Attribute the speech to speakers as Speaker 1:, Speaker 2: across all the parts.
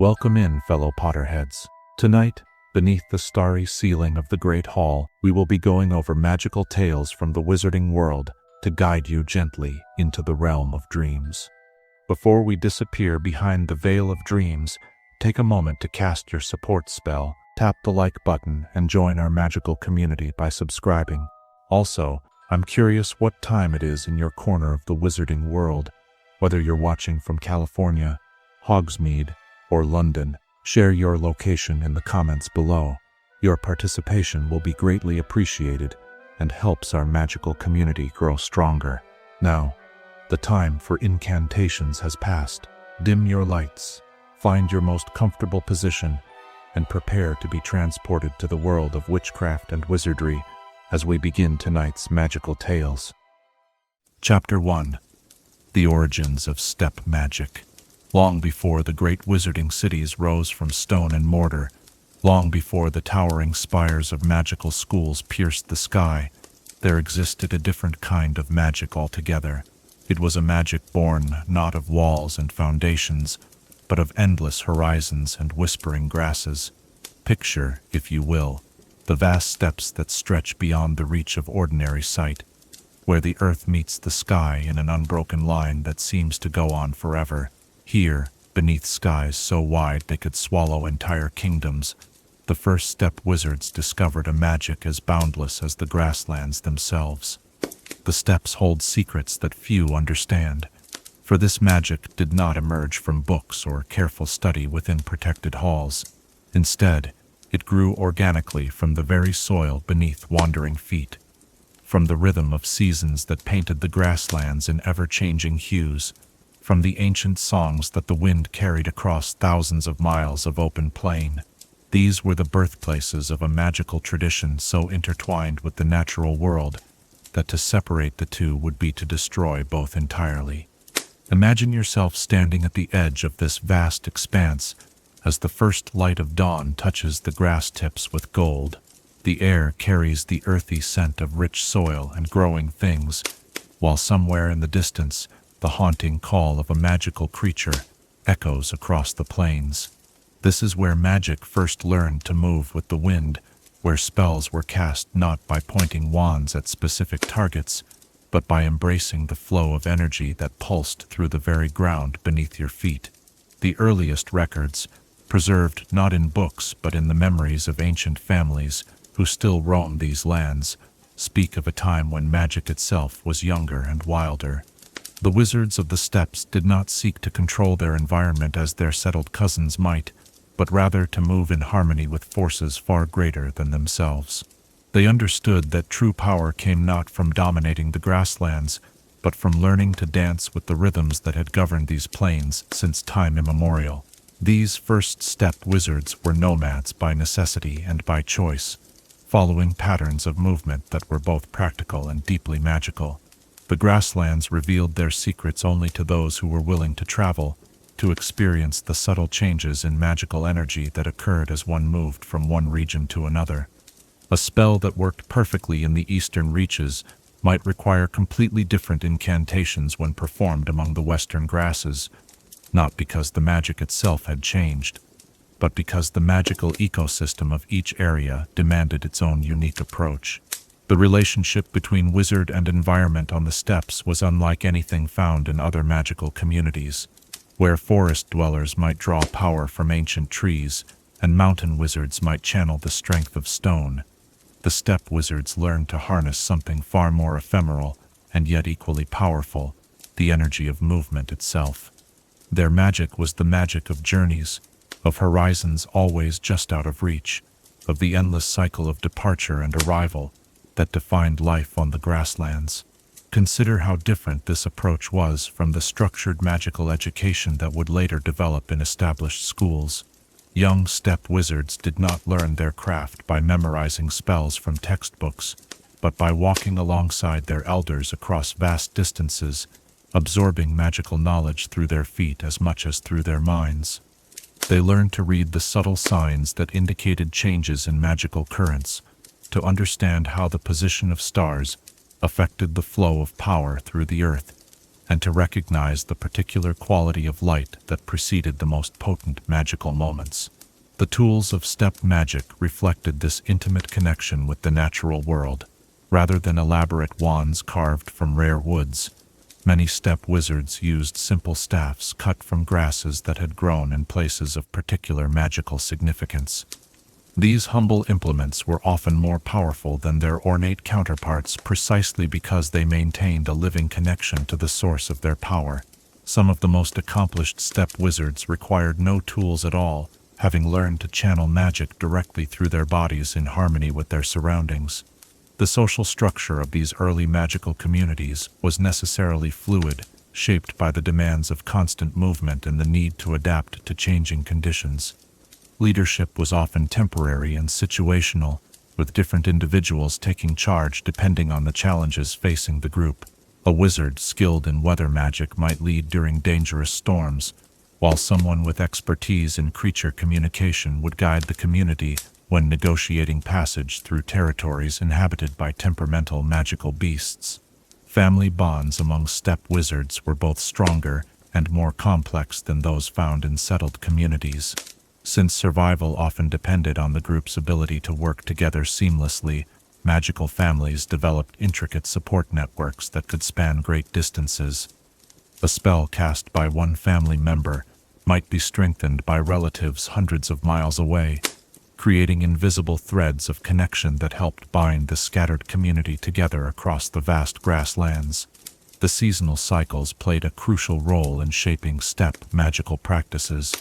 Speaker 1: Welcome in, fellow Potterheads. Tonight, beneath the starry ceiling of the Great Hall, we will be going over magical tales from the wizarding world to guide you gently into the realm of dreams. Before we disappear behind the veil of dreams, take a moment to cast your support spell, tap the like button, and join our magical community by subscribing. Also, I'm curious what time it is in your corner of the wizarding world. Whether you're watching from California, Hogsmeade, or London, share your location in the comments below. Your participation will be greatly appreciated and helps our magical community grow stronger. Now, the time for incantations has passed. Dim your lights, find your most comfortable position, and prepare to be transported to the world of witchcraft and wizardry as we begin tonight's magical tales. Chapter 1. The Origins of Steppe Magic. Long before the great wizarding cities rose from stone and mortar, long before the towering spires of magical schools pierced the sky, there existed a different kind of magic altogether. It was a magic born not of walls and foundations, but of endless horizons and whispering grasses. Picture, if you will, the vast steppes that stretch beyond the reach of ordinary sight, where the earth meets the sky in an unbroken line that seems to go on forever. Here, beneath skies so wide they could swallow entire kingdoms, the first steppe wizards discovered a magic as boundless as the grasslands themselves. The steppes hold secrets that few understand, for this magic did not emerge from books or careful study within protected halls. Instead, it grew organically from the very soil beneath wandering feet, from the rhythm of seasons that painted the grasslands in ever-changing hues, from the ancient songs that the wind carried across thousands of miles of open plain. These were the birthplaces of a magical tradition so intertwined with the natural world that to separate the two would be to destroy both entirely. Imagine yourself standing at the edge of this vast expanse as the first light of dawn touches the grass tips with gold. The air carries the earthy scent of rich soil and growing things, while somewhere in the distance, the haunting call of a magical creature echoes across the plains. This is where magic first learned to move with the wind, where spells were cast not by pointing wands at specific targets, but by embracing the flow of energy that pulsed through the very ground beneath your feet. The earliest records, preserved not in books but in the memories of ancient families who still roam these lands, speak of a time when magic itself was younger and wilder. The wizards of the steppes did not seek to control their environment as their settled cousins might, but rather to move in harmony with forces far greater than themselves. They understood that true power came not from dominating the grasslands, but from learning to dance with the rhythms that had governed these plains since time immemorial. These first steppe wizards were nomads by necessity and by choice, following patterns of movement that were both practical and deeply magical. The grasslands revealed their secrets only to those who were willing to travel, to experience the subtle changes in magical energy that occurred as one moved from one region to another. A spell that worked perfectly in the eastern reaches might require completely different incantations when performed among the western grasses, not because the magic itself had changed, but because the magical ecosystem of each area demanded its own unique approach. The relationship between wizard and environment on the steppes was unlike anything found in other magical communities, where forest dwellers might draw power from ancient trees, and mountain wizards might channel the strength of stone. The steppe wizards learned to harness something far more ephemeral and yet equally powerful, the energy of movement itself. Their magic was the magic of journeys, of horizons always just out of reach, of the endless cycle of departure and arrival that defined life on the grasslands. Consider how different this approach was from the structured magical education that would later develop in established schools. Young steppe wizards did not learn their craft by memorizing spells from textbooks, but by walking alongside their elders across vast distances, absorbing magical knowledge through their feet as much as through their minds. They learned to read the subtle signs that indicated changes in magical currents, to understand how the position of stars affected the flow of power through the earth, and to recognize the particular quality of light that preceded the most potent magical moments. The tools of steppe magic reflected this intimate connection with the natural world, rather than elaborate wands carved from rare woods. Many steppe wizards used simple staffs cut from grasses that had grown in places of particular magical significance. These humble implements were often more powerful than their ornate counterparts precisely because they maintained a living connection to the source of their power. Some of the most accomplished steppe wizards required no tools at all, having learned to channel magic directly through their bodies in harmony with their surroundings. The social structure of these early magical communities was necessarily fluid, shaped by the demands of constant movement and the need to adapt to changing conditions. Leadership was often temporary and situational, with different individuals taking charge depending on the challenges facing the group. A wizard skilled in weather magic might lead during dangerous storms, while someone with expertise in creature communication would guide the community when negotiating passage through territories inhabited by temperamental magical beasts. Family bonds among steppe wizards were both stronger and more complex than those found in settled communities. Since survival often depended on the group's ability to work together seamlessly, magical families developed intricate support networks that could span great distances. A spell cast by one family member might be strengthened by relatives hundreds of miles away, creating invisible threads of connection that helped bind the scattered community together across the vast grasslands. The seasonal cycles played a crucial role in shaping steppe magical practices.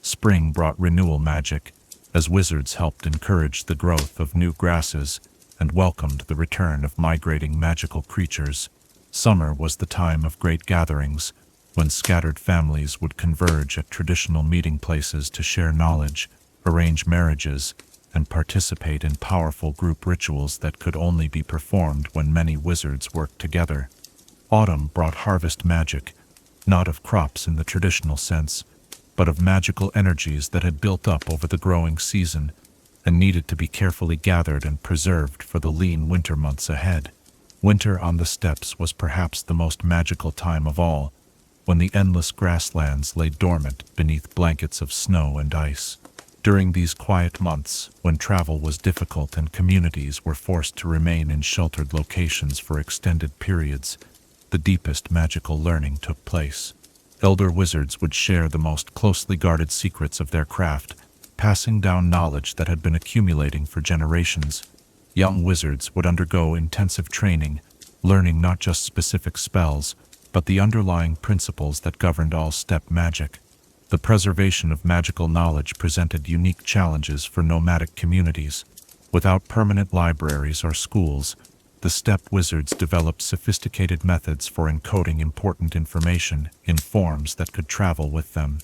Speaker 1: Spring brought renewal magic, as wizards helped encourage the growth of new grasses and welcomed the return of migrating magical creatures. Summer was the time of great gatherings, when scattered families would converge at traditional meeting places to share knowledge, arrange marriages, and participate in powerful group rituals that could only be performed when many wizards worked together. Autumn brought harvest magic, not of crops in the traditional sense, but of magical energies that had built up over the growing season and needed to be carefully gathered and preserved for the lean winter months ahead. Winter on the steppes was perhaps the most magical time of all, when the endless grasslands lay dormant beneath blankets of snow and ice. During these quiet months, when travel was difficult and communities were forced to remain in sheltered locations for extended periods, the deepest magical learning took place. Elder wizards would share the most closely guarded secrets of their craft, passing down knowledge that had been accumulating for generations. Young wizards would undergo intensive training, learning not just specific spells, but the underlying principles that governed all steppe magic. The preservation of magical knowledge presented unique challenges for nomadic communities. Without permanent libraries or schools, the steppe wizards developed sophisticated methods for encoding important information in forms that could travel with them.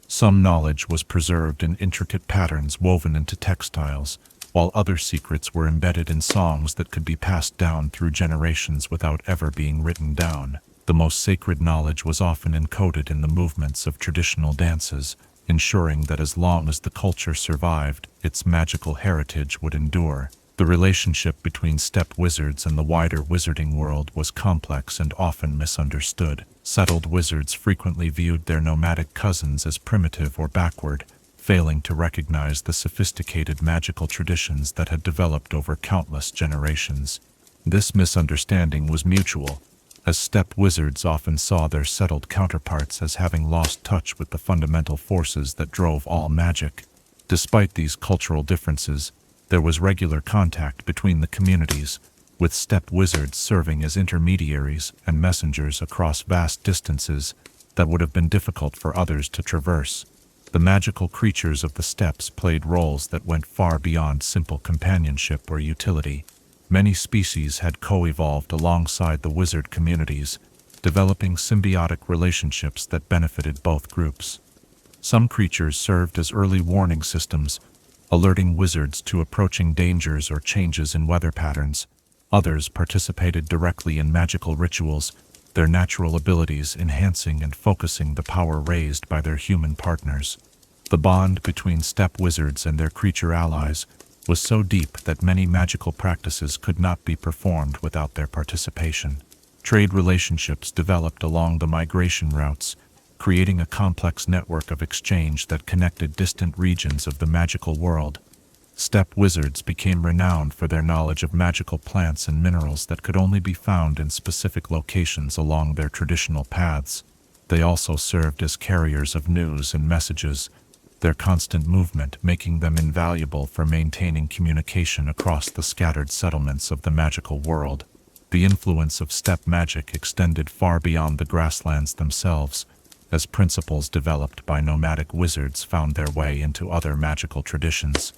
Speaker 1: Some knowledge was preserved in intricate patterns woven into textiles, while other secrets were embedded in songs that could be passed down through generations without ever being written down. The most sacred knowledge was often encoded in the movements of traditional dances, ensuring that as long as the culture survived, its magical heritage would endure. The relationship between steppe wizards and the wider wizarding world was complex and often misunderstood. Settled wizards frequently viewed their nomadic cousins as primitive or backward, failing to recognize the sophisticated magical traditions that had developed over countless generations. This misunderstanding was mutual, as steppe wizards often saw their settled counterparts as having lost touch with the fundamental forces that drove all magic. Despite these cultural differences, there was regular contact between the communities, with steppe wizards serving as intermediaries and messengers across vast distances that would have been difficult for others to traverse. The magical creatures of the steppes played roles that went far beyond simple companionship or utility. Many species had co-evolved alongside the wizard communities, developing symbiotic relationships that benefited both groups. Some creatures served as early warning systems, alerting wizards to approaching dangers or changes in weather patterns. Others participated directly in magical rituals, their natural abilities enhancing and focusing the power raised by their human partners. The bond between steppe wizards and their creature allies was so deep that many magical practices could not be performed without their participation. Trade relationships developed along the migration routes, creating a complex network of exchange that connected distant regions of the magical world. Steppe wizards became renowned for their knowledge of magical plants and minerals that could only be found in specific locations along their traditional paths. They also served as carriers of news and messages, their constant movement making them invaluable for maintaining communication across the scattered settlements of the magical world. The influence of steppe magic extended far beyond the grasslands themselves, as principles developed by nomadic wizards found their way into other magical traditions.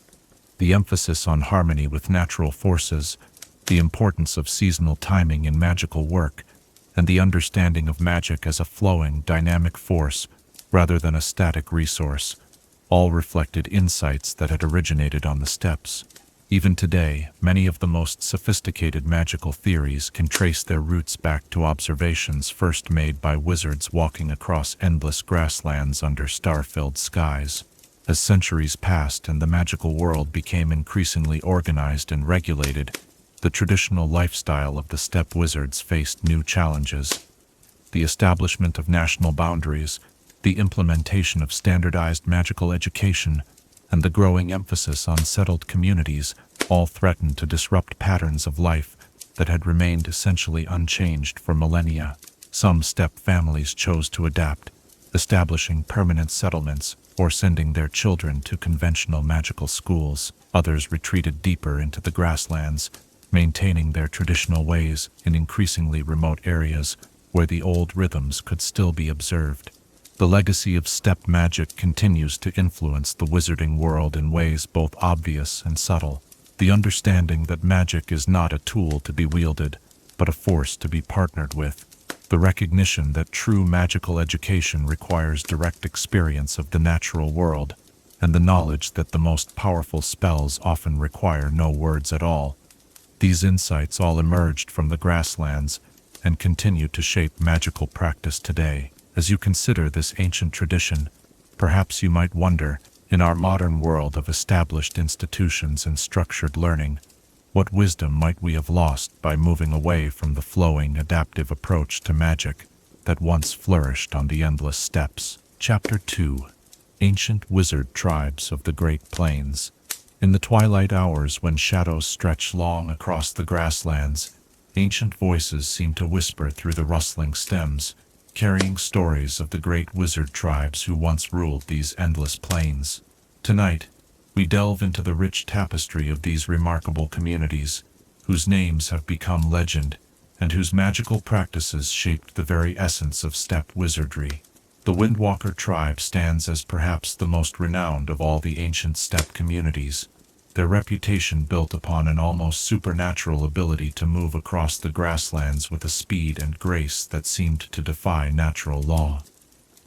Speaker 1: The emphasis on harmony with natural forces, the importance of seasonal timing in magical work, and the understanding of magic as a flowing, dynamic force rather than a static resource, all reflected insights that had originated on the steppes. Even today, many of the most sophisticated magical theories can trace their roots back to observations first made by wizards walking across endless grasslands under star-filled skies. As centuries passed and the magical world became increasingly organized and regulated, the traditional lifestyle of the steppe wizards faced new challenges. The establishment of national boundaries, the implementation of standardized magical education, and the growing emphasis on settled communities all threatened to disrupt patterns of life that had remained essentially unchanged for millennia. Some steppe families chose to adapt, establishing permanent settlements or sending their children to conventional magical schools. Others retreated deeper into the grasslands, maintaining their traditional ways in increasingly remote areas where the old rhythms could still be observed. The legacy of steppe magic continues to influence the wizarding world in ways both obvious and subtle. The understanding that magic is not a tool to be wielded, but a force to be partnered with. The recognition that true magical education requires direct experience of the natural world, and the knowledge that the most powerful spells often require no words at all. These insights all emerged from the grasslands and continue to shape magical practice today. As you consider this ancient tradition, perhaps you might wonder, in our modern world of established institutions and structured learning, what wisdom might we have lost by moving away from the flowing, adaptive approach to magic that once flourished on the endless steppes? Chapter 2. Ancient Wizard Tribes of the Great Plains. In the twilight hours when shadows stretch long across the grasslands, ancient voices seem to whisper through the rustling stems, carrying stories of the great wizard tribes who once ruled these endless plains. Tonight, we delve into the rich tapestry of these remarkable communities, whose names have become legend, and whose magical practices shaped the very essence of steppe wizardry. The Windwalker tribe stands as perhaps the most renowned of all the ancient steppe communities, their reputation built upon an almost supernatural ability to move across the grasslands with a speed and grace that seemed to defy natural law.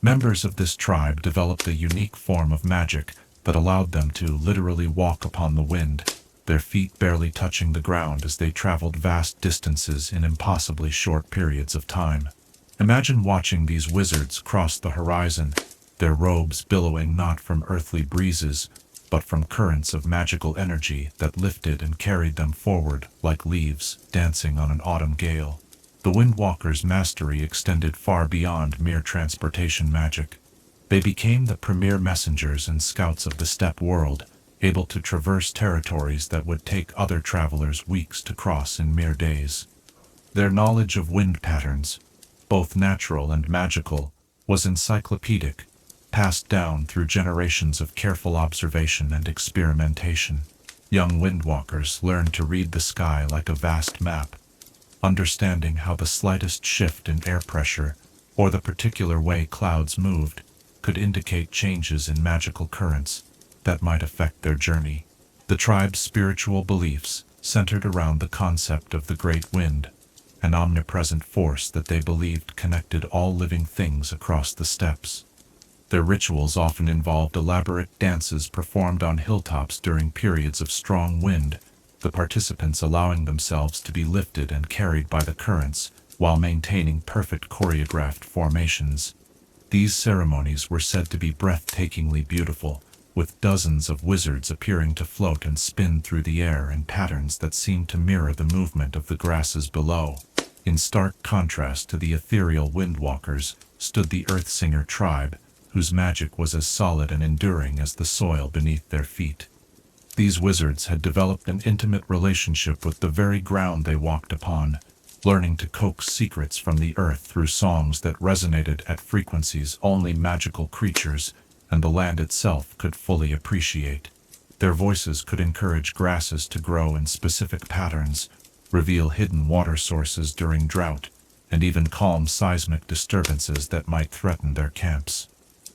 Speaker 1: Members of this tribe developed a unique form of magic that allowed them to literally walk upon the wind, their feet barely touching the ground as they traveled vast distances in impossibly short periods of time. Imagine watching these wizards cross the horizon, their robes billowing not from earthly breezes, but from currents of magical energy that lifted and carried them forward like leaves dancing on an autumn gale. The Windwalkers' mastery extended far beyond mere transportation magic. They became the premier messengers and scouts of the steppe world, able to traverse territories that would take other travelers weeks to cross in mere days. Their knowledge of wind patterns, both natural and magical, was encyclopedic, passed down through generations of careful observation and experimentation. Young windwalkers learned to read the sky like a vast map, understanding how the slightest shift in air pressure, or the particular way clouds moved, could indicate changes in magical currents that might affect their journey. The tribe's spiritual beliefs centered around the concept of the great wind, an omnipresent force that they believed connected all living things across the steppes. Their rituals often involved elaborate dances performed on hilltops during periods of strong wind, the participants allowing themselves to be lifted and carried by the currents while maintaining perfect choreographed formations. These ceremonies were said to be breathtakingly beautiful, with dozens of wizards appearing to float and spin through the air in patterns that seemed to mirror the movement of the grasses below. In stark contrast to the ethereal windwalkers stood the Earthsinger tribe, whose magic was as solid and enduring as the soil beneath their feet. These wizards had developed an intimate relationship with the very ground they walked upon, learning to coax secrets from the earth through songs that resonated at frequencies only magical creatures and the land itself could fully appreciate. Their voices could encourage grasses to grow in specific patterns, reveal hidden water sources during drought, and even calm seismic disturbances that might threaten their camps.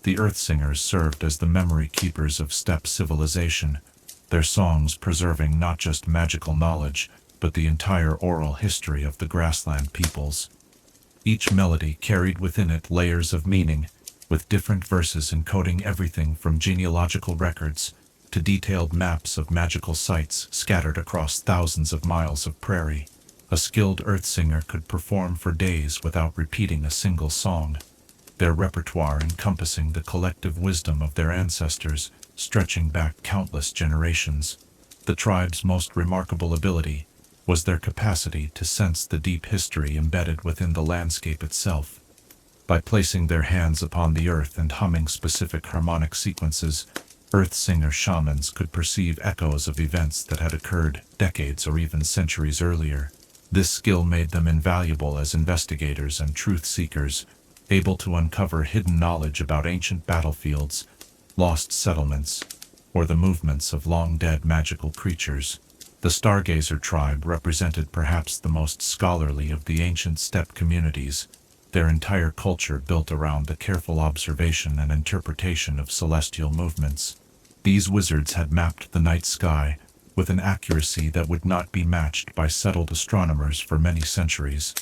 Speaker 1: The Earthsingers served as the memory keepers of steppe civilization, their songs preserving not just magical knowledge, but the entire oral history of the Grassland peoples. Each melody carried within it layers of meaning, with different verses encoding everything from genealogical records to detailed maps of magical sites scattered across thousands of miles of prairie. A skilled Earthsinger could perform for days without repeating a single song, their repertoire encompassing the collective wisdom of their ancestors, stretching back countless generations. The tribe's most remarkable ability was their capacity to sense the deep history embedded within the landscape itself. By placing their hands upon the earth and humming specific harmonic sequences, Earthsinger shamans could perceive echoes of events that had occurred decades or even centuries earlier. This skill made them invaluable as investigators and truth seekers, able to uncover hidden knowledge about ancient battlefields, lost settlements, or the movements of long-dead magical creatures. The Stargazer tribe represented perhaps the most scholarly of the ancient steppe communities, their entire culture built around the careful observation and interpretation of celestial movements. These wizards had mapped the night sky with an accuracy that would not be matched by settled astronomers for many centuries,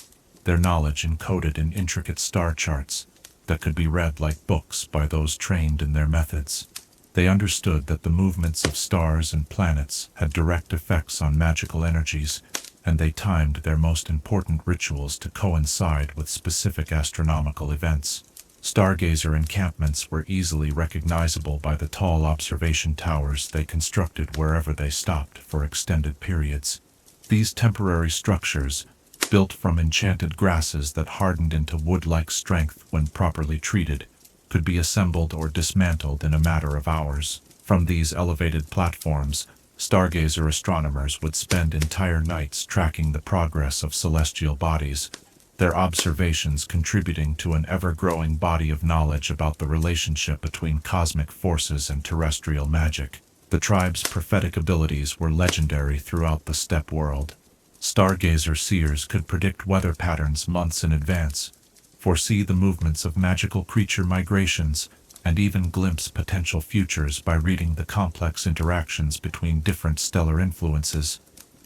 Speaker 1: their knowledge encoded in intricate star charts that could be read like books by those trained in their methods. They understood that the movements of stars and planets had direct effects on magical energies, and they timed their most important rituals to coincide with specific astronomical events. Stargazer encampments were easily recognizable by the tall observation towers they constructed wherever they stopped for extended periods. These temporary structures, built from enchanted grasses that hardened into wood-like strength when properly treated, could be assembled or dismantled in a matter of hours. From these elevated platforms, Stargazer astronomers would spend entire nights tracking the progress of celestial bodies, their observations contributing to an ever-growing body of knowledge about the relationship between cosmic forces and terrestrial magic. The tribe's prophetic abilities were legendary throughout the steppe world. Stargazer seers could predict weather patterns months in advance, foresee the movements of magical creature migrations, and even glimpse potential futures by reading the complex interactions between different stellar influences.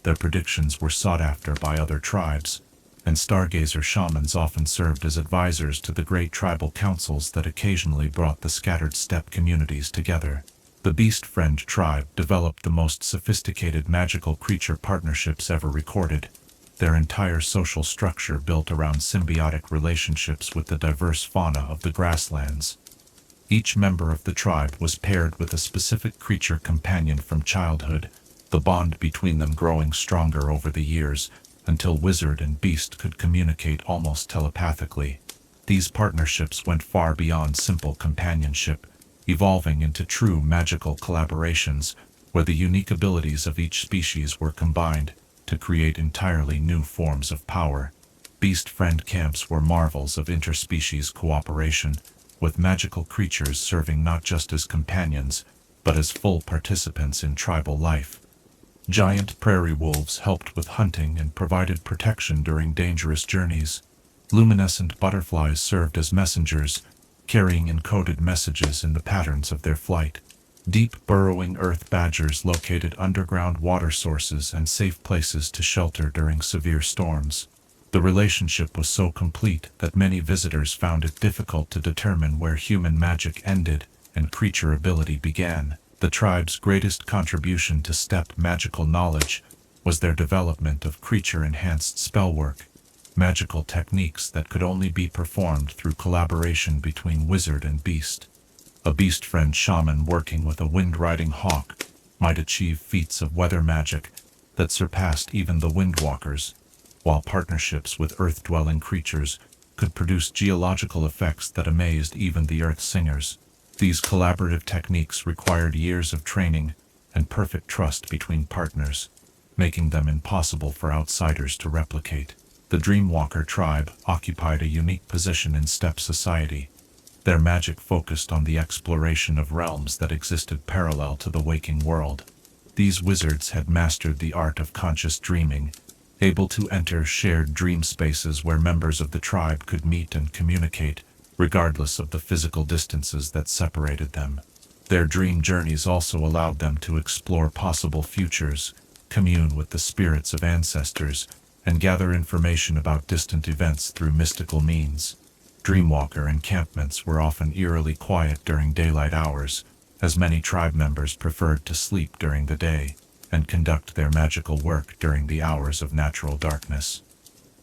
Speaker 1: Their predictions were sought after by other tribes, and Stargazer shamans often served as advisors to the great tribal councils that occasionally brought the scattered steppe communities together. The Beast Friend tribe developed the most sophisticated magical creature partnerships ever recorded, their entire social structure built around symbiotic relationships with the diverse fauna of the Grasslands. Each member of the tribe was paired with a specific creature companion from childhood, the bond between them growing stronger over the years, until wizard and beast could communicate almost telepathically. These partnerships went far beyond simple companionship, evolving into true magical collaborations, where the unique abilities of each species were combined to create entirely new forms of power. Beast Friend camps were marvels of interspecies cooperation, with magical creatures serving not just as companions, but as full participants in tribal life. Giant prairie wolves helped with hunting and provided protection during dangerous journeys. Luminescent butterflies served as messengers, carrying encoded messages in the patterns of their flight. Deep burrowing earth badgers located underground water sources and safe places to shelter during severe storms. The relationship was so complete that many visitors found it difficult to determine where human magic ended and creature ability began. The tribe's greatest contribution to steppe magical knowledge was their development of creature-enhanced spellwork, magical techniques that could only be performed through collaboration between wizard and beast. A Beast Friend shaman working with a wind-riding hawk might achieve feats of weather magic that surpassed even the windwalkers, while partnerships with earth-dwelling creatures could produce geological effects that amazed even the earth singers. These collaborative techniques required years of training and perfect trust between partners, making them impossible for outsiders to replicate. The Dreamwalker tribe occupied a unique position in steppe society. Their magic focused on the exploration of realms that existed parallel to the waking world. These wizards had mastered the art of conscious dreaming, able to enter shared dream spaces where members of the tribe could meet and communicate, regardless of the physical distances that separated them. Their dream journeys also allowed them to explore possible futures, commune with the spirits of ancestors, and gather information about distant events through mystical means. Dreamwalker encampments were often eerily quiet during daylight hours, as many tribe members preferred to sleep during the day and conduct their magical work during the hours of natural darkness.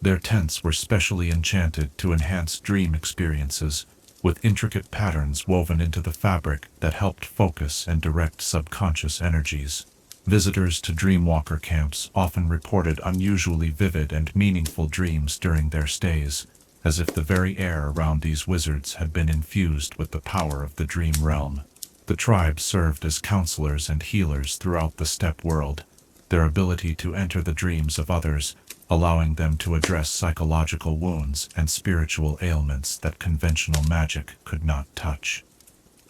Speaker 1: Their tents were specially enchanted to enhance dream experiences, with intricate patterns woven into the fabric that helped focus and direct subconscious energies. Visitors to Dreamwalker camps often reported unusually vivid and meaningful dreams during their stays, as if the very air around these wizards had been infused with the power of the dream realm. The tribe served as counselors and healers throughout the steppe world, their ability to enter the dreams of others, allowing them to address psychological wounds and spiritual ailments that conventional magic could not touch.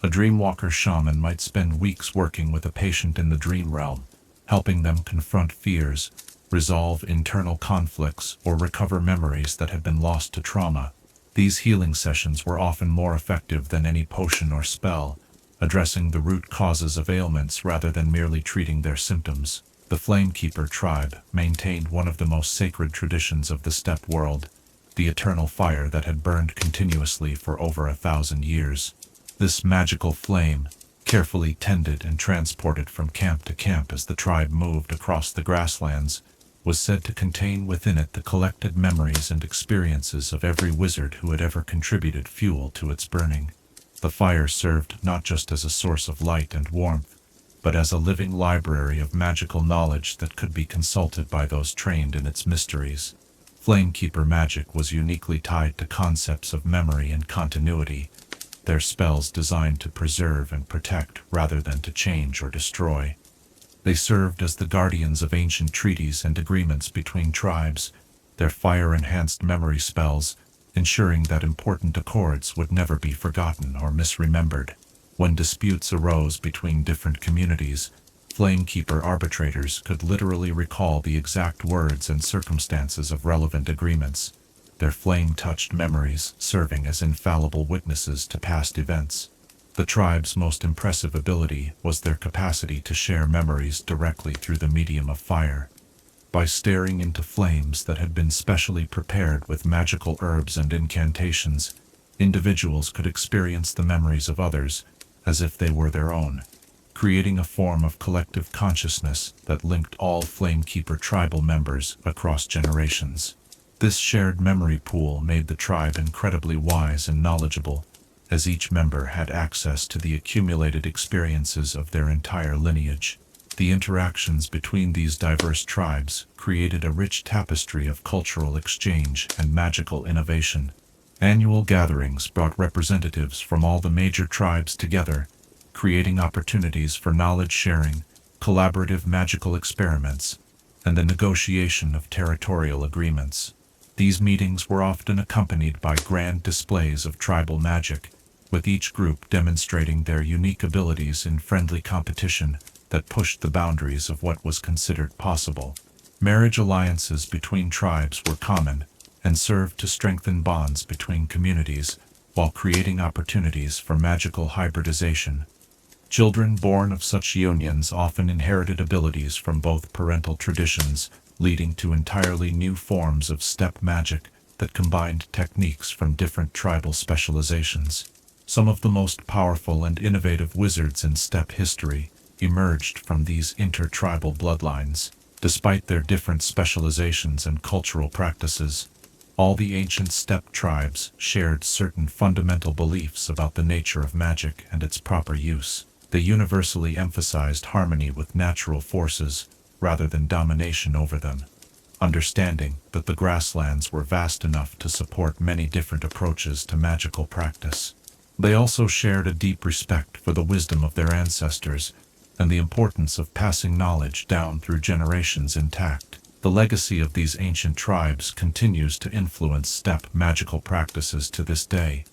Speaker 1: A Dreamwalker shaman might spend weeks working with a patient in the dream realm, helping them confront fears, resolve internal conflicts, or recover memories that had been lost to trauma. These healing sessions were often more effective than any potion or spell, addressing the root causes of ailments rather than merely treating their symptoms. The Flamekeeper tribe maintained one of the most sacred traditions of the steppe world, the eternal fire that had burned continuously for over 1,000 years. This magical flame, carefully tended and transported from camp to camp as the tribe moved across the Grasslands, was said to contain within it the collected memories and experiences of every wizard who had ever contributed fuel to its burning. The fire served not just as a source of light and warmth, but as a living library of magical knowledge that could be consulted by those trained in its mysteries. Flamekeeper magic was uniquely tied to concepts of memory and continuity, their spells designed to preserve and protect rather than to change or destroy. They served as the guardians of ancient treaties and agreements between tribes, their fire-enhanced memory spells, ensuring that important accords would never be forgotten or misremembered. When disputes arose between different communities, Flamekeeper arbitrators could literally recall the exact words and circumstances of relevant agreements, their flame-touched memories serving as infallible witnesses to past events. The tribe's most impressive ability was their capacity to share memories directly through the medium of fire. By staring into flames that had been specially prepared with magical herbs and incantations, individuals could experience the memories of others as if they were their own, creating a form of collective consciousness that linked all Flamekeeper tribal members across generations. This shared memory pool made the tribe incredibly wise and knowledgeable, as each member had access to the accumulated experiences of their entire lineage. The interactions between these diverse tribes created a rich tapestry of cultural exchange and magical innovation. Annual gatherings brought representatives from all the major tribes together, creating opportunities for knowledge sharing, collaborative magical experiments, and the negotiation of territorial agreements. These meetings were often accompanied by grand displays of tribal magic, with each group demonstrating their unique abilities in friendly competition that pushed the boundaries of what was considered possible. Marriage alliances between tribes were common and served to strengthen bonds between communities while creating opportunities for magical hybridization. Children born of such unions often inherited abilities from both parental traditions, leading to entirely new forms of steppe magic that combined techniques from different tribal specializations. Some of the most powerful and innovative wizards in steppe history emerged from these intertribal bloodlines. Despite their different specializations and cultural practices, all the ancient steppe tribes shared certain fundamental beliefs about the nature of magic and its proper use. They universally emphasized harmony with natural forces rather than domination over them. understanding that the grasslands were vast enough to support many different approaches to magical practice. They also shared a deep respect for the wisdom of their ancestors and the importance of passing knowledge down through generations intact. The legacy of these ancient tribes continues to influence steppe magical practices to this day.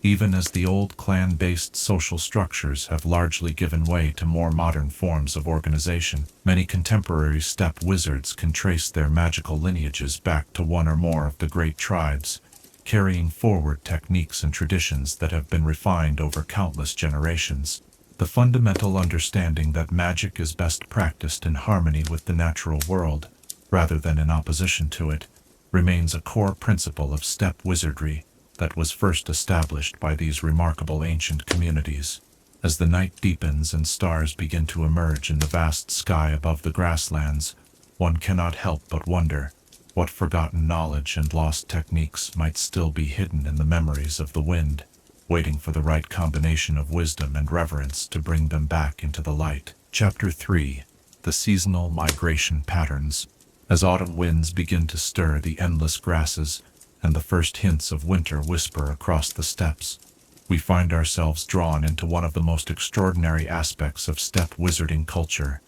Speaker 1: Even as the old clan-based social structures have largely given way to more modern forms of organization, many contemporary steppe wizards can trace their magical lineages back to one or more of the great tribes, carrying forward techniques and traditions that have been refined over countless generations. The fundamental understanding that magic is best practiced in harmony with the natural world, rather than in opposition to it, remains a core principle of steppe wizardry that was first established by these remarkable ancient communities. As the night deepens and stars begin to emerge in the vast sky above the grasslands, one cannot help but wonder what forgotten knowledge and lost techniques might still be hidden in the memories of the wind, waiting for the right combination of wisdom and reverence to bring them back into the light. Chapter 3. The Seasonal Migration Patterns. As autumn winds begin to stir the endless grasses and the first hints of winter whisper across the steppes, we find ourselves drawn into one of the most extraordinary aspects of steppe wizarding culture,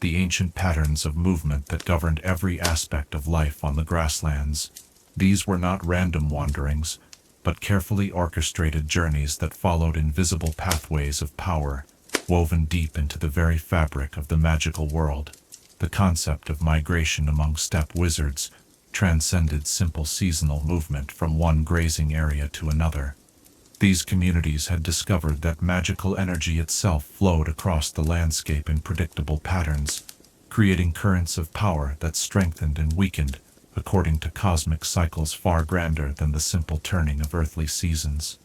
Speaker 1: the ancient patterns of movement that governed every aspect of life on the grasslands. These were not random wanderings, but carefully orchestrated journeys that followed invisible pathways of power, woven deep into the very fabric of the magical world. The concept of migration among steppe wizards transcended simple seasonal movement from one grazing area to another. These communities had discovered that magical energy itself flowed across the landscape in predictable patterns, creating currents of power that strengthened and weakened according to cosmic cycles far grander than the simple turning of earthly seasons.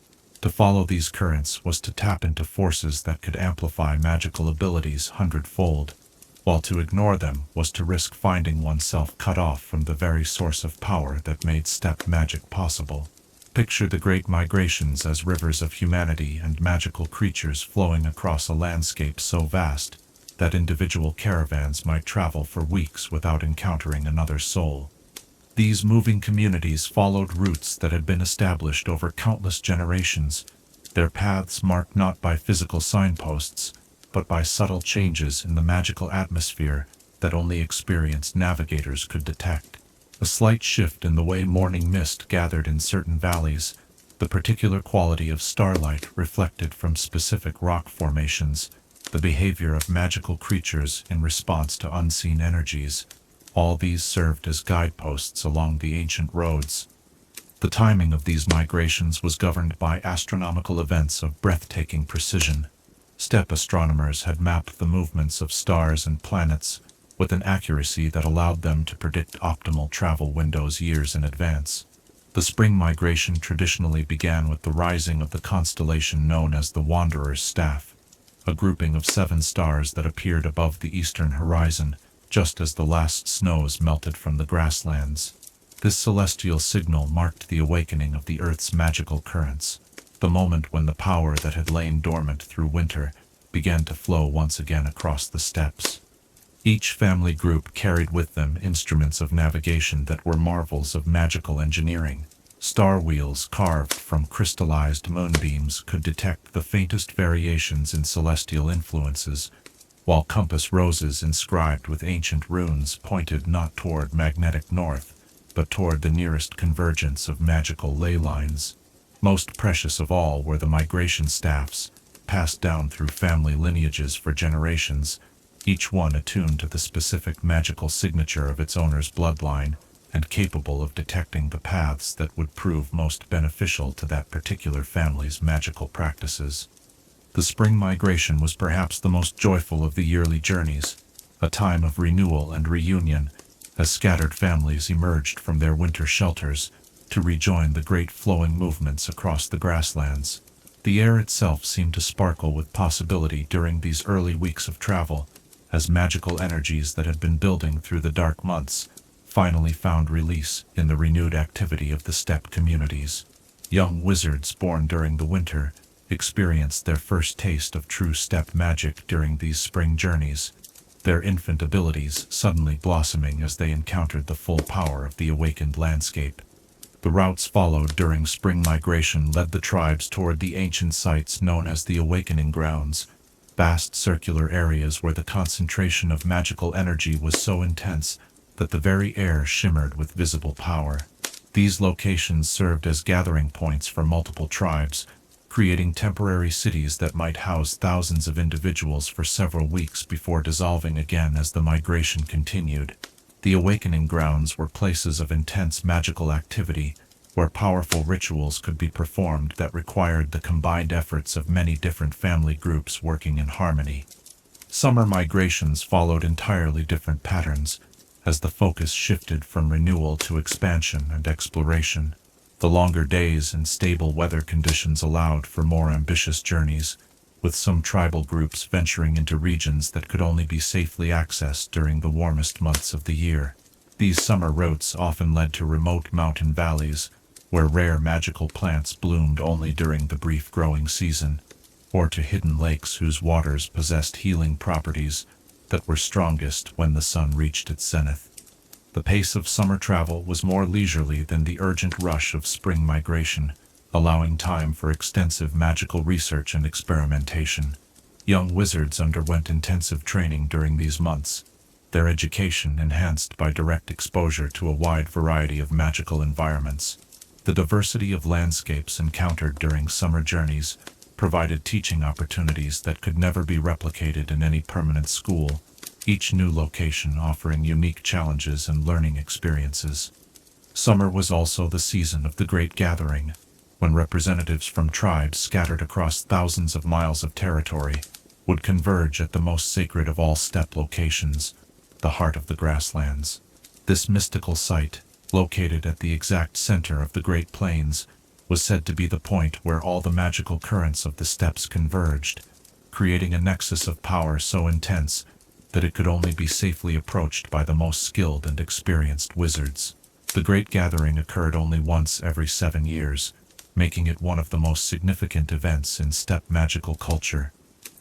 Speaker 1: To follow these currents was to tap into forces that could amplify magical abilities hundredfold, while to ignore them was to risk finding oneself cut off from the very source of power that made steppe magic possible. Picture the great migrations as rivers of humanity and magical creatures flowing across a landscape so vast that individual caravans might travel for weeks without encountering another soul. These moving communities followed routes that had been established over countless generations, their paths marked not by physical signposts, but by subtle changes in the magical atmosphere that only experienced navigators could detect. A slight shift in the way morning mist gathered in certain valleys, the particular quality of starlight reflected from specific rock formations, the behavior of magical creatures in response to unseen energies, all these served as guideposts along the ancient roads. The timing of these migrations was governed by astronomical events of breathtaking precision. Steppe astronomers had mapped the movements of stars and planets with an accuracy that allowed them to predict optimal travel windows years in advance. The spring migration traditionally began with the rising of the constellation known as the Wanderer's Staff, a grouping of 7 stars that appeared above the eastern horizon just as the last snows melted from the grasslands. This celestial signal marked the awakening of the Earth's magical currents, the moment when the power that had lain dormant through winter began to flow once again across the steppes. Each family group carried with them instruments of navigation that were marvels of magical engineering. Star wheels carved from crystallized moonbeams could detect the faintest variations in celestial influences, while compass roses inscribed with ancient runes pointed not toward magnetic north, but toward the nearest convergence of magical ley lines. Most precious of all were the migration staffs, passed down through family lineages for generations, each one attuned to the specific magical signature of its owner's bloodline, and capable of detecting the paths that would prove most beneficial to that particular family's magical practices. The spring migration was perhaps the most joyful of the yearly journeys, a time of renewal and reunion, as scattered families emerged from their winter shelters to rejoin the great flowing movements across the grasslands. The air itself seemed to sparkle with possibility during these early weeks of travel, as magical energies that had been building through the dark months finally found release in the renewed activity of the steppe communities. Young wizards born during the winter experienced their first taste of true steppe magic during these spring journeys, their infant abilities suddenly blossoming as they encountered the full power of the awakened landscape. The routes followed during spring migration led the tribes toward the ancient sites known as the Awakening Grounds, vast circular areas where the concentration of magical energy was so intense that the very air shimmered with visible power. These locations served as gathering points for multiple tribes, creating temporary cities that might house thousands of individuals for several weeks before dissolving again as the migration continued. The Awakening Grounds were places of intense magical activity, where powerful rituals could be performed that required the combined efforts of many different family groups working in harmony. Summer migrations followed entirely different patterns, as the focus shifted from renewal to expansion and exploration. The longer days and stable weather conditions allowed for more ambitious journeys, with some tribal groups venturing into regions that could only be safely accessed during the warmest months of the year. These summer routes often led to remote mountain valleys, where rare magical plants bloomed only during the brief growing season, or to hidden lakes whose waters possessed healing properties that were strongest when the sun reached its zenith. The pace of summer travel was more leisurely than the urgent rush of spring migration, allowing time for extensive magical research and experimentation. Young wizards underwent intensive training during these months, their education enhanced by direct exposure to a wide variety of magical environments. The diversity of landscapes encountered during summer journeys provided teaching opportunities that could never be replicated in any permanent school, each new location offering unique challenges and learning experiences. Summer was also the season of the Great Gathering, when representatives from tribes scattered across thousands of miles of territory would converge at the most sacred of all steppe locations, the heart of the Grasslands. This mystical site, located at the exact center of the Great Plains, was said to be the point where all the magical currents of the steppes converged, creating a nexus of power so intense that it could only be safely approached by the most skilled and experienced wizards. The Great Gathering occurred only once every 7 years, making it one of the most significant events in steppe magical culture.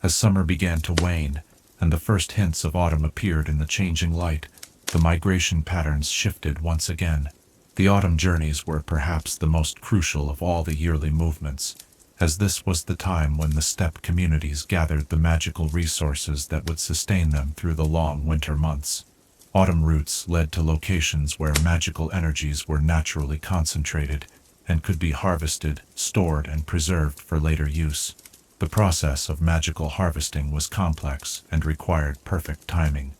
Speaker 1: As summer began to wane, and the first hints of autumn appeared in the changing light, the migration patterns shifted once again. The autumn journeys were perhaps the most crucial of all the yearly movements, as this was the time when the steppe communities gathered the magical resources that would sustain them through the long winter months. Autumn routes led to locations where magical energies were naturally concentrated and could be harvested, stored, and preserved for later use. The process of magical harvesting was complex and required perfect timing.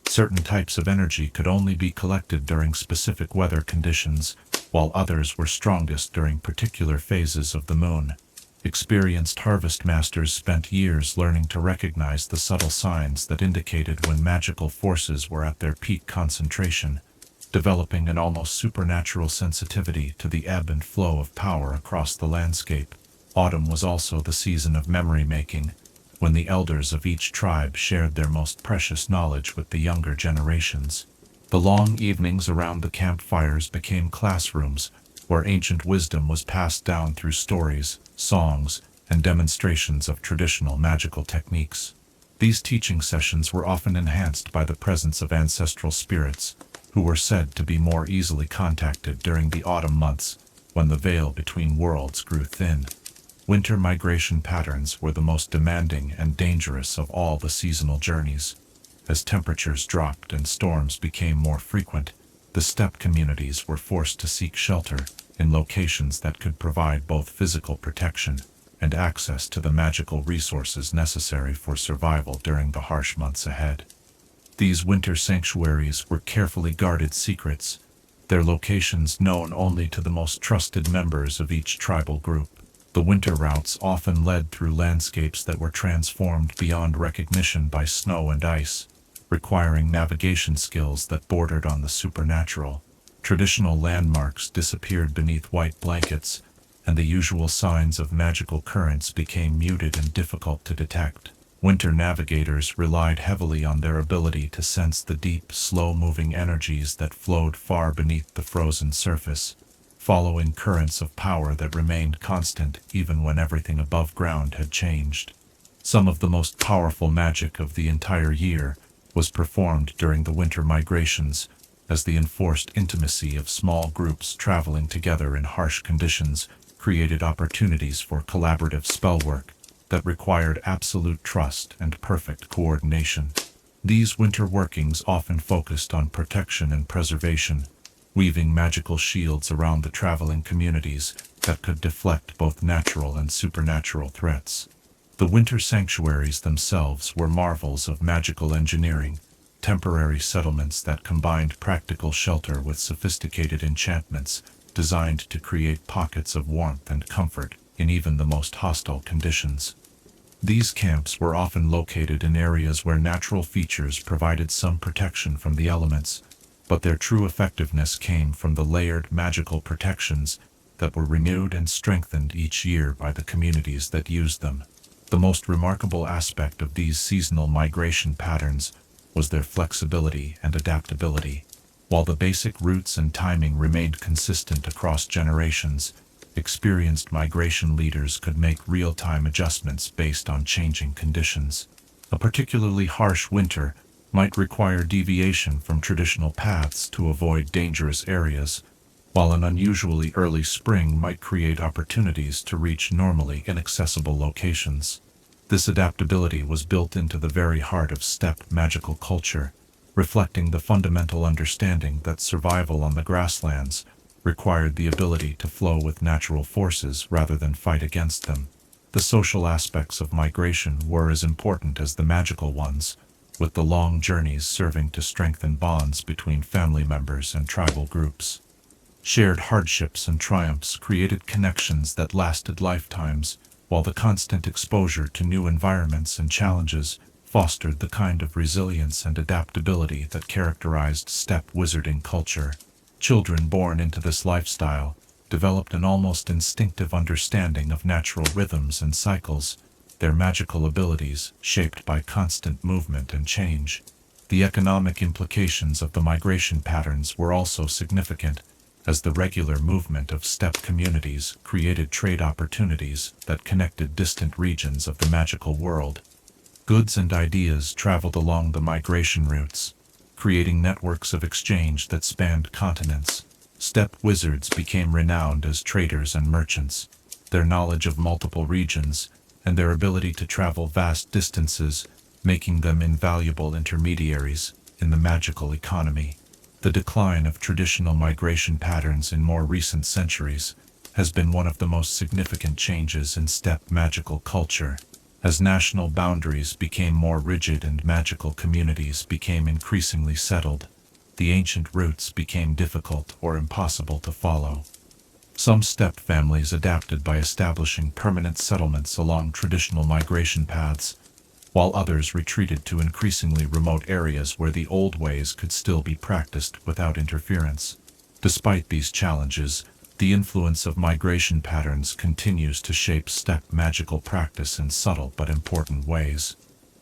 Speaker 1: Certain types of energy could only be collected during specific weather conditions, while others were strongest during particular phases of the moon. Experienced harvest masters spent years learning to recognize the subtle signs that indicated when magical forces were at their peak concentration, developing an almost supernatural sensitivity to the ebb and flow of power across the landscape. Autumn was also the season of memory-making, when the elders of each tribe shared their most precious knowledge with the younger generations. The long evenings around the campfires became classrooms, where ancient wisdom was passed down through stories, songs, and demonstrations of traditional magical techniques. These teaching sessions were often enhanced by the presence of ancestral spirits, who were said to be more easily contacted during the autumn months, when the veil between worlds grew thin. Winter migration patterns were the most demanding and dangerous of all the seasonal journeys. As temperatures dropped and storms became more frequent, the steppe communities were forced to seek shelter in locations that could provide both physical protection and access to the magical resources necessary for survival during the harsh months ahead. These winter sanctuaries were carefully guarded secrets, their locations known only to the most trusted members of each tribal group. The winter routes often led through landscapes that were transformed beyond recognition by snow and ice, requiring navigation skills that bordered on the supernatural. Traditional landmarks disappeared beneath white blankets, and the usual signs of magical currents became muted and difficult to detect. Winter navigators relied heavily on their ability to sense the deep, slow-moving energies that flowed far beneath the frozen surface, following currents of power that remained constant even when everything above ground had changed. Some of the most powerful magic of the entire year was performed during the winter migrations, as the enforced intimacy of small groups traveling together in harsh conditions created opportunities for collaborative spellwork that required absolute trust and perfect coordination. These winter workings often focused on protection and preservation, weaving magical shields around the traveling communities that could deflect both natural and supernatural threats. The winter sanctuaries themselves were marvels of magical engineering, temporary settlements that combined practical shelter with sophisticated enchantments designed to create pockets of warmth and comfort in even the most hostile conditions. These camps were often located in areas where natural features provided some protection from the elements, but their true effectiveness came from the layered magical protections that were renewed and strengthened each year by the communities that used them. The most remarkable aspect of these seasonal migration patterns was their flexibility and adaptability. While the basic routes and timing remained consistent across generations, experienced migration leaders could make real-time adjustments based on changing conditions. A particularly harsh winter might require deviation from traditional paths to avoid dangerous areas, while an unusually early spring might create opportunities to reach normally inaccessible locations. This adaptability was built into the very heart of steppe magical culture, reflecting the fundamental understanding that survival on the grasslands required the ability to flow with natural forces rather than fight against them. The social aspects of migration were as important as the magical ones, with the long journeys serving to strengthen bonds between family members and tribal groups. Shared hardships and triumphs created connections that lasted lifetimes, while the constant exposure to new environments and challenges fostered the kind of resilience and adaptability that characterized steppe wizarding culture. Children born into this lifestyle developed an almost instinctive understanding of natural rhythms and cycles, their magical abilities shaped by constant movement and change. The economic implications of the migration patterns were also significant, as the regular movement of steppe communities created trade opportunities that connected distant regions of the magical world. Goods and ideas traveled along the migration routes, creating networks of exchange that spanned continents. Steppe wizards became renowned as traders and merchants. Their knowledge of multiple regions and their ability to travel vast distances making them invaluable intermediaries in the magical economy. The decline of traditional migration patterns in more recent centuries has been one of the most significant changes in steppe magical culture. As national boundaries became more rigid and magical communities became increasingly settled, the ancient routes became difficult or impossible to follow. Some steppe families adapted by establishing permanent settlements along traditional migration paths, while others retreated to increasingly remote areas where the old ways could still be practiced without interference. Despite these challenges, the influence of migration patterns continues to shape steppe magical practice in subtle but important ways.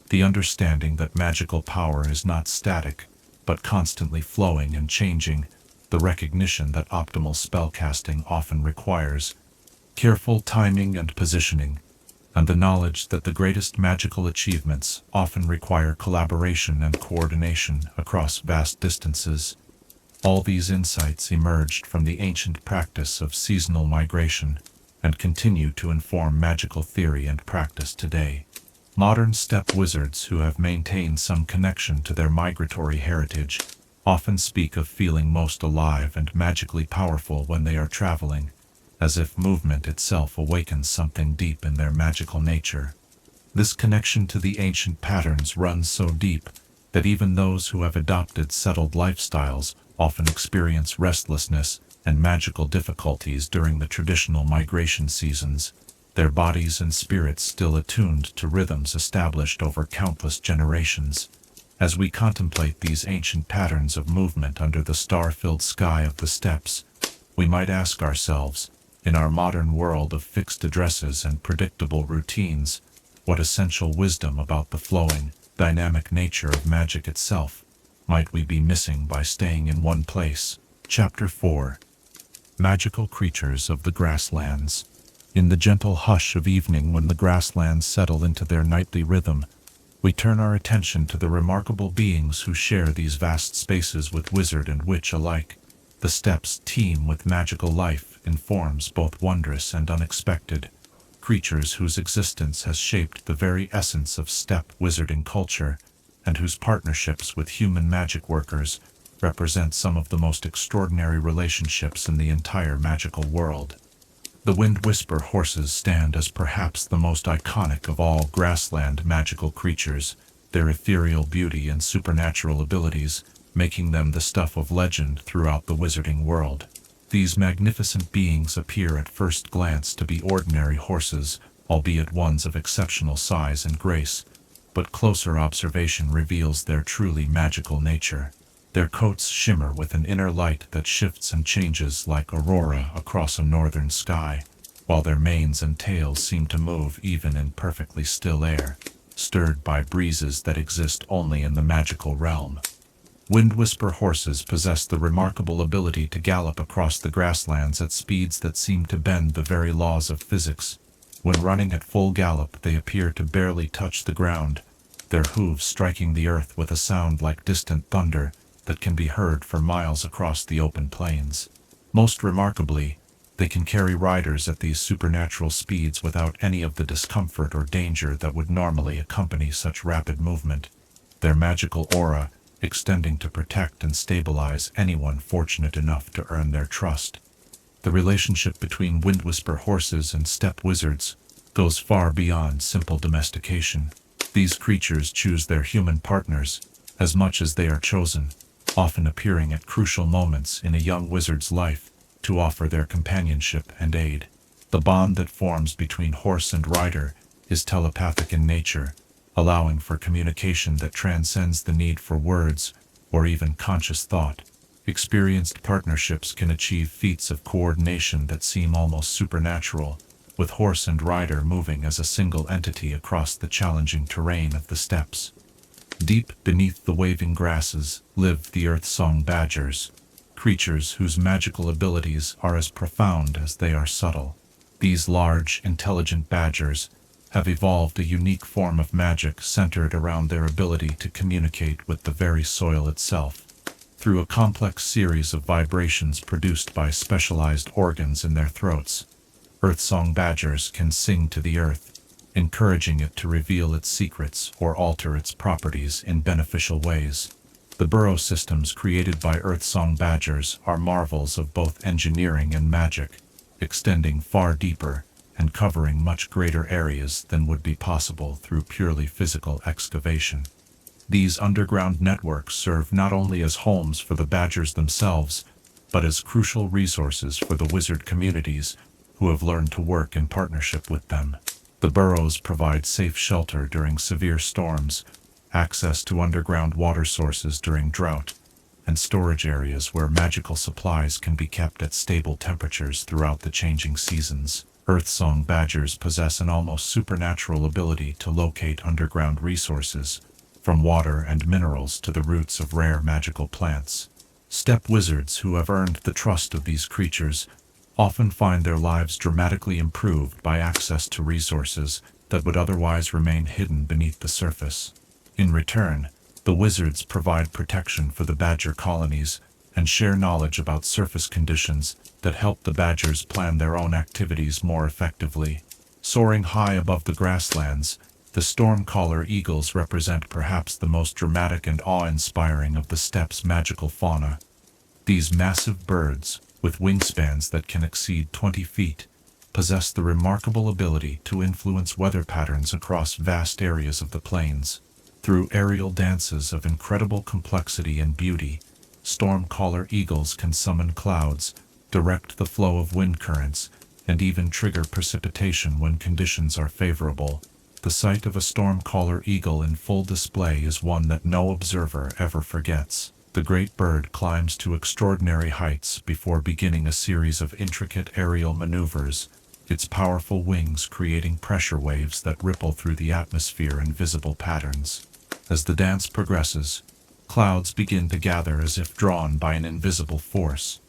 Speaker 1: The understanding that magical power is not static, but constantly flowing and changing, the recognition that optimal spellcasting often requires careful timing and positioning, and the knowledge that the greatest magical achievements often require collaboration and coordination across vast distances. All these insights emerged from the ancient practice of seasonal migration and continue to inform magical theory and practice today. Modern steppe wizards who have maintained some connection to their migratory heritage often speak of feeling most alive and magically powerful when they are traveling, as if movement itself awakens something deep in their magical nature. This connection to the ancient patterns runs so deep that even those who have adopted settled lifestyles often experience restlessness and magical difficulties during the traditional migration seasons, their bodies and spirits still attuned to rhythms established over countless generations. As we contemplate these ancient patterns of movement under the star-filled sky of the steppes, we might ask ourselves, in our modern world of fixed addresses and predictable routines, what essential wisdom about the flowing, dynamic nature of magic itself might we be missing by staying in one place? Chapter 4. Magical Creatures of the Grasslands. In the gentle hush of evening when the grasslands settle into their nightly rhythm, We turn our attention to the remarkable beings who share these vast spaces with wizard and witch alike. The steppes teem with magical life in forms both wondrous and unexpected, creatures whose existence has shaped the very essence of steppe wizarding culture, and whose partnerships with human magic workers represent some of the most extraordinary relationships in the entire magical world. The Wind Whisper horses stand as perhaps the most iconic of all grassland magical creatures, their ethereal beauty and supernatural abilities making them the stuff of legend throughout the wizarding world. These magnificent beings appear at first glance to be ordinary horses, albeit ones of exceptional size and grace, but closer observation reveals their truly magical nature. Their coats shimmer with an inner light that shifts and changes like aurora across a northern sky, while their manes and tails seem to move even in perfectly still air, stirred by breezes that exist only in the magical realm. Wind Whisper horses possess the remarkable ability to gallop across the grasslands at speeds that seem to bend the very laws of physics. When running at full gallop, they appear to barely touch the ground, their hooves striking the earth with a sound like distant thunder that can be heard for miles across the open plains. Most remarkably, they can carry riders at these supernatural speeds without any of the discomfort or danger that would normally accompany such rapid movement. Their magical aura extending to protect and stabilize anyone fortunate enough to earn their trust. The relationship between Wind Whisper horses and steppe wizards goes far beyond simple domestication. These creatures choose their human partners as much as they are chosen, often appearing at crucial moments in a young wizard's life to offer their companionship and aid. The bond that forms between horse and rider is telepathic in nature, allowing for communication that transcends the need for words or even conscious thought. Experienced partnerships can achieve feats of coordination that seem almost supernatural, with horse and rider moving as a single entity across the challenging terrain of the steppes. Deep beneath the waving grasses live the earth-song badgers, creatures whose magical abilities are as profound as they are subtle. These large, intelligent badgers have evolved a unique form of magic centered around their ability to communicate with the very soil itself. Through a complex series of vibrations produced by specialized organs in their throats, earth-song badgers can sing to the earth, encouraging it to reveal its secrets or alter its properties in beneficial ways. The burrow systems created by earth-song badgers are marvels of both engineering and magic, extending far deeper and covering much greater areas than would be possible through purely physical excavation. These underground networks serve not only as homes for the badgers themselves, but as crucial resources for the wizard communities who have learned to work in partnership with them. The burrows provide safe shelter during severe storms, access to underground water sources during drought, and storage areas where magical supplies can be kept at stable temperatures throughout the changing seasons. Earth-song badgers possess an almost supernatural ability to locate underground resources, from water and minerals to the roots of rare magical plants. Steppe wizards who have earned the trust of these creatures often find their lives dramatically improved by access to resources that would otherwise remain hidden beneath the surface. In return, the wizards provide protection for the badger colonies and share knowledge about surface conditions that help the badgers plan their own activities more effectively. Soaring high above the grasslands, the stormcaller eagles represent perhaps the most dramatic and awe-inspiring of the steppe's magical fauna. These massive birds, with wingspans that can exceed 20 feet, possess the remarkable ability to influence weather patterns across vast areas of the plains. Through aerial dances of incredible complexity and beauty, stormcaller eagles can summon clouds, direct the flow of wind currents, and even trigger precipitation when conditions are favorable. The sight of a stormcaller eagle in full display is one that no observer ever forgets. The great bird climbs to extraordinary heights before beginning a series of intricate aerial maneuvers, its powerful wings creating pressure waves that ripple through the atmosphere in visible patterns. As the dance progresses, clouds begin to gather as if drawn by an invisible force,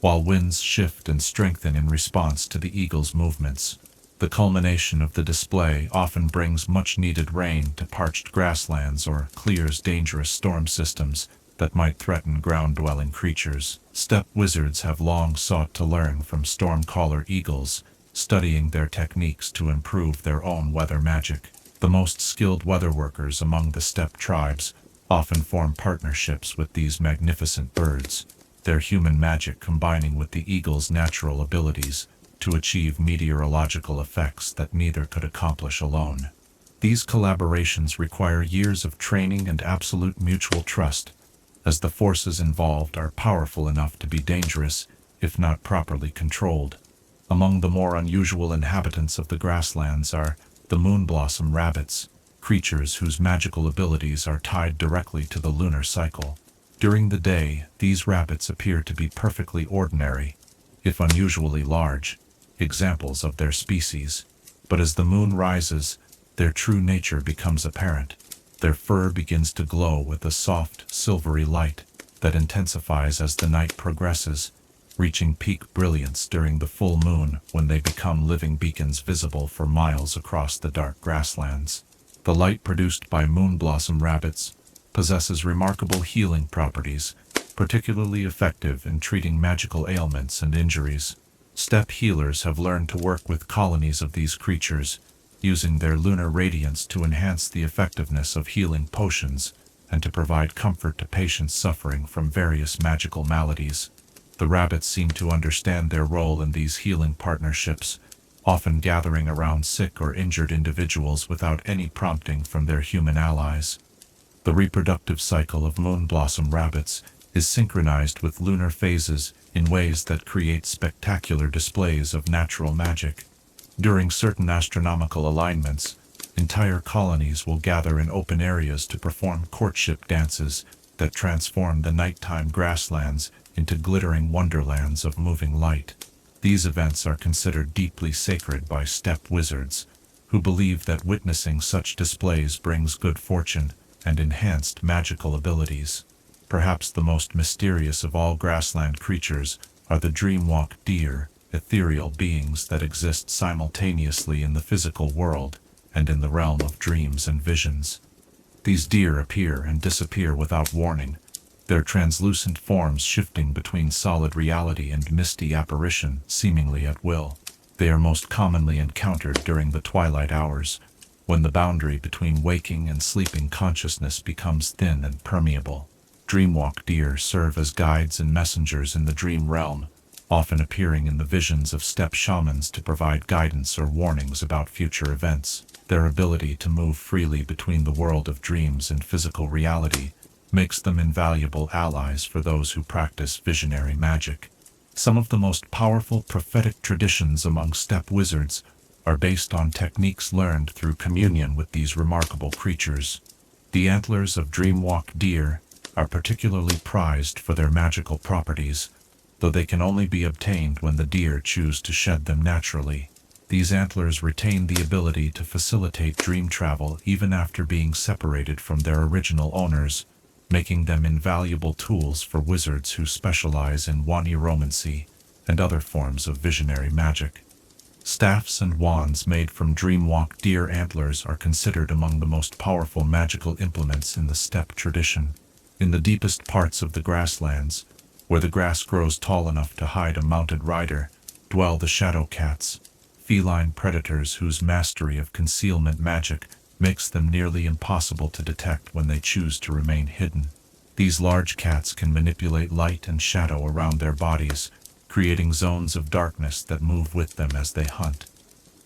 Speaker 1: while winds shift and strengthen in response to the eagle's movements. The culmination of the display often brings much-needed rain to parched grasslands or clears dangerous storm systems that might threaten ground-dwelling creatures. Steppe wizards have long sought to learn from storm-caller eagles, studying their techniques to improve their own weather magic. The most skilled weather workers among the steppe tribes often form partnerships with these magnificent birds, their human magic combining with the eagle's natural abilities to achieve meteorological effects that neither could accomplish alone. These collaborations require years of training and absolute mutual trust, as the forces involved are powerful enough to be dangerous if not properly controlled. Among the more unusual inhabitants of the grasslands are the moonblossom rabbits, creatures whose magical abilities are tied directly to the lunar cycle. During the day, these rabbits appear to be perfectly ordinary, if unusually large, examples of their species, but as the moon rises, their true nature becomes apparent. Their fur begins to glow with a soft, silvery light that intensifies as the night progresses, reaching peak brilliance during the full moon when they become living beacons visible for miles across the dark grasslands. The light produced by moonblossom rabbits possesses remarkable healing properties, particularly effective in treating magical ailments and injuries. Steppe healers have learned to work with colonies of these creatures, using their lunar radiance to enhance the effectiveness of healing potions and to provide comfort to patients suffering from various magical maladies. The rabbits seem to understand their role in these healing partnerships, often gathering around sick or injured individuals without any prompting from their human allies. The reproductive cycle of moonblossom rabbits is synchronized with lunar phases in ways that create spectacular displays of natural magic. During certain astronomical alignments, entire colonies will gather in open areas to perform courtship dances that transform the nighttime grasslands into glittering wonderlands of moving light. These events are considered deeply sacred by steppe wizards, who believe that witnessing such displays brings good fortune and enhanced magical abilities. Perhaps the most mysterious of all grassland creatures are the dreamwalk deer, ethereal beings that exist simultaneously in the physical world and in the realm of dreams and visions. These deer appear and disappear without warning, their translucent forms shifting between solid reality and misty apparition seemingly at will. They are most commonly encountered during the twilight hours, when the boundary between waking and sleeping consciousness becomes thin and permeable. Dreamwalk deer serve as guides and messengers in the dream realm, often appearing in the visions of steppe shamans to provide guidance or warnings about future events. Their ability to move freely between the world of dreams and physical reality makes them invaluable allies for those who practice visionary magic. Some of the most powerful prophetic traditions among steppe wizards are based on techniques learned through communion with these remarkable creatures. The antlers of dreamwalk deer are particularly prized for their magical properties, though they can only be obtained when the deer choose to shed them naturally. These antlers retain the ability to facilitate dream travel even after being separated from their original owners, making them invaluable tools for wizards who specialize in waniromancy and other forms of visionary magic. Staffs and wands made from dreamwalk deer antlers are considered among the most powerful magical implements in the steppe tradition. In the deepest parts of the grasslands, where the grass grows tall enough to hide a mounted rider, dwell the shadow cats, feline predators whose mastery of concealment magic makes them nearly impossible to detect when they choose to remain hidden. These large cats can manipulate light and shadow around their bodies, creating zones of darkness that move with them as they hunt.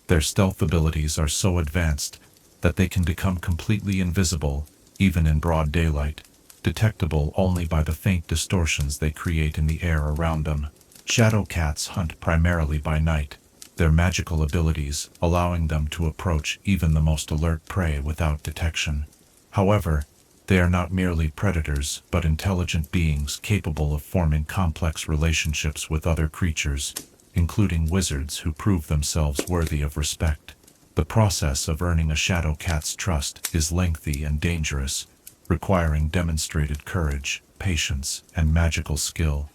Speaker 1: Their stealth abilities are so advanced that they can become completely invisible, even in broad daylight, detectable only by the faint distortions they create in the air around them. Shadow cats hunt primarily by night, their magical abilities allowing them to approach even the most alert prey without detection. However, they are not merely predators, but intelligent beings capable of forming complex relationships with other creatures, including wizards who prove themselves worthy of respect. The process of earning a shadow cat's trust is lengthy and dangerous, requiring demonstrated courage, patience, and magical skill.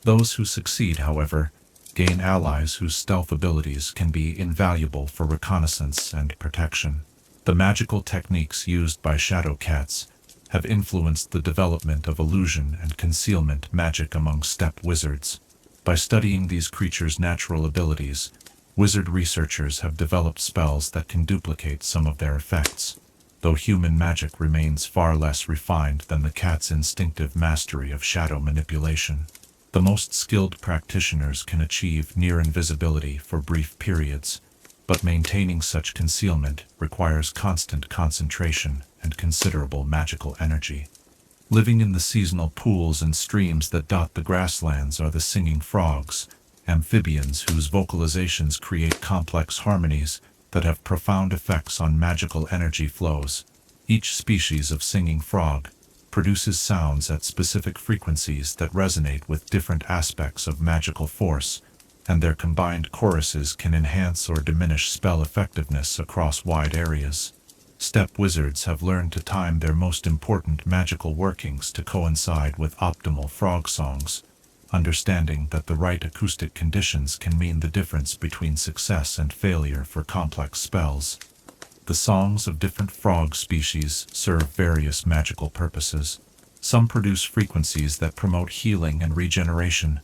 Speaker 1: Those who succeed, however, gain allies whose stealth abilities can be invaluable for reconnaissance and protection. The magical techniques used by shadow cats have influenced the development of illusion and concealment magic among steppe wizards. By studying these creatures' natural abilities, wizard researchers have developed spells that can duplicate some of their effects, though human magic remains far less refined than the cat's instinctive mastery of shadow manipulation. The most skilled practitioners can achieve near invisibility for brief periods, but maintaining such concealment requires constant concentration and considerable magical energy. Living in the seasonal pools and streams that dot the grasslands are the singing frogs, amphibians whose vocalizations create complex harmonies that have profound effects on magical energy flows. Each species of singing frog produces sounds at specific frequencies that resonate with different aspects of magical force, and their combined choruses can enhance or diminish spell effectiveness across wide areas. Steppe wizards have learned to time their most important magical workings to coincide with optimal frog songs, understanding that the right acoustic conditions can mean the difference between success and failure for complex spells. The songs of different frog species serve various magical purposes. Some produce frequencies that promote healing and regeneration,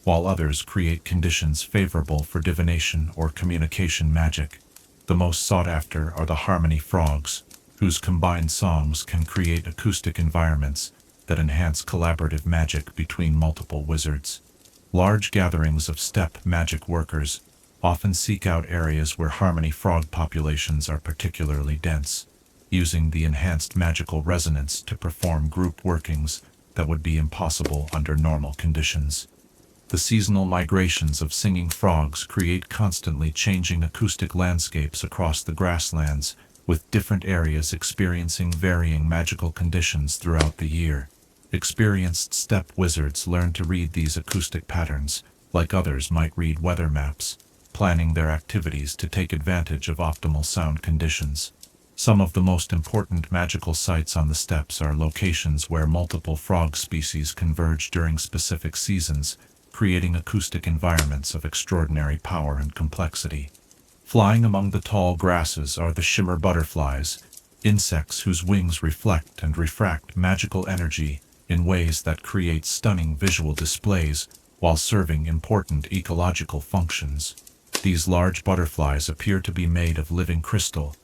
Speaker 1: while others create conditions favorable for divination or communication magic. The most sought after are the harmony frogs, whose combined songs can create acoustic environments that enhance collaborative magic between multiple wizards. Large gatherings of steppe magic workers often seek out areas where harmony frog populations are particularly dense, using the enhanced magical resonance to perform group workings that would be impossible under normal conditions. The seasonal migrations of singing frogs create constantly changing acoustic landscapes across the grasslands, with different areas experiencing varying magical conditions throughout the year. Experienced steppe wizards learn to read these acoustic patterns, like others might read weather maps, planning their activities to take advantage of optimal sound conditions. Some of the most important magical sites on the steppes are locations where multiple frog species converge during specific seasons, creating acoustic environments of extraordinary power and complexity. Flying among the tall grasses are the shimmer butterflies, insects whose wings reflect and refract magical energy in ways that create stunning visual displays while serving important ecological functions. These large butterflies appear to be made of living crystal,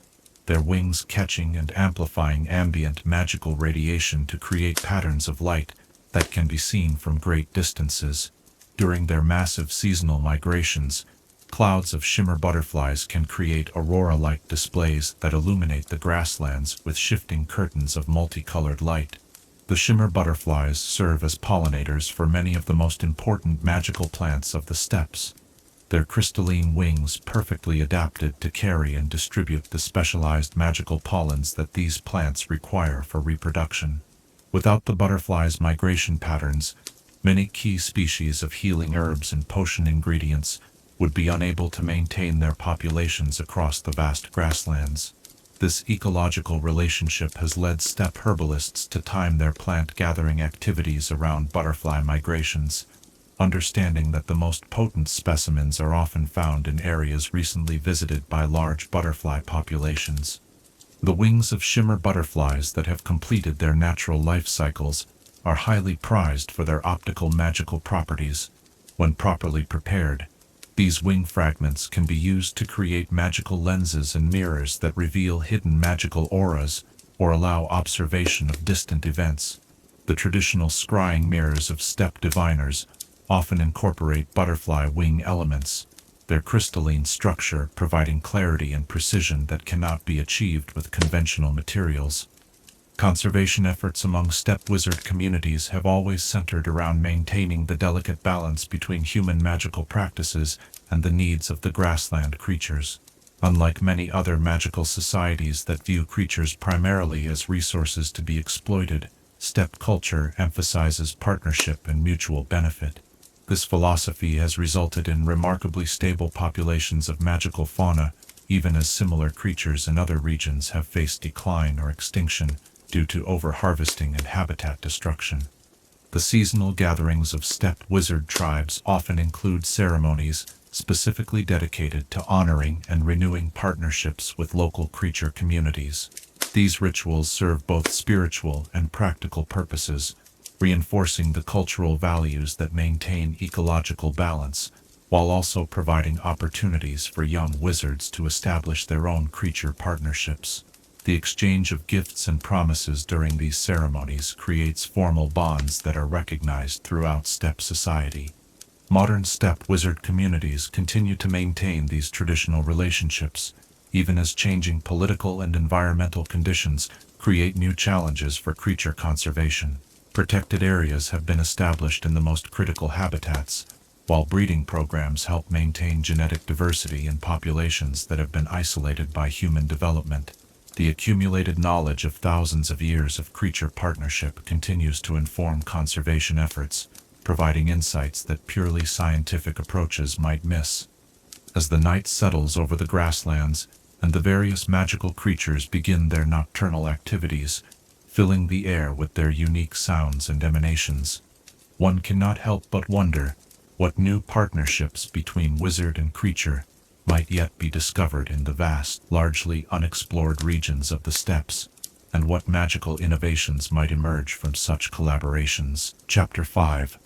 Speaker 1: their wings catching and amplifying ambient magical radiation to create patterns of light that can be seen from great distances. During their massive seasonal migrations, clouds of shimmer butterflies can create aurora-like displays that illuminate the grasslands with shifting curtains of multicolored light. The shimmer butterflies serve as pollinators for many of the most important magical plants of the steppes, their crystalline wings perfectly adapted to carry and distribute the specialized magical pollens that these plants require for reproduction. Without the butterflies' migration patterns, many key species of healing herbs and potion ingredients would be unable to maintain their populations across the vast grasslands. This ecological relationship has led steppe herbalists to time their plant-gathering activities around butterfly migrations, understanding that the most potent specimens are often found in areas recently visited by large butterfly populations. The wings of shimmer butterflies that have completed their natural life cycles are highly prized for their optical magical properties. When properly prepared, these wing fragments can be used to create magical lenses and mirrors that reveal hidden magical auras or allow observation of distant events. The traditional scrying mirrors of steppe diviners often incorporate butterfly wing elements, their crystalline structure providing clarity and precision that cannot be achieved with conventional materials. Conservation efforts among steppe wizard communities have always centered around maintaining the delicate balance between human magical practices and the needs of the grassland creatures. Unlike many other magical societies that view creatures primarily as resources to be exploited, steppe culture emphasizes partnership and mutual benefit. This philosophy has resulted in remarkably stable populations of magical fauna, even as similar creatures in other regions have faced decline or extinction due to over-harvesting and habitat destruction. The seasonal gatherings of steppe wizard tribes often include ceremonies specifically dedicated to honoring and renewing partnerships with local creature communities. These rituals serve both spiritual and practical purposes, reinforcing the cultural values that maintain ecological balance, while also providing opportunities for young wizards to establish their own creature partnerships. The exchange of gifts and promises during these ceremonies creates formal bonds that are recognized throughout steppe society. Modern steppe wizard communities continue to maintain these traditional relationships, even as changing political and environmental conditions create new challenges for creature conservation. Protected areas have been established in the most critical habitats, while breeding programs help maintain genetic diversity in populations that have been isolated by human development. The accumulated knowledge of thousands of years of creature partnership continues to inform conservation efforts, providing insights that purely scientific approaches might miss. As the night settles over the grasslands, and the various magical creatures begin their nocturnal activities, filling the air with their unique sounds and emanations, one cannot help but wonder what new partnerships between wizard and creature might yet be discovered in the vast, largely unexplored regions of the steppes, and what magical innovations might emerge from such collaborations. Chapter 5.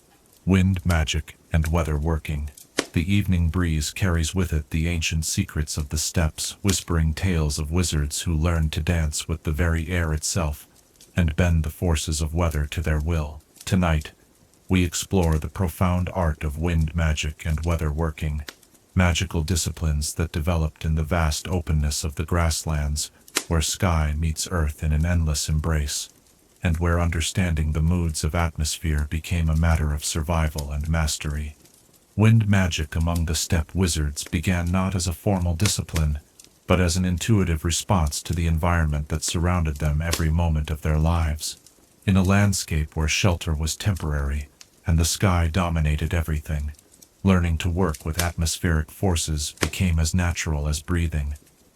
Speaker 1: Wind Magic and Weather Working. The evening breeze carries with it the ancient secrets of the steppes, whispering tales of wizards who learned to dance with the very air itself, and bend the forces of weather to their will. Tonight, we explore the profound art of wind magic and weather working, magical disciplines that developed in the vast openness of the grasslands, where sky meets earth in an endless embrace, and where understanding the moods of atmosphere became a matter of survival and mastery. Wind magic among the steppe wizards began not as a formal discipline, but as an intuitive response to the environment that surrounded them every moment of their lives. In a landscape where shelter was temporary, and the sky dominated everything, learning to work with atmospheric forces became as natural as breathing.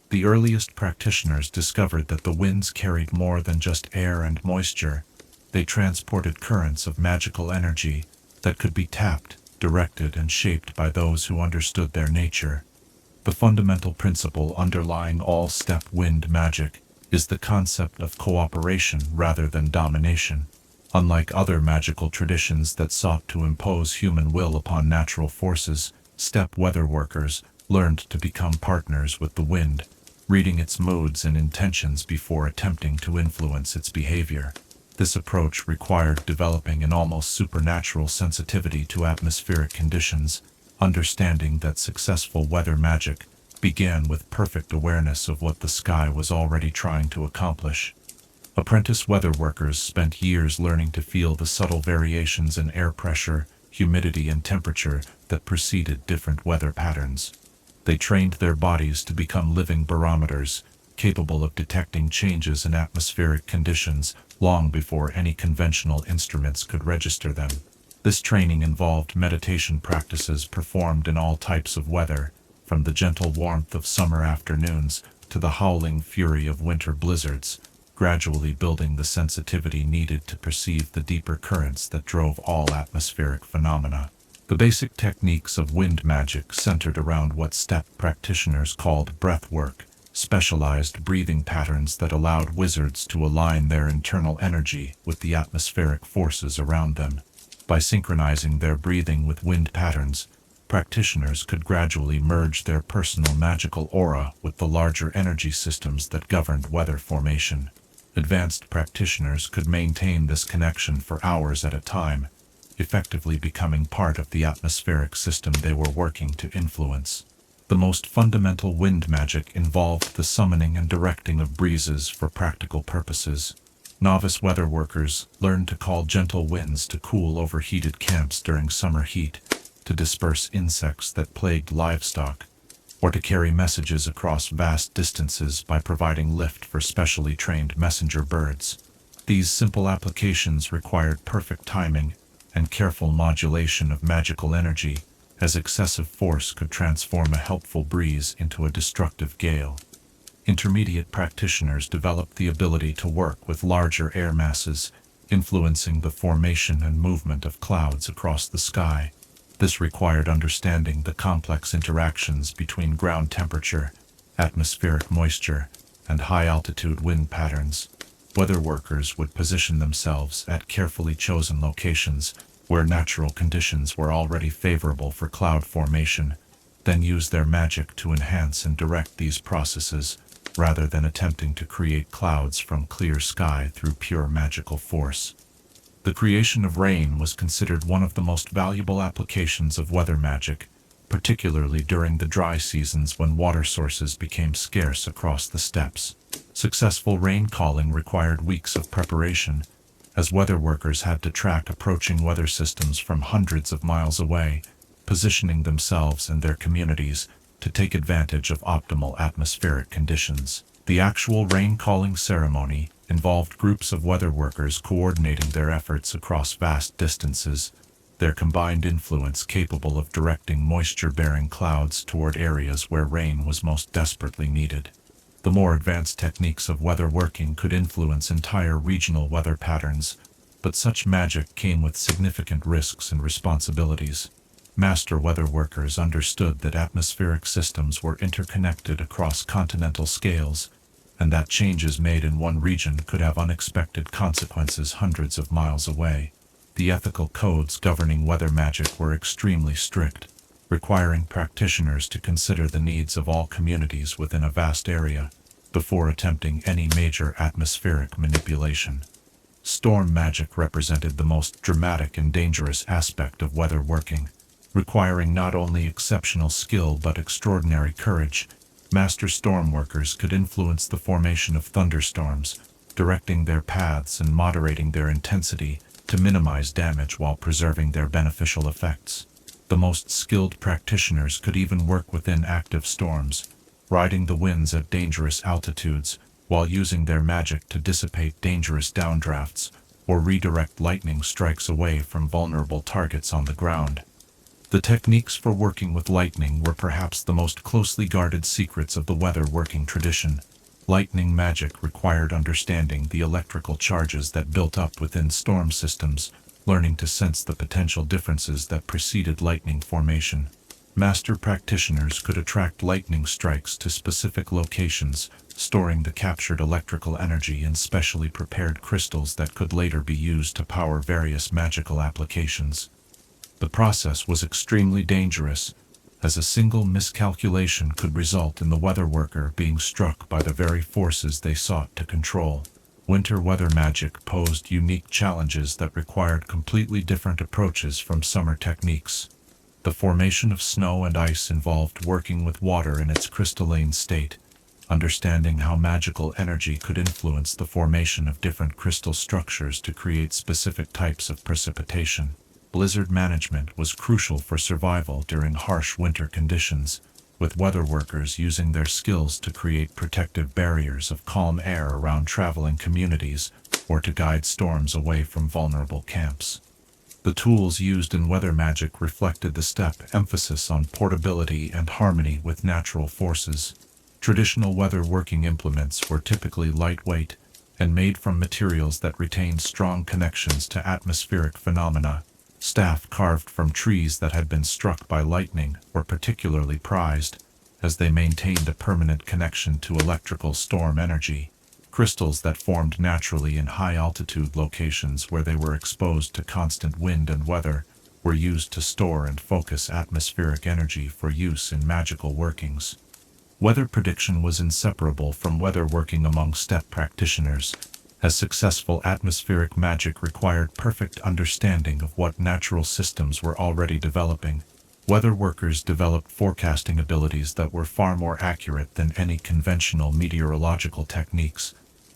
Speaker 1: The earliest practitioners discovered that the winds carried more than just air and moisture. They transported currents of magical energy that could be tapped, directed, and shaped by those who understood their nature. The fundamental principle underlying all steppe wind magic is the concept of cooperation rather than domination. Unlike other magical traditions that sought to impose human will upon natural forces, steppe weather workers learned to become partners with the wind, reading its moods and intentions before attempting to influence its behavior. This approach required developing an almost supernatural sensitivity to atmospheric conditions, understanding that successful weather magic began with perfect awareness of what the sky was already trying to accomplish. Apprentice weather workers spent years learning to feel the subtle variations in air pressure, humidity, and temperature that preceded different weather patterns. They trained their bodies to become living barometers, capable of detecting changes in atmospheric conditions long before any conventional instruments could register them. This training involved meditation practices performed in all types of weather, from the gentle warmth of summer afternoons to the howling fury of winter blizzards, gradually building the sensitivity needed to perceive the deeper currents that drove all atmospheric phenomena. The basic techniques of wind magic centered around what steppe practitioners called breath work, specialized breathing patterns that allowed wizards to align their internal energy with the atmospheric forces around them. By synchronizing their breathing with wind patterns, practitioners could gradually merge their personal magical aura with the larger energy systems that governed weather formation. Advanced practitioners could maintain this connection for hours at a time, effectively becoming part of the atmospheric system they were working to influence. The most fundamental wind magic involved the summoning and directing of breezes for practical purposes. Novice weather workers learned to call gentle winds to cool overheated camps during summer heat, to disperse insects that plagued livestock, or to carry messages across vast distances by providing lift for specially trained messenger birds. These simple applications required perfect timing and careful modulation of magical energy, as excessive force could transform a helpful breeze into a destructive gale. Intermediate practitioners developed the ability to work with larger air masses, influencing the formation and movement of clouds across the sky. This required understanding the complex interactions between ground temperature, atmospheric moisture, and high-altitude wind patterns. Weather workers would position themselves at carefully chosen locations where natural conditions were already favorable for cloud formation, then use their magic to enhance and direct these processes, rather than attempting to create clouds from clear sky through pure magical force. The creation of rain was considered one of the most valuable applications of weather magic, particularly during the dry seasons when water sources became scarce across the steppes. Successful rain calling required weeks of preparation, as weather workers had to track approaching weather systems from hundreds of miles away, positioning themselves and their communities to take advantage of optimal atmospheric conditions. The actual rain-calling ceremony involved groups of weather workers coordinating their efforts across vast distances, their combined influence capable of directing moisture-bearing clouds toward areas where rain was most desperately needed. The more advanced techniques of weather working could influence entire regional weather patterns, but such magic came with significant risks and responsibilities. Master weather workers understood that atmospheric systems were interconnected across continental scales, and that changes made in one region could have unexpected consequences hundreds of miles away. The ethical codes governing weather magic were extremely strict, requiring practitioners to consider the needs of all communities within a vast area before attempting any major atmospheric manipulation. Storm magic represented the most dramatic and dangerous aspect of weather working, requiring not only exceptional skill but extraordinary courage. Master storm workers could influence the formation of thunderstorms, directing their paths and moderating their intensity to minimize damage while preserving their beneficial effects. The most skilled practitioners could even work within active storms, riding the winds at dangerous altitudes while using their magic to dissipate dangerous downdrafts or redirect lightning strikes away from vulnerable targets on the ground. The techniques for working with lightning were perhaps the most closely guarded secrets of the weather working tradition. Lightning magic required understanding the electrical charges that built up within storm systems, learning to sense the potential differences that preceded lightning formation. Master practitioners could attract lightning strikes to specific locations, storing the captured electrical energy in specially prepared crystals that could later be used to power various magical applications. The process was extremely dangerous, as a single miscalculation could result in the weather worker being struck by the very forces they sought to control. Winter weather magic posed unique challenges that required completely different approaches from summer techniques. The formation of snow and ice involved working with water in its crystalline state, understanding how magical energy could influence the formation of different crystal structures to create specific types of precipitation. Blizzard management was crucial for survival during harsh winter conditions, with weather workers using their skills to create protective barriers of calm air around traveling communities or to guide storms away from vulnerable camps. The tools used in weather magic reflected the steppe emphasis on portability and harmony with natural forces. Traditional weather working implements were typically lightweight and made from materials that retained strong connections to atmospheric phenomena. Staff carved from trees that had been struck by lightning were particularly prized, as they maintained a permanent connection to electrical storm energy. Crystals that formed naturally in high-altitude locations where they were exposed to constant wind and weather were used to store and focus atmospheric energy for use in magical workings. Weather prediction was inseparable from weather working among steppe practitioners, as successful atmospheric magic required perfect understanding of what natural systems were already developing. Weather workers developed forecasting abilities that were far more accurate than any conventional meteorological techniques,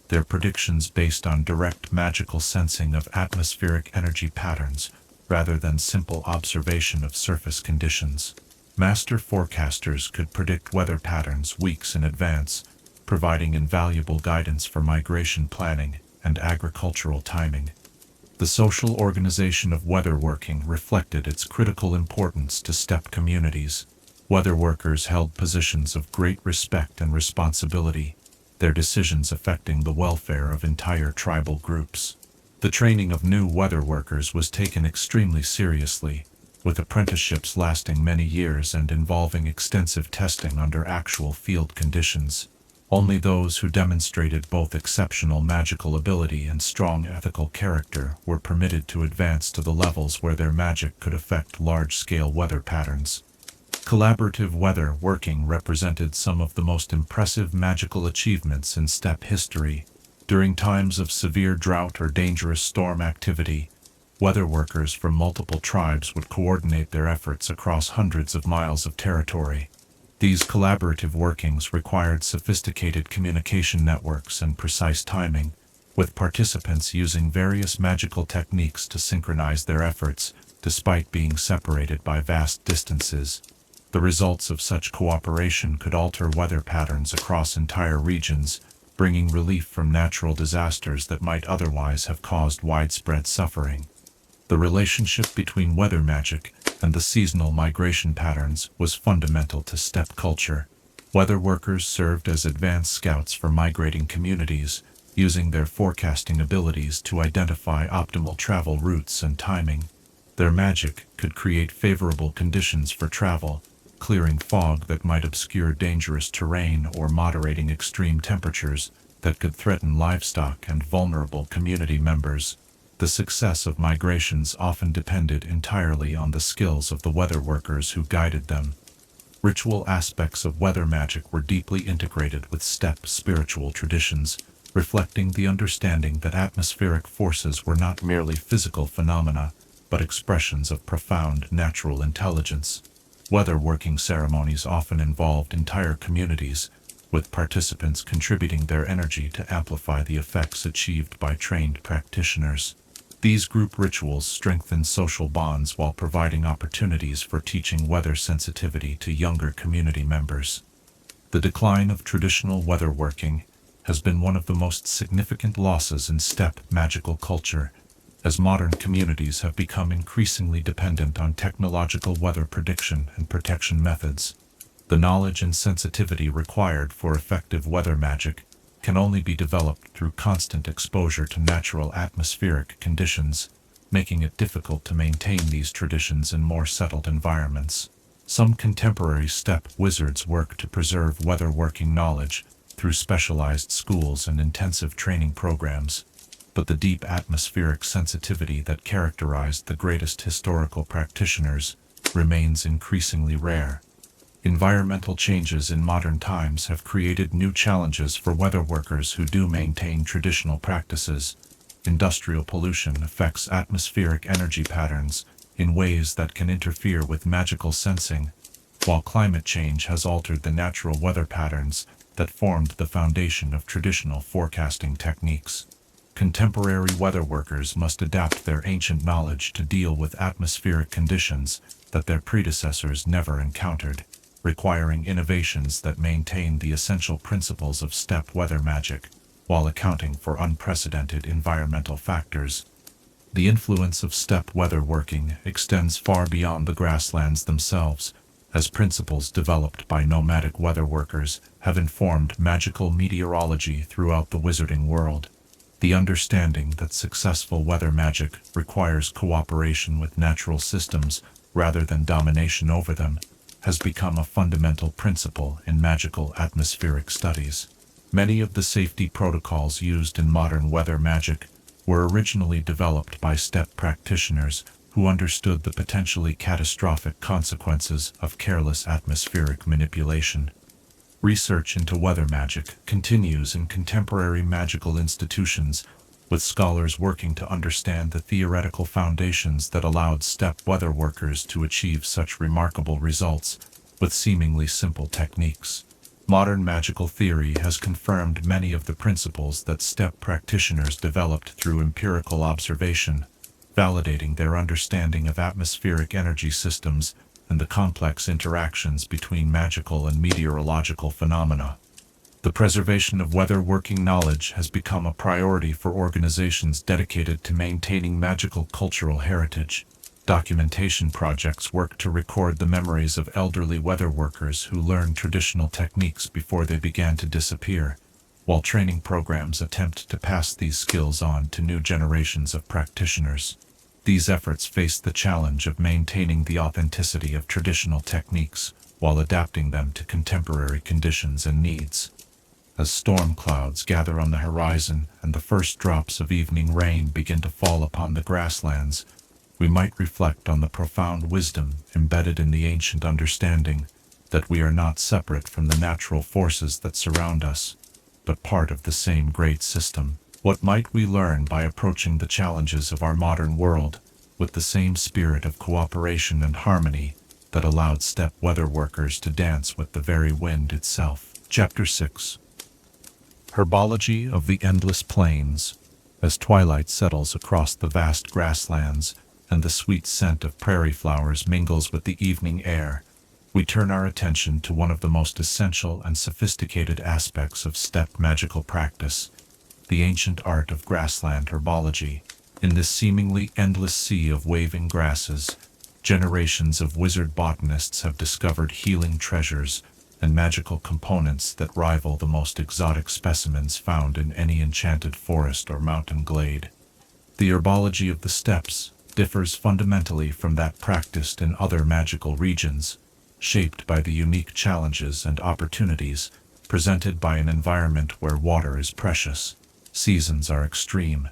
Speaker 1: their predictions based on direct magical sensing of atmospheric energy patterns rather than simple observation of surface conditions. Master forecasters could predict weather patterns weeks in advance, providing invaluable guidance for migration planning and agricultural timing. The social organization of weather working reflected its critical importance to steppe communities. Weather workers held positions of great respect and responsibility, their decisions affecting the welfare of entire tribal groups. The training of new weather workers was taken extremely seriously, with apprenticeships lasting many years and involving extensive testing under actual field conditions. Only those who demonstrated both exceptional magical ability and strong ethical character were permitted to advance to the levels where their magic could affect large-scale weather patterns. Collaborative weather working represented some of the most impressive magical achievements in steppe history. During times of severe drought or dangerous storm activity, weather workers from multiple tribes would coordinate their efforts across hundreds of miles of territory. These collaborative workings required sophisticated communication networks and precise timing, with participants using various magical techniques to synchronize their efforts, despite being separated by vast distances. The results of such cooperation could alter weather patterns across entire regions, bringing relief from natural disasters that might otherwise have caused widespread suffering. The relationship between weather magic and the seasonal migration patterns was fundamental to steppe culture. Weather workers served as advanced scouts for migrating communities, using their forecasting abilities to identify optimal travel routes and timing. Their magic could create favorable conditions for travel, clearing fog that might obscure dangerous terrain or moderating extreme temperatures that could threaten livestock and vulnerable community members. The success of migrations often depended entirely on the skills of the weather workers who guided them. Ritual aspects of weather magic were deeply integrated with steppe spiritual traditions, reflecting the understanding that atmospheric forces were not merely physical phenomena, but expressions of profound natural intelligence. Weather working ceremonies often involved entire communities, with participants contributing their energy to amplify the effects achieved by trained practitioners. These group rituals strengthen social bonds while providing opportunities for teaching weather sensitivity to younger community members. The decline of traditional weather working has been one of the most significant losses in steppe magical culture, as modern communities have become increasingly dependent on technological weather prediction and protection methods. The knowledge and sensitivity required for effective weather magic can only be developed through constant exposure to natural atmospheric conditions, making it difficult to maintain these traditions in more settled environments. Some contemporary steppe wizards work to preserve weather working knowledge through specialized schools and intensive training programs, but the deep atmospheric sensitivity that characterized the greatest historical practitioners remains increasingly rare. Environmental changes in modern times have created new challenges for weather workers who do maintain traditional practices. Industrial pollution affects atmospheric energy patterns in ways that can interfere with magical sensing, while climate change has altered the natural weather patterns that formed the foundation of traditional forecasting techniques. Contemporary weather workers must adapt their ancient knowledge to deal with atmospheric conditions that their predecessors never encountered, requiring innovations that maintain the essential principles of steppe weather magic, while accounting for unprecedented environmental factors. The influence of steppe weather working extends far beyond the grasslands themselves, as principles developed by nomadic weather workers have informed magical meteorology throughout the wizarding world. The understanding that successful weather magic requires cooperation with natural systems rather than domination over them has become a fundamental principle in magical atmospheric studies. Many of the safety protocols used in modern weather magic were originally developed by steppe practitioners who understood the potentially catastrophic consequences of careless atmospheric manipulation. Research into weather magic continues in contemporary magical institutions, with scholars working to understand the theoretical foundations that allowed steppe weather workers to achieve such remarkable results with seemingly simple techniques. Modern magical theory has confirmed many of the principles that steppe practitioners developed through empirical observation, validating their understanding of atmospheric energy systems and the complex interactions between magical and meteorological phenomena. The preservation of weather working knowledge has become a priority for organizations dedicated to maintaining magical cultural heritage. Documentation projects work to record the memories of elderly weather workers who learned traditional techniques before they began to disappear. while training programs attempt to pass these skills on to new generations of practitioners. These efforts face the challenge of maintaining the authenticity of traditional techniques while adapting them to contemporary conditions and needs. As storm clouds gather on the horizon and the first drops of evening rain begin to fall upon the grasslands, we might reflect on the profound wisdom embedded in the ancient understanding that we are not separate from the natural forces that surround us, but part of the same great system. What might we learn by approaching the challenges of our modern world with the same spirit of cooperation and harmony that allowed steppe weather workers to dance with the very wind itself? Chapter 6. Herbology of the Endless Plains. As twilight settles across the vast grasslands and the sweet scent of prairie flowers mingles with the evening air, we turn our attention to one of the most essential and sophisticated aspects of steppe magical practice, the ancient art of grassland herbology. In this seemingly endless sea of waving grasses, generations of wizard botanists have discovered healing treasures and magical components that rival the most exotic specimens found in any enchanted forest or mountain glade. The herbology of the steppes differs fundamentally from that practiced in other magical regions, shaped by the unique challenges and opportunities presented by an environment where water is precious, seasons are extreme,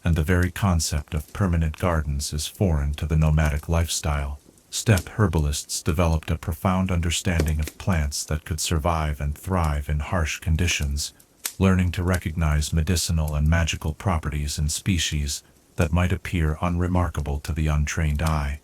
Speaker 1: and the very concept of permanent gardens is foreign to the nomadic lifestyle. Steppe herbalists developed a profound understanding of plants that could survive and thrive in harsh conditions, learning to recognize medicinal and magical properties in species that might appear unremarkable to the untrained eye.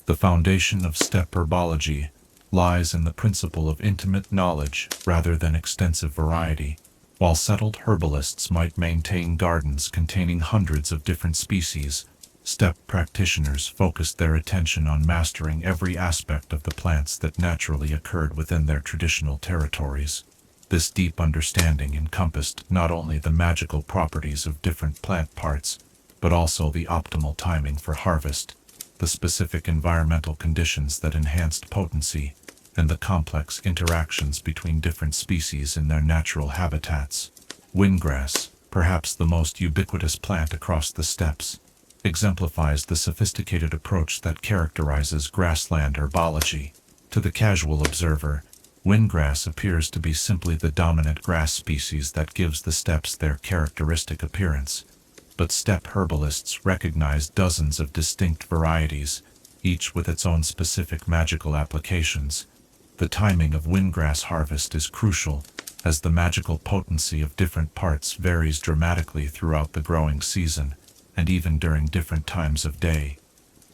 Speaker 1: The foundation of steppe herbology lies in the principle of intimate knowledge rather than extensive variety. While settled herbalists might maintain gardens containing hundreds of different species, steppe practitioners focused their attention on mastering every aspect of the plants that naturally occurred within their traditional territories. This deep understanding encompassed not only the magical properties of different plant parts, but also the optimal timing for harvest, the specific environmental conditions that enhanced potency, and the complex interactions between different species in their natural habitats. Windgrass, perhaps the most ubiquitous plant across the steppes, exemplifies the sophisticated approach that characterizes grassland herbology. To the casual observer, windgrass appears to be simply the dominant grass species that gives the steppes their characteristic appearance. But steppe herbalists recognize dozens of distinct varieties, each with its own specific magical applications. The timing of windgrass harvest is crucial, as the magical potency of different parts varies dramatically throughout the growing season, and even during different times of day.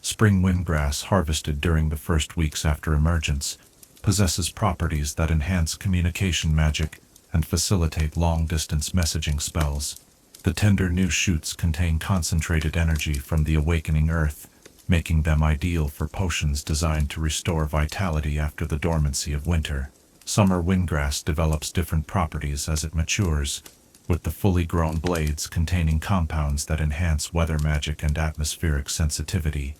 Speaker 1: Spring windgrass, harvested during the first weeks after emergence, possesses properties that enhance communication magic and facilitate long-distance messaging spells. The tender new shoots contain concentrated energy from the awakening earth, making them ideal for potions designed to restore vitality after the dormancy of winter. Summer windgrass develops different properties as it matures, with the fully grown blades containing compounds that enhance weather magic and atmospheric sensitivity.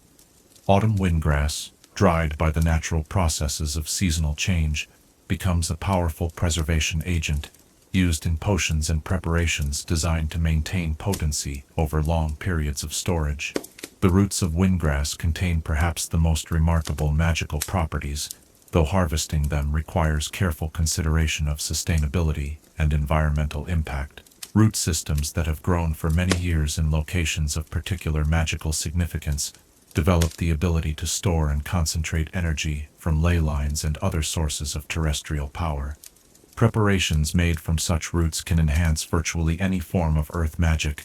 Speaker 1: Autumn windgrass, dried by the natural processes of seasonal change, becomes a powerful preservation agent, used in potions and preparations designed to maintain potency over long periods of storage. The roots of windgrass contain perhaps the most remarkable magical properties, though harvesting them requires careful consideration of sustainability and environmental impact. Root systems that have grown for many years in locations of particular magical significance develop the ability to store and concentrate energy from ley lines and other sources of terrestrial power. Preparations made from such roots can enhance virtually any form of earth magic,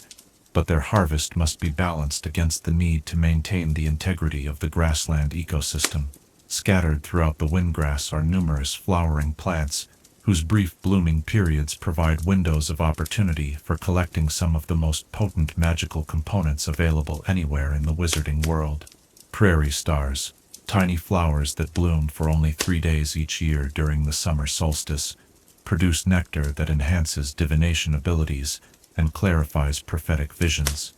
Speaker 1: but their harvest must be balanced against the need to maintain the integrity of the grassland ecosystem. Scattered throughout the windgrass are numerous flowering plants, whose brief blooming periods provide windows of opportunity for collecting some of the most potent magical components available anywhere in the wizarding world. Prairie stars, tiny flowers that bloom for only 3 days each year during the summer solstice, produce nectar that enhances divination abilities and clarifies prophetic visions.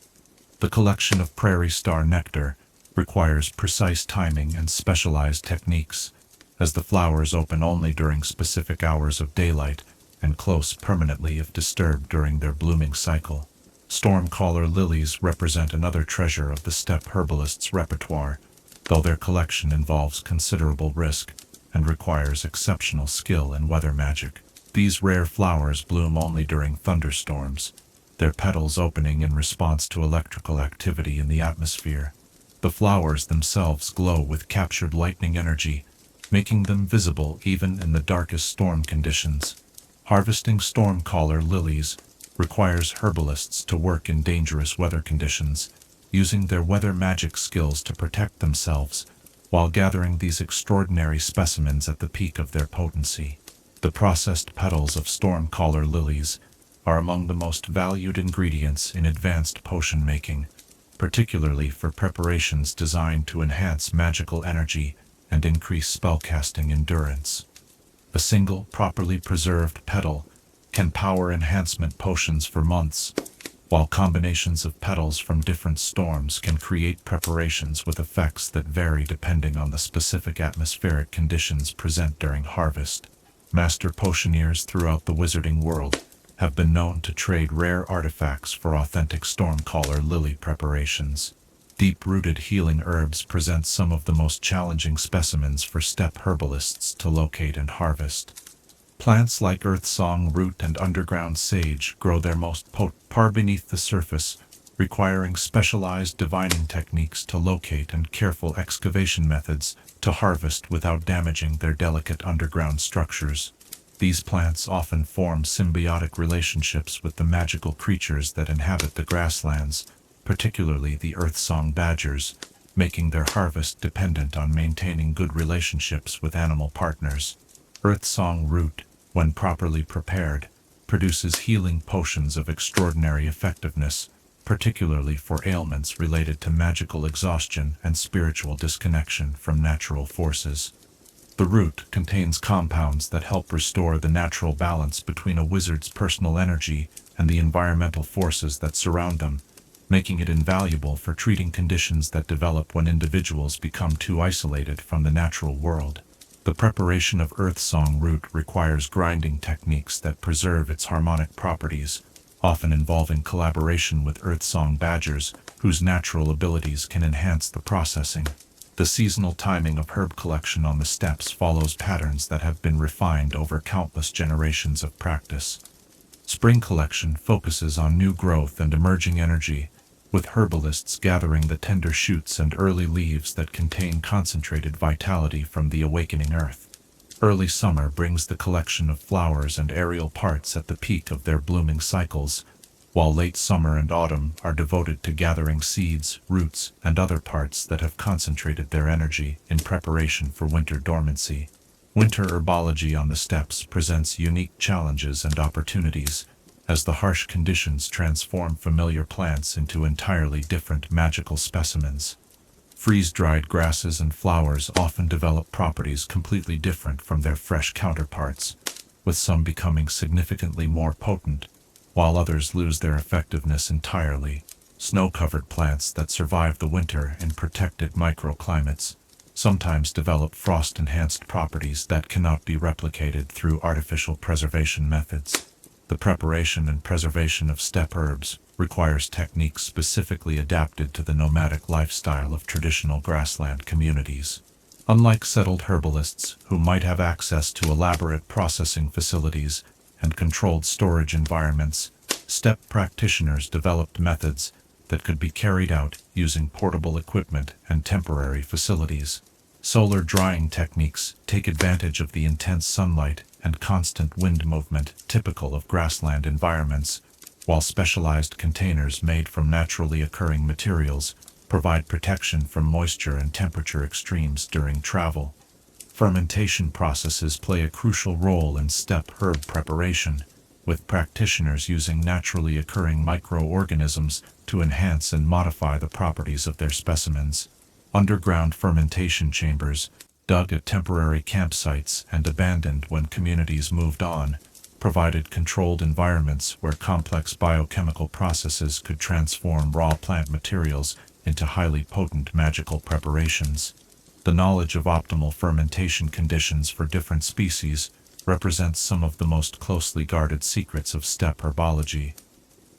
Speaker 1: The collection of prairie star nectar requires precise timing and specialized techniques, as the flowers open only during specific hours of daylight and close permanently if disturbed during their blooming cycle. Stormcaller lilies represent another treasure of the steppe herbalist's repertoire, though their collection involves considerable risk and requires exceptional skill in weather magic. These rare flowers bloom only during thunderstorms, their petals opening in response to electrical activity in the atmosphere. The flowers themselves glow with captured lightning energy, making them visible even in the darkest storm conditions. Harvesting stormcaller lilies requires herbalists to work in dangerous weather conditions, using their weather magic skills to protect themselves while gathering these extraordinary specimens at the peak of their potency. The processed petals of stormcaller lilies are among the most valued ingredients in advanced potion making, particularly for preparations designed to enhance magical energy and increase spellcasting endurance. A single, properly preserved petal can power enhancement potions for months, while combinations of petals from different storms can create preparations with effects that vary depending on the specific atmospheric conditions present during harvest. Master potioneers throughout the wizarding world have been known to trade rare artifacts for authentic stormcaller lily preparations. Deep-rooted healing herbs present some of the most challenging specimens for steppe herbalists to locate and harvest. Plants like earthsong root and underground sage grow their most potent far beneath the surface, requiring specialized divining techniques to locate and careful excavation methods to harvest without damaging their delicate underground structures. These plants often form symbiotic relationships with the magical creatures that inhabit the grasslands, particularly the earthsong badgers, making their harvest dependent on maintaining good relationships with animal partners. Earthsong root, when properly prepared, produces healing potions of extraordinary effectiveness, particularly for ailments related to magical exhaustion and spiritual disconnection from natural forces. The root contains compounds that help restore the natural balance between a wizard's personal energy and the environmental forces that surround them, making it invaluable for treating conditions that develop when individuals become too isolated from the natural world. The preparation of earthsong root requires grinding techniques that preserve its harmonic properties, often involving collaboration with earthsong badgers, whose natural abilities can enhance the processing. The seasonal timing of herb collection on the steppes follows patterns that have been refined over countless generations of practice. Spring collection focuses on new growth and emerging energy, with herbalists gathering the tender shoots and early leaves that contain concentrated vitality from the awakening earth. Early summer brings the collection of flowers and aerial parts at the peak of their blooming cycles, while late summer and autumn are devoted to gathering seeds, roots, and other parts that have concentrated their energy in preparation for winter dormancy. Winter herbology on the steppes presents unique challenges and opportunities, as the harsh conditions transform familiar plants into entirely different magical specimens. Freeze-dried grasses and flowers often develop properties completely different from their fresh counterparts, with some becoming significantly more potent, while others lose their effectiveness entirely. Snow-covered plants that survive the winter in protected microclimates sometimes develop frost-enhanced properties that cannot be replicated through artificial preservation methods. The preparation and preservation of steppe herbs requires techniques specifically adapted to the nomadic lifestyle of traditional grassland communities. Unlike settled herbalists who might have access to elaborate processing facilities and controlled storage environments, steppe practitioners developed methods that could be carried out using portable equipment and temporary facilities. Solar drying techniques take advantage of the intense sunlight and constant wind movement typical of grassland environments, while specialized containers made from naturally occurring materials provide protection from moisture and temperature extremes during travel. Fermentation processes play a crucial role in steppe herb preparation, with practitioners using naturally occurring microorganisms to enhance and modify the properties of their specimens. Underground fermentation chambers, dug at temporary campsites and abandoned when communities moved on, provided controlled environments where complex biochemical processes could transform raw plant materials into highly potent magical preparations. The knowledge of optimal fermentation conditions for different species represents some of the most closely guarded secrets of steppe herbology.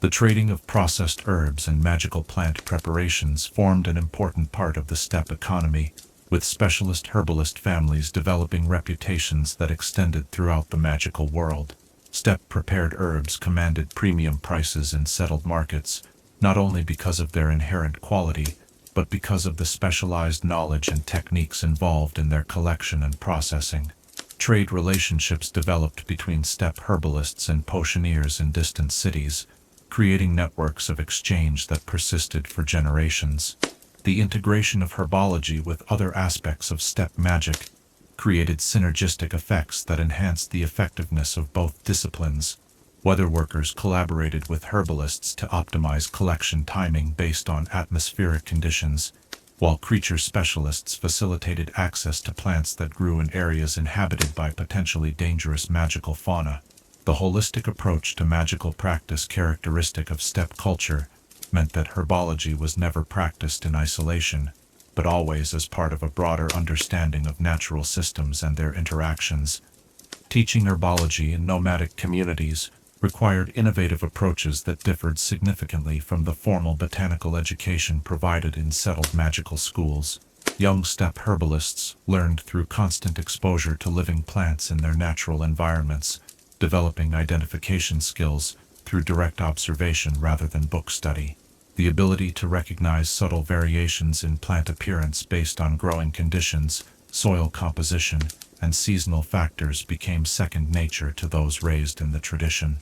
Speaker 1: The trading of processed herbs and magical plant preparations formed an important part of the steppe economy, with specialist herbalist families developing reputations that extended throughout the magical world. Steppe-prepared herbs commanded premium prices in settled markets, not only because of their inherent quality, but because of the specialized knowledge and techniques involved in their collection and processing. Trade relationships developed between steppe herbalists and potioneers in distant cities, creating networks of exchange that persisted for generations. The integration of herbology with other aspects of steppe magic created synergistic effects that enhanced the effectiveness of both disciplines. Weatherworkers collaborated with herbalists to optimize collection timing based on atmospheric conditions, while creature specialists facilitated access to plants that grew in areas inhabited by potentially dangerous magical fauna. The holistic approach to magical practice characteristic of steppe culture meant that herbology was never practiced in isolation, but always as part of a broader understanding of natural systems and their interactions. Teaching herbology in nomadic communities required innovative approaches that differed significantly from the formal botanical education provided in settled magical schools. Young steppe herbalists learned through constant exposure to living plants in their natural environments, developing identification skills through direct observation rather than book study. The ability to recognize subtle variations in plant appearance based on growing conditions, soil composition, and seasonal factors became second nature to those raised in the tradition.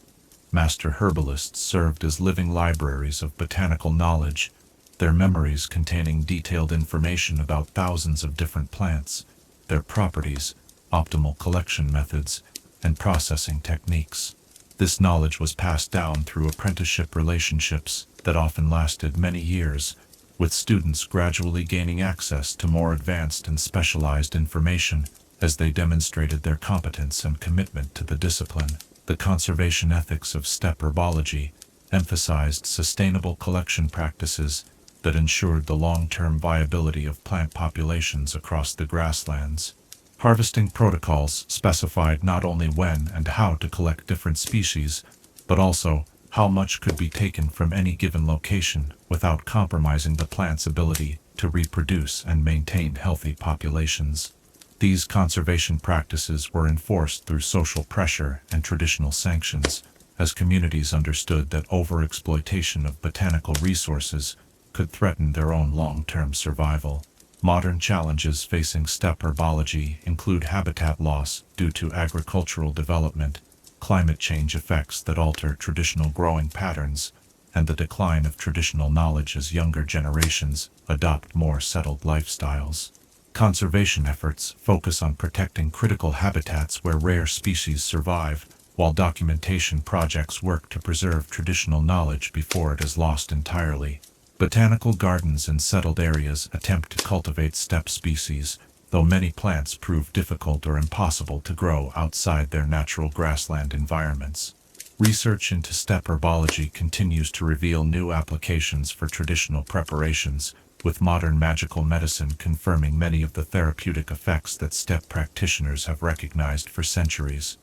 Speaker 1: Master herbalists served as living libraries of botanical knowledge, their memories containing detailed information about thousands of different plants, their properties, optimal collection methods, and processing techniques. This knowledge was passed down through apprenticeship relationships that often lasted many years, with students gradually gaining access to more advanced and specialized information as they demonstrated their competence and commitment to the discipline. The conservation ethics of steppe herbology emphasized sustainable collection practices that ensured the long-term viability of plant populations across the grasslands. Harvesting protocols specified not only when and how to collect different species, but also how much could be taken from any given location without compromising the plant's ability to reproduce and maintain healthy populations. These conservation practices were enforced through social pressure and traditional sanctions, as communities understood that overexploitation of botanical resources could threaten their own long-term survival. Modern challenges facing steppe herbology include habitat loss due to agricultural development, climate change effects that alter traditional growing patterns, and the decline of traditional knowledge as younger generations adopt more settled lifestyles. Conservation efforts focus on protecting critical habitats where rare species survive, while documentation projects work to preserve traditional knowledge before it is lost entirely. Botanical gardens in settled areas attempt to cultivate steppe species, though many plants prove difficult or impossible to grow outside their natural grassland environments. Research into steppe herbology continues to reveal new applications for traditional preparations, with modern magical medicine confirming many of the therapeutic effects that steppe practitioners have recognized for centuries.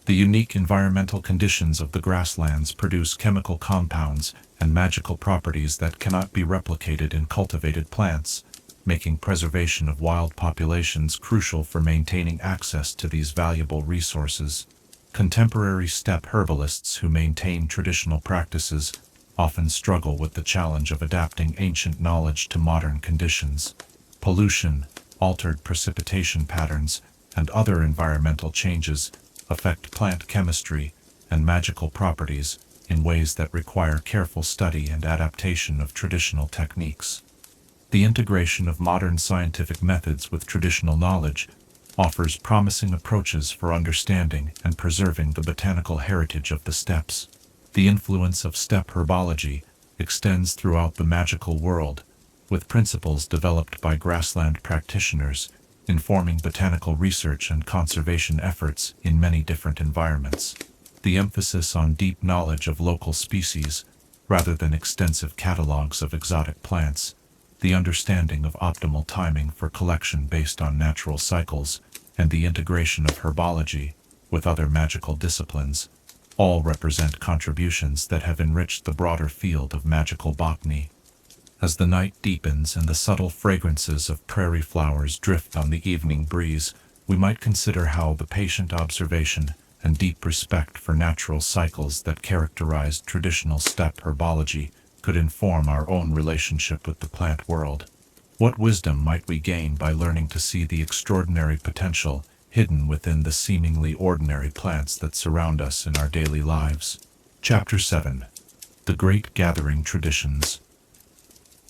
Speaker 1: The unique environmental conditions of the grasslands produce chemical compounds and magical properties that cannot be replicated in cultivated plants, making preservation of wild populations crucial for maintaining access to these valuable resources. Contemporary steppe herbalists who maintain traditional practices often struggle with the challenge of adapting ancient knowledge to modern conditions. Pollution, altered precipitation patterns, and other environmental changes affect plant chemistry and magical properties in ways that require careful study and adaptation of traditional techniques. The integration of modern scientific methods with traditional knowledge offers promising approaches for understanding and preserving the botanical heritage of the steppes. The influence of steppe herbology extends throughout the magical world, with principles developed by grassland practitioners informing botanical research and conservation efforts in many different environments. The emphasis on deep knowledge of local species, rather than extensive catalogs of exotic plants, the understanding of optimal timing for collection based on natural cycles, and the integration of herbology with other magical disciplines. All represent contributions that have enriched the broader field of magical botany. As the night deepens and the subtle fragrances of prairie flowers drift on the evening breeze, we might consider how the patient observation and deep respect for natural cycles that characterized traditional steppe herbology could inform our own relationship with the plant world. What wisdom might we gain by learning to see the extraordinary potential hidden within the seemingly ordinary plants that surround us in our daily lives? Chapter 7. The Great Gathering Traditions.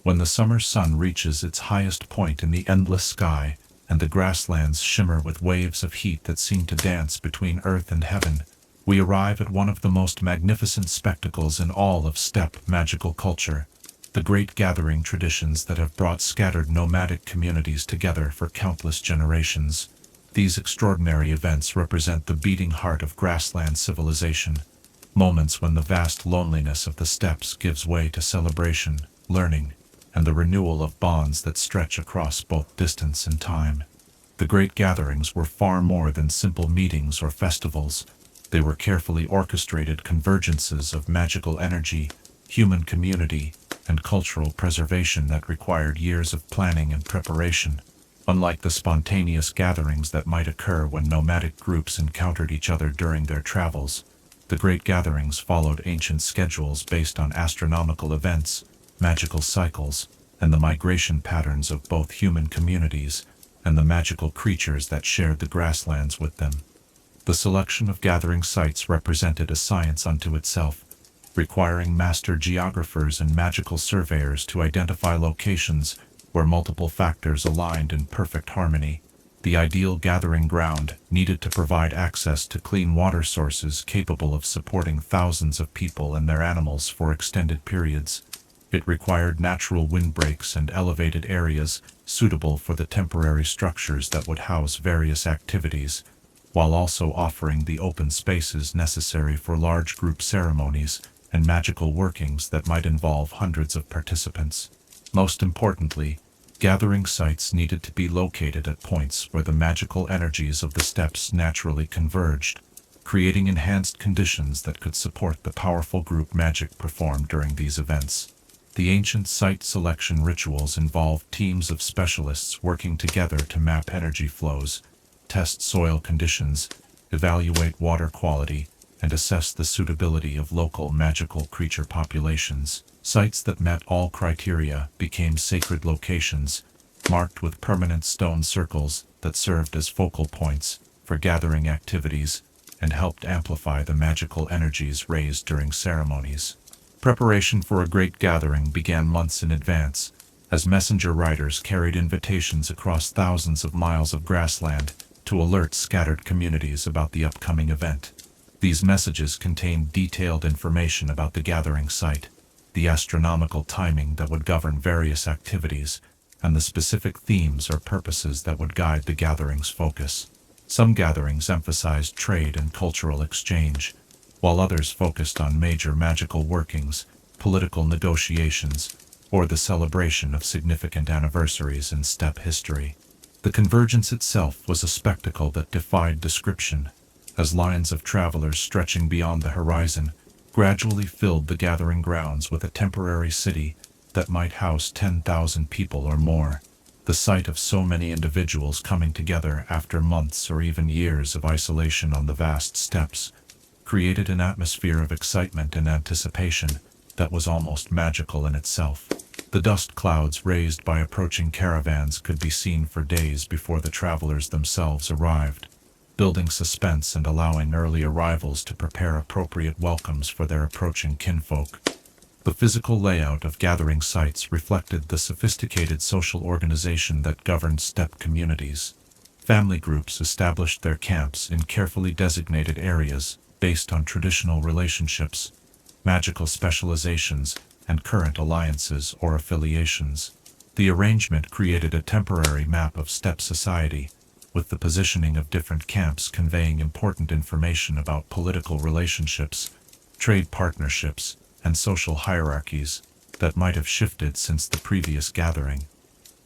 Speaker 1: When the summer sun reaches its highest point in the endless sky, and the grasslands shimmer with waves of heat that seem to dance between earth and heaven, we arrive at one of the most magnificent spectacles in all of steppe magical culture, the great gathering traditions that have brought scattered nomadic communities together for countless generations. These extraordinary events represent the beating heart of grassland civilization, moments when the vast loneliness of the steppes gives way to celebration, learning, and the renewal of bonds that stretch across both distance and time. The great gatherings were far more than simple meetings or festivals. They were carefully orchestrated convergences of magical energy, human community, and cultural preservation that required years of planning and preparation. Unlike the spontaneous gatherings that might occur when nomadic groups encountered each other during their travels, the great gatherings followed ancient schedules based on astronomical events, magical cycles, and the migration patterns of both human communities and the magical creatures that shared the grasslands with them. The selection of gathering sites represented a science unto itself, requiring master geographers and magical surveyors to identify locations where multiple factors aligned in perfect harmony. The ideal gathering ground needed to provide access to clean water sources capable of supporting thousands of people and their animals for extended periods. It required natural windbreaks and elevated areas suitable for the temporary structures that would house various activities, while also offering the open spaces necessary for large group ceremonies and magical workings that might involve hundreds of participants. Most importantly, gathering sites needed to be located at points where the magical energies of the steppes naturally converged, creating enhanced conditions that could support the powerful group magic performed during these events. The ancient site selection rituals involved teams of specialists working together to map energy flows, test soil conditions, evaluate water quality, and assess the suitability of local magical creature populations. Sites that met all criteria became sacred locations, marked with permanent stone circles that served as focal points for gathering activities and helped amplify the magical energies raised during ceremonies. Preparation for a great gathering began months in advance, as messenger riders carried invitations across thousands of miles of grassland to alert scattered communities about the upcoming event. These messages contained detailed information about the gathering site, the astronomical timing that would govern various activities, and the specific themes or purposes that would guide the gathering's focus. Some gatherings emphasized trade and cultural exchange, while others focused on major magical workings, political negotiations, or the celebration of significant anniversaries in steppe history. The convergence itself was a spectacle that defied description, as lines of travelers stretching beyond the horizon gradually filled the gathering grounds with a temporary city that might house 10,000 people or more. The sight of so many individuals coming together after months or even years of isolation on the vast steppes created an atmosphere of excitement and anticipation that was almost magical in itself. The dust clouds raised by approaching caravans could be seen for days before the travelers themselves arrived, building suspense and allowing early arrivals to prepare appropriate welcomes for their approaching kinfolk. The physical layout of gathering sites reflected the sophisticated social organization that governed steppe communities. Family groups established their camps in carefully designated areas based on traditional relationships, magical specializations, and current alliances or affiliations. The arrangement created a temporary map of steppe society, with the positioning of different camps conveying important information about political relationships, trade partnerships, and social hierarchies that might have shifted since the previous gathering.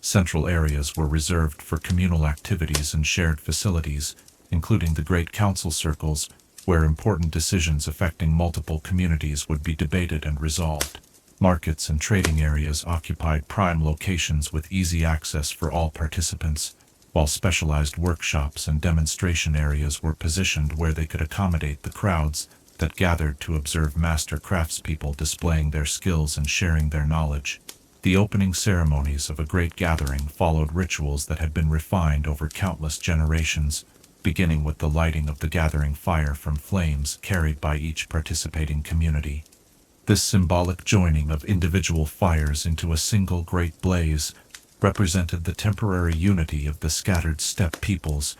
Speaker 1: Central areas were reserved for communal activities and shared facilities, including the great council circles, where important decisions affecting multiple communities would be debated and resolved. Markets and trading areas occupied prime locations with easy access for all participants, while specialized workshops and demonstration areas were positioned where they could accommodate the crowds that gathered to observe master craftspeople displaying their skills and sharing their knowledge. The opening ceremonies of a great gathering followed rituals that had been refined over countless generations, beginning with the lighting of the gathering fire from flames carried by each participating community. This symbolic joining of individual fires into a single great blaze represented the temporary unity of the scattered steppe peoples,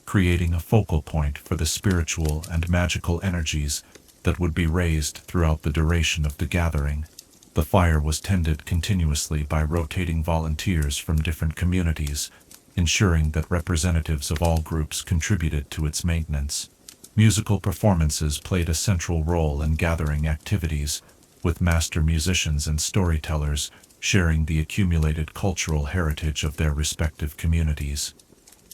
Speaker 1: creating a focal point for the spiritual and magical energies that would be raised throughout the duration of the gathering. The fire was tended continuously by rotating volunteers from different communities, ensuring that representatives of all groups contributed to its maintenance. Musical performances played a central role in gathering activities, with master musicians and storytellers sharing the accumulated cultural heritage of their respective communities.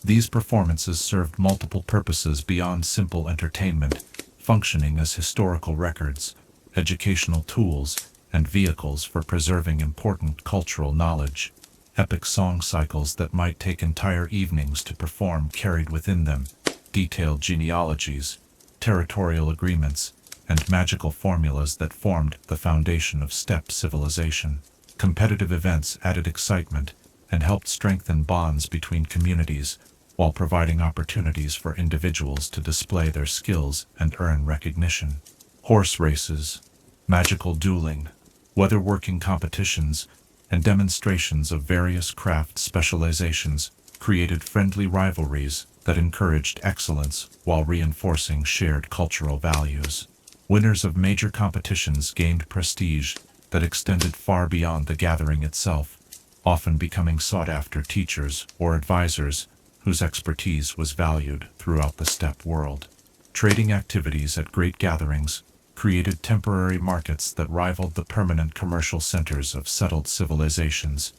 Speaker 1: These performances served multiple purposes beyond simple entertainment, functioning as historical records, educational tools, and vehicles for preserving important cultural knowledge. Epic song cycles that might take entire evenings to perform carried within them detailed genealogies, territorial agreements, and magical formulas that formed the foundation of steppe civilization. Competitive events added excitement and helped strengthen bonds between communities, while providing opportunities for individuals to display their skills and earn recognition. Horse races, magical dueling, weatherworking competitions, and demonstrations of various craft specializations created friendly rivalries that encouraged excellence while reinforcing shared cultural values. Winners of major competitions gained prestige that extended far beyond the gathering itself, often becoming sought-after teachers or advisors whose expertise was valued throughout the steppe world. Trading activities at great gatherings created temporary markets that rivaled the permanent commercial centers of settled civilizations.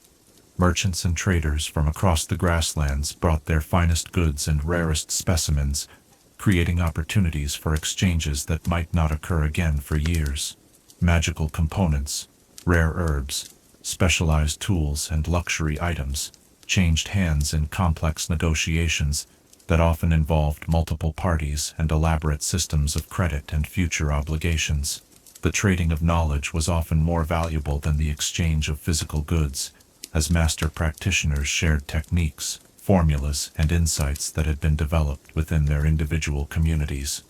Speaker 1: Merchants and traders from across the grasslands brought their finest goods and rarest specimens, creating opportunities for exchanges that might not occur again for years. Magical components, rare herbs, specialized tools, and luxury items changed hands in complex negotiations that often involved multiple parties and elaborate systems of credit and future obligations. The trading of knowledge was often more valuable than the exchange of physical goods, as master practitioners shared techniques, formulas, and insights that had been developed within their individual communities.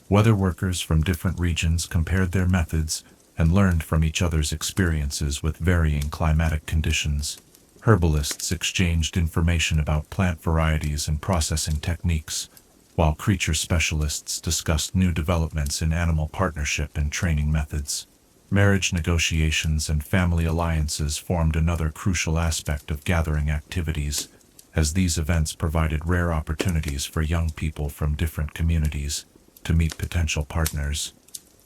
Speaker 1: Weather workers from different regions compared their methods and learned from each other's experiences with varying climatic conditions. Herbalists exchanged information about plant varieties and processing techniques, while creature specialists discussed new developments in animal partnership and training methods. Marriage negotiations and family alliances formed another crucial aspect of gathering activities, as these events provided rare opportunities for young people from different communities to meet potential partners.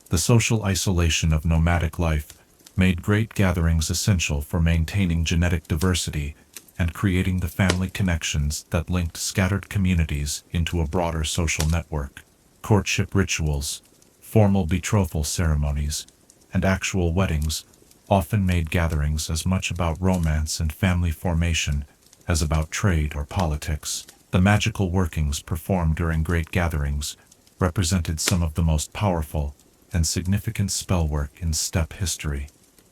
Speaker 1: The social isolation of nomadic life made great gatherings essential for maintaining genetic diversity and creating the family connections that linked scattered communities into a broader social network. Courtship rituals, formal betrothal ceremonies, and actual weddings often made gatherings as much about romance and family formation as about trade or politics. The magical workings performed during great gatherings represented some of the most powerful and significant spellwork in steppe history.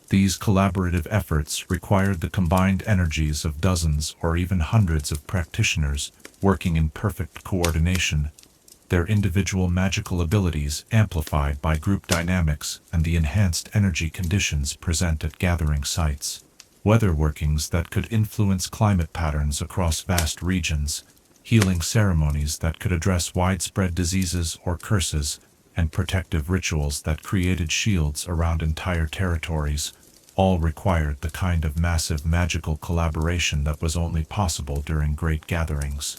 Speaker 1: These collaborative efforts required the combined energies of dozens or even hundreds of practitioners working in perfect coordination, their individual magical abilities amplified by group dynamics and the enhanced energy conditions present at gathering sites. Weather workings that could influence climate patterns across vast regions, healing ceremonies that could address widespread diseases or curses, and protective rituals that created shields around entire territories, all required the kind of massive magical collaboration that was only possible during great gatherings.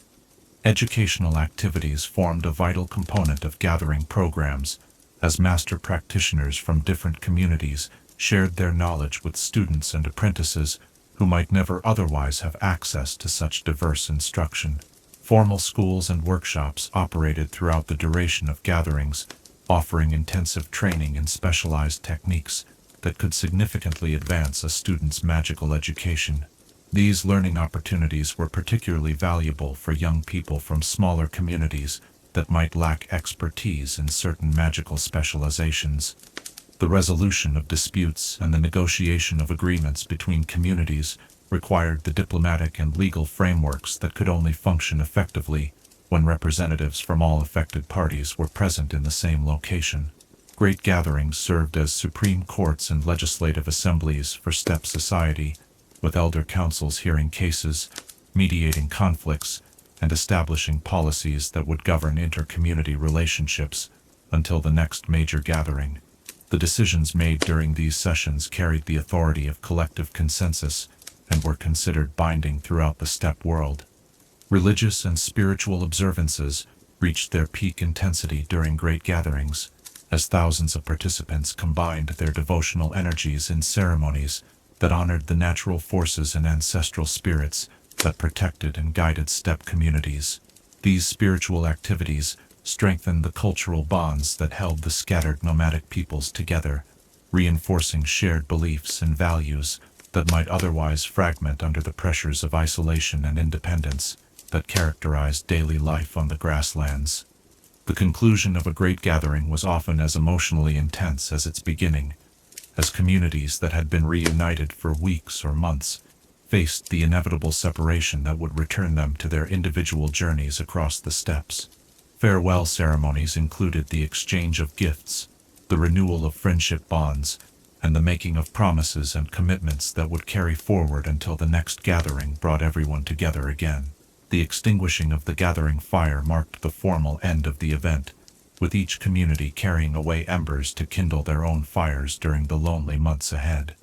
Speaker 1: Educational activities formed a vital component of gathering programs, as master practitioners from different communities shared their knowledge with students and apprentices who might never otherwise have access to such diverse instruction. Formal schools and workshops operated throughout the duration of gatherings, offering intensive training in specialized techniques that could significantly advance a student's magical education. These learning opportunities were particularly valuable for young people from smaller communities that might lack expertise in certain magical specializations. The resolution of disputes and the negotiation of agreements between communities required the diplomatic and legal frameworks that could only function effectively when representatives from all affected parties were present in the same location. Great gatherings served as supreme courts and legislative assemblies for Steppe society, with elder councils hearing cases, mediating conflicts, and establishing policies that would govern inter-community relationships until the next major gathering. The decisions made during these sessions carried the authority of collective consensus and were considered binding throughout the steppe world. Religious and spiritual observances reached their peak intensity during great gatherings, as thousands of participants combined their devotional energies in ceremonies that honored the natural forces and ancestral spirits that protected and guided steppe communities. These spiritual activities strengthened the cultural bonds that held the scattered nomadic peoples together, reinforcing shared beliefs and values that might otherwise fragment under the pressures of isolation and independence that characterized daily life on the grasslands. The conclusion of a great gathering was often as emotionally intense as its beginning, as communities that had been reunited for weeks or months faced the inevitable separation that would return them to their individual journeys across the steppes. Farewell ceremonies included the exchange of gifts, the renewal of friendship bonds, and the making of promises and commitments that would carry forward until the next gathering brought everyone together again. The extinguishing of the gathering fire marked the formal end of the event, with each community carrying away embers to kindle their own fires during the lonely months ahead.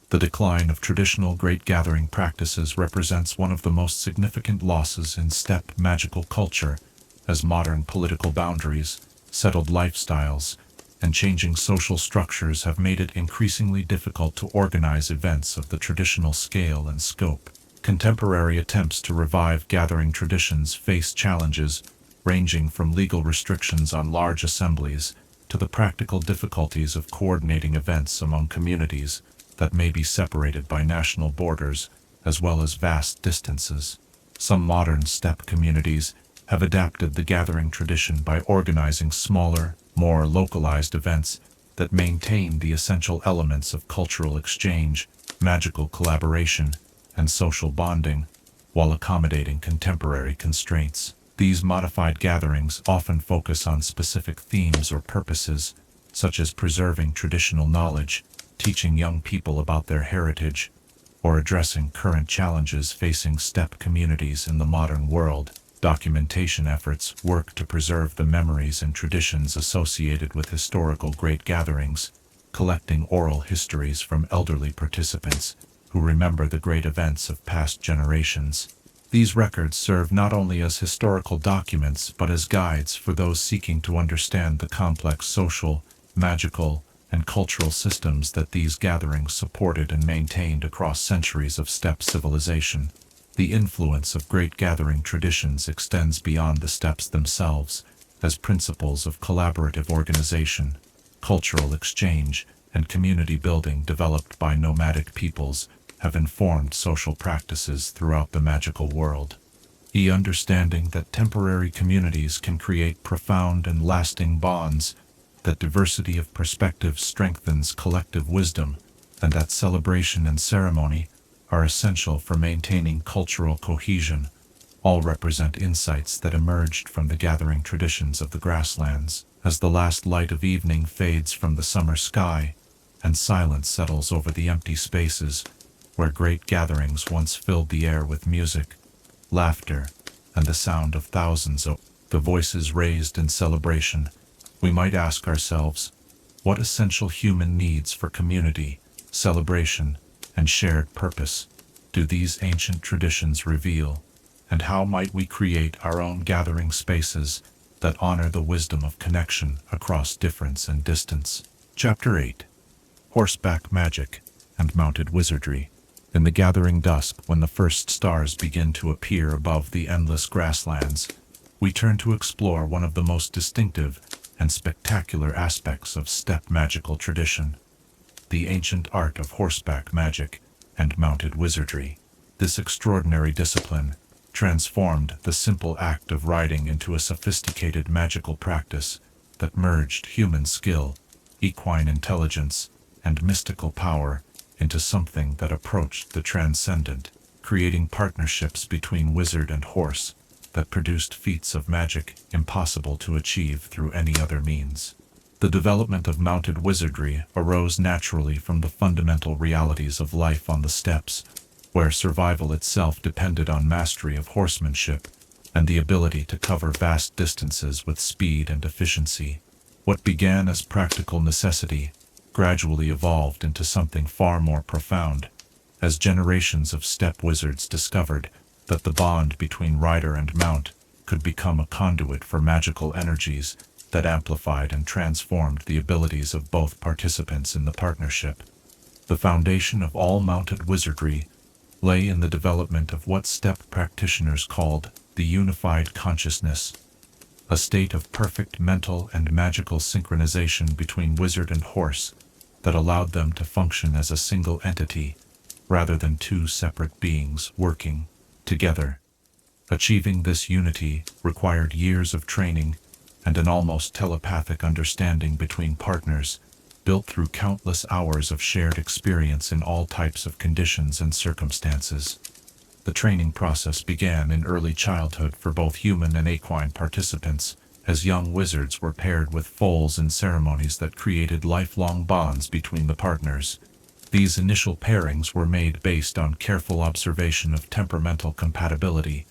Speaker 1: The decline of traditional great gathering practices represents one of the most significant losses in steppe magical culture, as modern political boundaries, settled lifestyles, and changing social structures have made it increasingly difficult to organize events of the traditional scale and scope. Contemporary attempts to revive gathering traditions face challenges ranging from legal restrictions on large assemblies to the practical difficulties of coordinating events among communities that may be separated by national borders as well as vast distances. Some modern steppe communities have adapted the gathering tradition by organizing smaller, more localized events that maintain the essential elements of cultural exchange, magical collaboration, and social bonding, while accommodating contemporary constraints. These modified gatherings often focus on specific themes or purposes, such as preserving traditional knowledge, teaching young people about their heritage, or addressing current challenges facing steppe communities in the modern world. Documentation efforts work to preserve the memories and traditions associated with historical great gatherings, collecting oral histories from elderly participants who remember the great events of past generations. These records serve not only as historical documents but as guides for those seeking to understand the complex social, magical, and cultural systems that these gatherings supported and maintained across centuries of steppe civilization. The influence of great gathering traditions extends beyond the steppes themselves, as principles of collaborative organization, cultural exchange, and community building developed by nomadic peoples have informed social practices throughout the magical world. The understanding that temporary communities can create profound and lasting bonds, that diversity of perspectives strengthens collective wisdom, and that celebration and ceremony are essential for maintaining cultural cohesion, all represent insights that emerged from the gathering traditions of the grasslands. As the last light of evening fades from the summer sky, and silence settles over the empty spaces where great gatherings once filled the air with music, laughter, and the sound of thousands of the voices raised in celebration, we might ask ourselves, what essential human needs for community, celebration, and shared purpose do these ancient traditions reveal, and how might we create our own gathering spaces that honor the wisdom of connection across difference and distance? Chapter 8. Horseback Magic and Mounted Wizardry. In the gathering dusk, when the first stars begin to appear above the endless grasslands, we turn to explore one of the most distinctive and spectacular aspects of steppe magical tradition, the ancient art of horseback magic and mounted wizardry. This extraordinary discipline transformed the simple act of riding into a sophisticated magical practice that merged human skill, equine intelligence, and mystical power into something that approached the transcendent, creating partnerships between wizard and horse that produced feats of magic impossible to achieve through any other means. The development of mounted wizardry arose naturally from the fundamental realities of life on the steppes, where survival itself depended on mastery of horsemanship and the ability to cover vast distances with speed and efficiency. What began as practical necessity gradually evolved into something far more profound, as generations of steppe wizards discovered that the bond between rider and mount could become a conduit for magical energies that amplified and transformed the abilities of both participants in the partnership. The foundation of all mounted wizardry lay in the development of what steppe practitioners called the unified consciousness, a state of perfect mental and magical synchronization between wizard and horse that allowed them to function as a single entity rather than two separate beings working together. Achieving this unity required years of training and an almost telepathic understanding between partners, built through countless hours of shared experience in all types of conditions and circumstances. The training process began in early childhood for both human and equine participants, as young wizards were paired with foals in ceremonies that created lifelong bonds between the partners. These initial pairings were made based on careful observation of temperamental compatibility,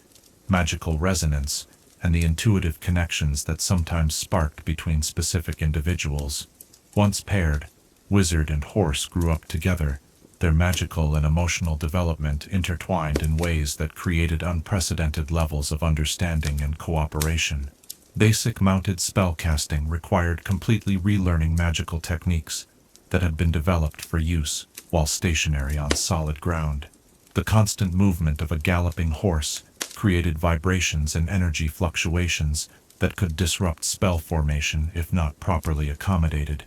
Speaker 1: magical resonance, and the intuitive connections that sometimes sparked between specific individuals. Once paired, wizard and horse grew up together, their magical and emotional development intertwined in ways that created unprecedented levels of understanding and cooperation. Basic mounted spellcasting required completely relearning magical techniques that had been developed for use while stationary on solid ground. The constant movement of a galloping horse created vibrations and energy fluctuations that could disrupt spell formation if not properly accommodated,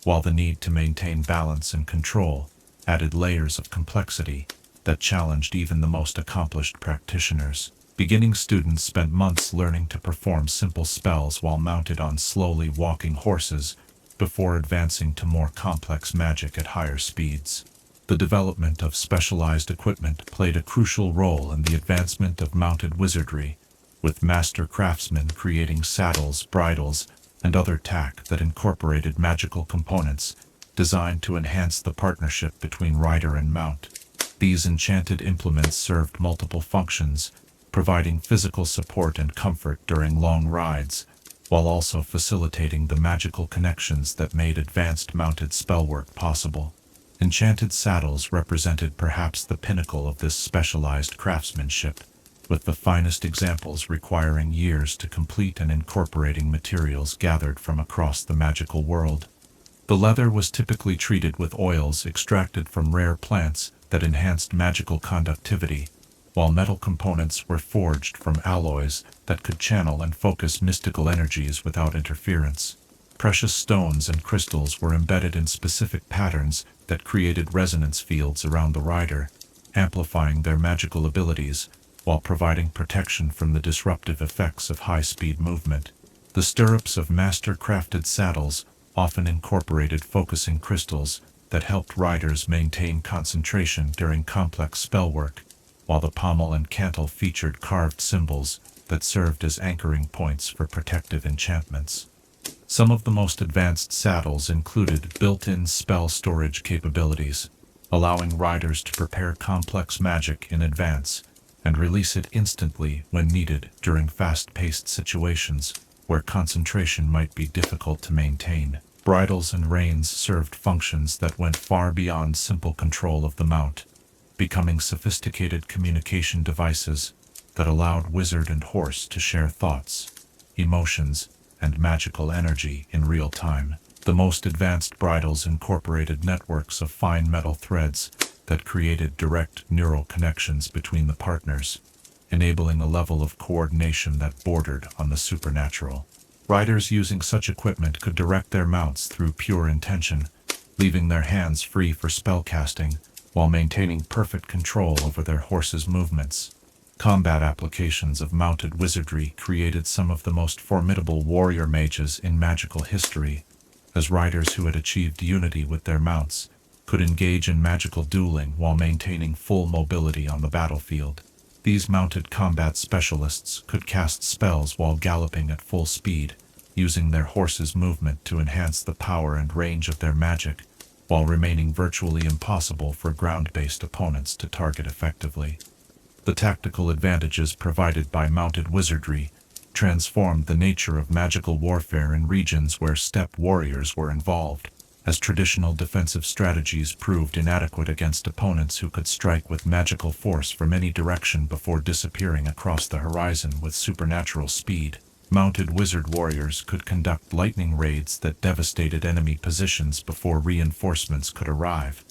Speaker 1: while the need to maintain balance and control added layers of complexity that challenged even the most accomplished practitioners. Beginning students spent months learning to perform simple spells while mounted on slowly walking horses before advancing to more complex magic at higher speeds. The development of specialized equipment played a crucial role in the advancement of mounted wizardry, with master craftsmen creating saddles, bridles, and other tack that incorporated magical components designed to enhance the partnership between rider and mount. These enchanted implements served multiple functions, providing physical support and comfort during long rides, while also facilitating the magical connections that made advanced mounted spellwork possible. Enchanted saddles represented perhaps the pinnacle of this specialized craftsmanship, with the finest examples requiring years to complete and incorporating materials gathered from across the magical world. The leather was typically treated with oils extracted from rare plants that enhanced magical conductivity, while metal components were forged from alloys that could channel and focus mystical energies without interference. Precious stones and crystals were embedded in specific patterns that created resonance fields around the rider, amplifying their magical abilities while providing protection from the disruptive effects of high-speed movement. The stirrups of master-crafted saddles often incorporated focusing crystals that helped riders maintain concentration during complex spellwork, while the pommel and cantle featured carved symbols that served as anchoring points for protective enchantments. Some of the most advanced saddles included built-in spell storage capabilities, allowing riders to prepare complex magic in advance and release it instantly when needed during fast-paced situations where concentration might be difficult to maintain. Bridles and reins served functions that went far beyond simple control of the mount, becoming sophisticated communication devices that allowed wizard and horse to share thoughts, emotions, and magical energy in real time. The most advanced bridles incorporated networks of fine metal threads that created direct neural connections between the partners, enabling a level of coordination that bordered on the supernatural. Riders using such equipment could direct their mounts through pure intention, leaving their hands free for spellcasting while maintaining perfect control over their horses' movements. Combat applications of mounted wizardry created some of the most formidable warrior mages in magical history, as riders who had achieved unity with their mounts could engage in magical dueling while maintaining full mobility on the battlefield. These mounted combat specialists could cast spells while galloping at full speed, using their horses' movement to enhance the power and range of their magic, while remaining virtually impossible for ground-based opponents to target effectively. The tactical advantages provided by mounted wizardry transformed the nature of magical warfare in regions where steppe warriors were involved, as traditional defensive strategies proved inadequate against opponents who could strike with magical force from any direction before disappearing across the horizon with supernatural speed. Mounted wizard warriors could conduct lightning raids that devastated enemy positions before reinforcements could arrive,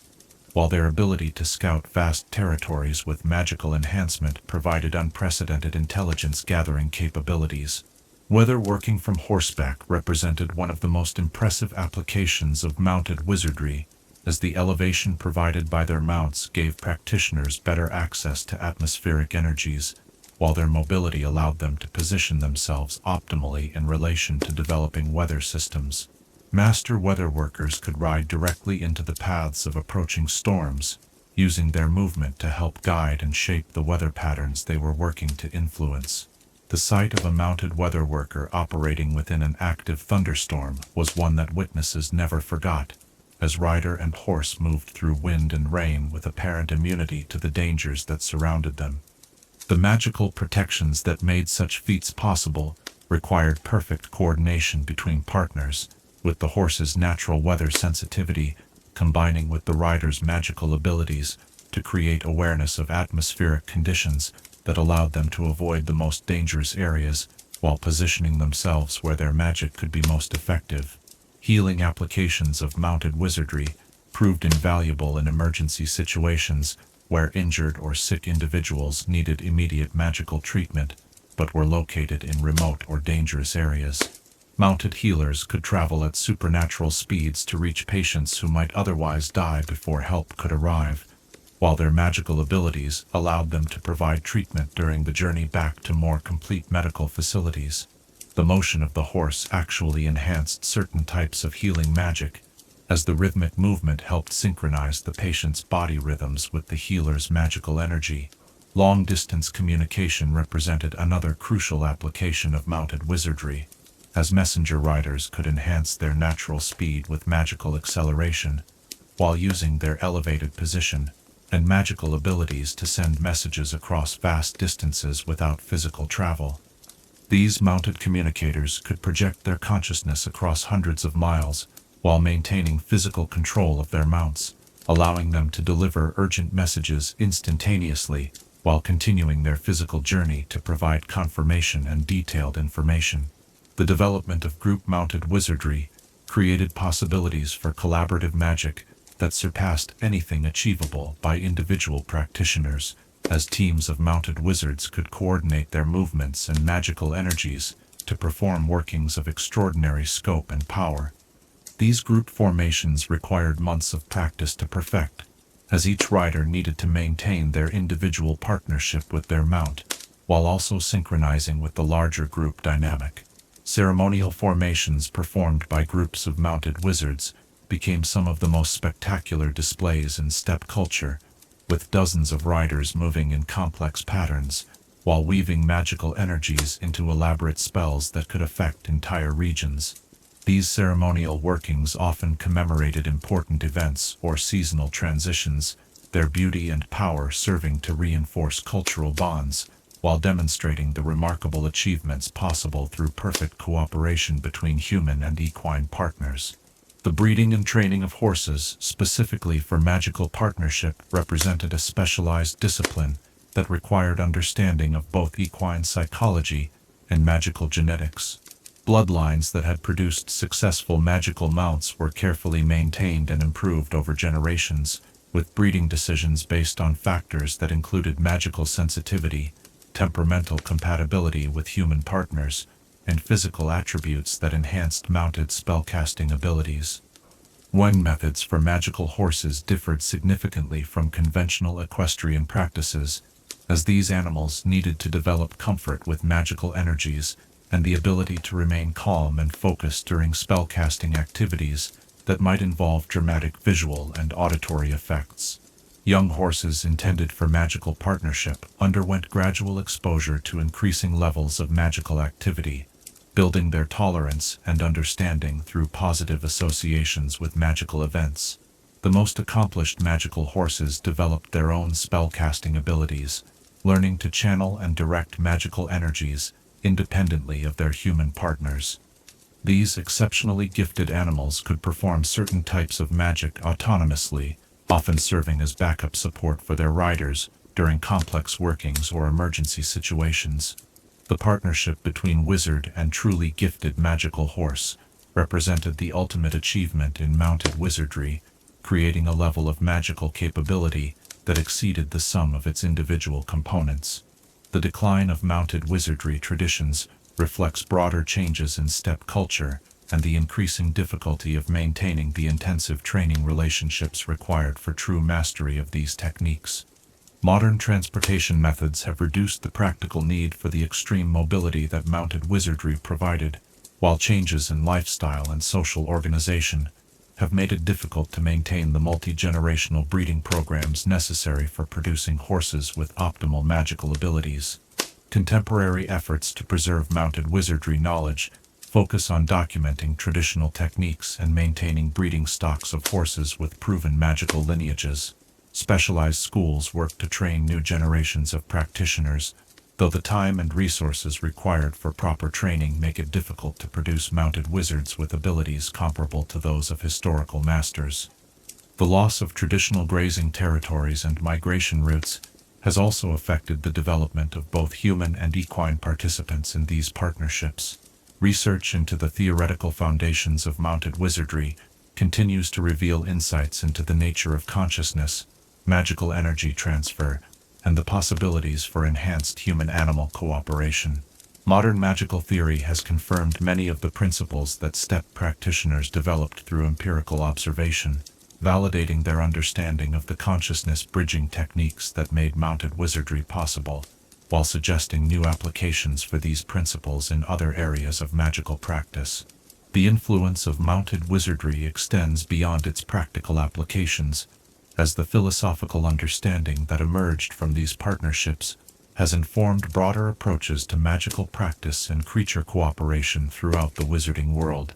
Speaker 1: while their ability to scout vast territories with magical enhancement provided unprecedented intelligence-gathering capabilities. Whether working from horseback represented one of the most impressive applications of mounted wizardry, as the elevation provided by their mounts gave practitioners better access to atmospheric energies, while their mobility allowed them to position themselves optimally in relation to developing weather systems. Master weather workers could ride directly into the paths of approaching storms, using their movement to help guide and shape the weather patterns they were working to influence. The sight of a mounted weather worker operating within an active thunderstorm was one that witnesses never forgot, as rider and horse moved through wind and rain with apparent immunity to the dangers that surrounded them. The magical protections that made such feats possible required perfect coordination between partners, with the horse's natural weather sensitivity combining with the rider's magical abilities to create awareness of atmospheric conditions that allowed them to avoid the most dangerous areas while positioning themselves where their magic could be most effective. Healing applications of mounted wizardry proved invaluable in emergency situations where injured or sick individuals needed immediate magical treatment but were located in remote or dangerous areas. Mounted healers could travel at supernatural speeds to reach patients who might otherwise die before help could arrive, while their magical abilities allowed them to provide treatment during the journey back to more complete medical facilities. The motion of the horse actually enhanced certain types of healing magic, as the rhythmic movement helped synchronize the patient's body rhythms with the healer's magical energy. Long-distance communication represented another crucial application of mounted wizardry, as messenger riders could enhance their natural speed with magical acceleration, while using their elevated position and magical abilities to send messages across vast distances without physical travel. These mounted communicators could project their consciousness across hundreds of miles, while maintaining physical control of their mounts, allowing them to deliver urgent messages instantaneously while continuing their physical journey to provide confirmation and detailed information. The development of group-mounted wizardry created possibilities for collaborative magic that surpassed anything achievable by individual practitioners, as teams of mounted wizards could coordinate their movements and magical energies to perform workings of extraordinary scope and power. These group formations required months of practice to perfect, as each rider needed to maintain their individual partnership with their mount, while also synchronizing with the larger group dynamic. Ceremonial formations performed by groups of mounted wizards became some of the most spectacular displays in steppe culture, with dozens of riders moving in complex patterns, while weaving magical energies into elaborate spells that could affect entire regions. These ceremonial workings often commemorated important events or seasonal transitions, their beauty and power serving to reinforce cultural bonds, while demonstrating the remarkable achievements possible through perfect cooperation between human and equine partners. The breeding and training of horses, specifically for magical partnership, represented a specialized discipline that required understanding of both equine psychology and magical genetics. Bloodlines that had produced successful magical mounts were carefully maintained and improved over generations, with breeding decisions based on factors that included magical sensitivity, temperamental compatibility with human partners, and physical attributes that enhanced mounted spellcasting abilities. Weighing methods for magical horses differed significantly from conventional equestrian practices, as these animals needed to develop comfort with magical energies and the ability to remain calm and focused during spellcasting activities that might involve dramatic visual and auditory effects. Young horses intended for magical partnership underwent gradual exposure to increasing levels of magical activity, building their tolerance and understanding through positive associations with magical events. The most accomplished magical horses developed their own spellcasting abilities, learning to channel and direct magical energies independently of their human partners. These exceptionally gifted animals could perform certain types of magic autonomously, often serving as backup support for their riders during complex workings or emergency situations. The partnership between wizard and truly gifted magical horse represented the ultimate achievement in mounted wizardry, creating a level of magical capability that exceeded the sum of its individual components. The decline of mounted wizardry traditions reflects broader changes in steppe culture and the increasing difficulty of maintaining the intensive training relationships required for true mastery of these techniques. Modern transportation methods have reduced the practical need for the extreme mobility that mounted wizardry provided, while changes in lifestyle and social organization have made it difficult to maintain the multi-generational breeding programs necessary for producing horses with optimal magical abilities. Contemporary efforts to preserve mounted wizardry knowledge focus on documenting traditional techniques and maintaining breeding stocks of horses with proven magical lineages. Specialized schools work to train new generations of practitioners, though the time and resources required for proper training make it difficult to produce mounted wizards with abilities comparable to those of historical masters. The loss of traditional grazing territories and migration routes has also affected the development of both human and equine participants in these partnerships. Research into the theoretical foundations of mounted wizardry continues to reveal insights into the nature of consciousness, magical energy transfer, and the possibilities for enhanced human-animal cooperation. Modern magical theory has confirmed many of the principles that steppe practitioners developed through empirical observation, validating their understanding of the consciousness-bridging techniques that made mounted wizardry possible, while suggesting new applications for these principles in other areas of magical practice. The influence of mounted wizardry extends beyond its practical applications, as the philosophical understanding that emerged from these partnerships has informed broader approaches to magical practice and creature cooperation throughout the wizarding world.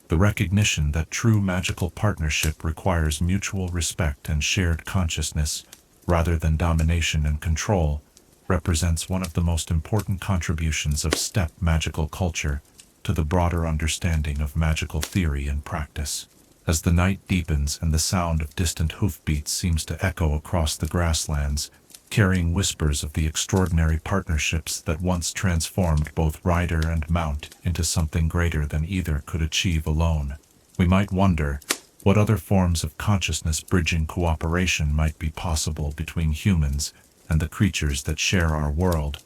Speaker 1: The recognition that true magical partnership requires mutual respect and shared consciousness, rather than domination and control, represents one of the most important contributions of steppe magical culture to the broader understanding of magical theory and practice. As the night deepens and the sound of distant hoofbeats seems to echo across the grasslands, carrying whispers of the extraordinary partnerships that once transformed both rider and mount into something greater than either could achieve alone, we might wonder what other forms of consciousness-bridging cooperation might be possible between humans and the creatures that share our world,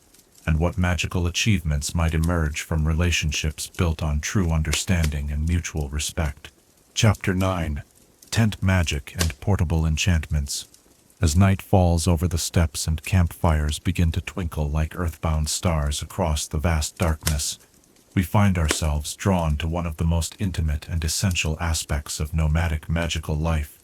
Speaker 1: and what magical achievements might emerge from relationships built on true understanding and mutual respect. Chapter 9. Tent Magic and Portable Enchantments. As night falls over the steppes and campfires begin to twinkle like earthbound stars across the vast darkness, we find ourselves drawn to one of the most intimate and essential aspects of nomadic magical life: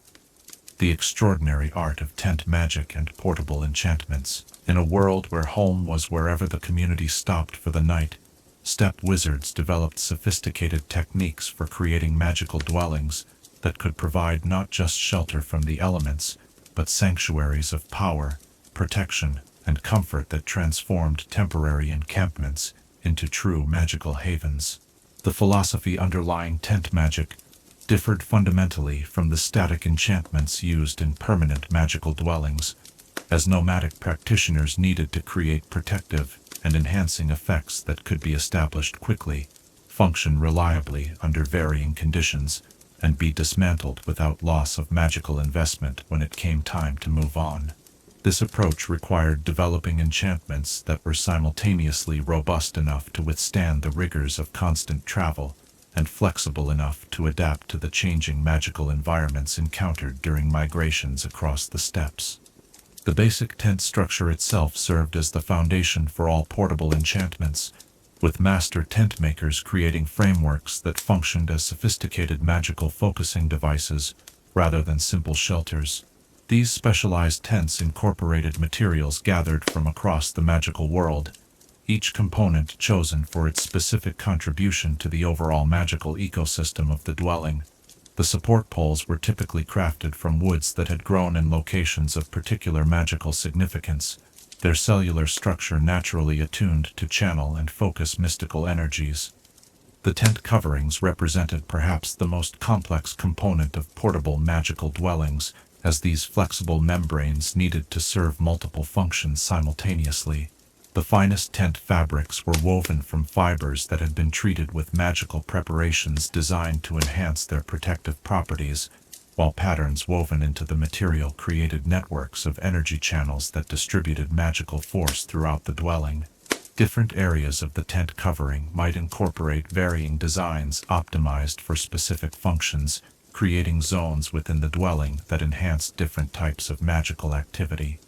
Speaker 1: the extraordinary art of tent magic and portable enchantments. In a world where home was wherever the community stopped for the night, steppe wizards developed sophisticated techniques for creating magical dwellings that could provide not just shelter from the elements, but sanctuaries of power, protection, and comfort that transformed temporary encampments into true magical havens. The philosophy underlying tent magic differed fundamentally from the static enchantments used in permanent magical dwellings, as nomadic practitioners needed to create protective and enhancing effects that could be established quickly, function reliably under varying conditions, and be dismantled without loss of magical investment when it came time to move on. This approach required developing enchantments that were simultaneously robust enough to withstand the rigors of constant travel and flexible enough to adapt to the changing magical environments encountered during migrations across the steppes. The basic tent structure itself served as the foundation for all portable enchantments, with master tent makers creating frameworks that functioned as sophisticated magical focusing devices rather than simple shelters. These specialized tents incorporated materials gathered from across the magical world, each component chosen for its specific contribution to the overall magical ecosystem of the dwelling. The support poles were typically crafted from woods that had grown in locations of particular magical significance, their cellular structure naturally attuned to channel and focus mystical energies. The tent coverings represented perhaps the most complex component of portable magical dwellings, as these flexible membranes needed to serve multiple functions simultaneously. The finest tent fabrics were woven from fibers that had been treated with magical preparations designed to enhance their protective properties, while patterns woven into the material created networks of energy channels that distributed magical force throughout the dwelling. Different areas of the tent covering might incorporate varying designs optimized for specific functions, creating zones within the dwelling that enhanced different types of magical activity.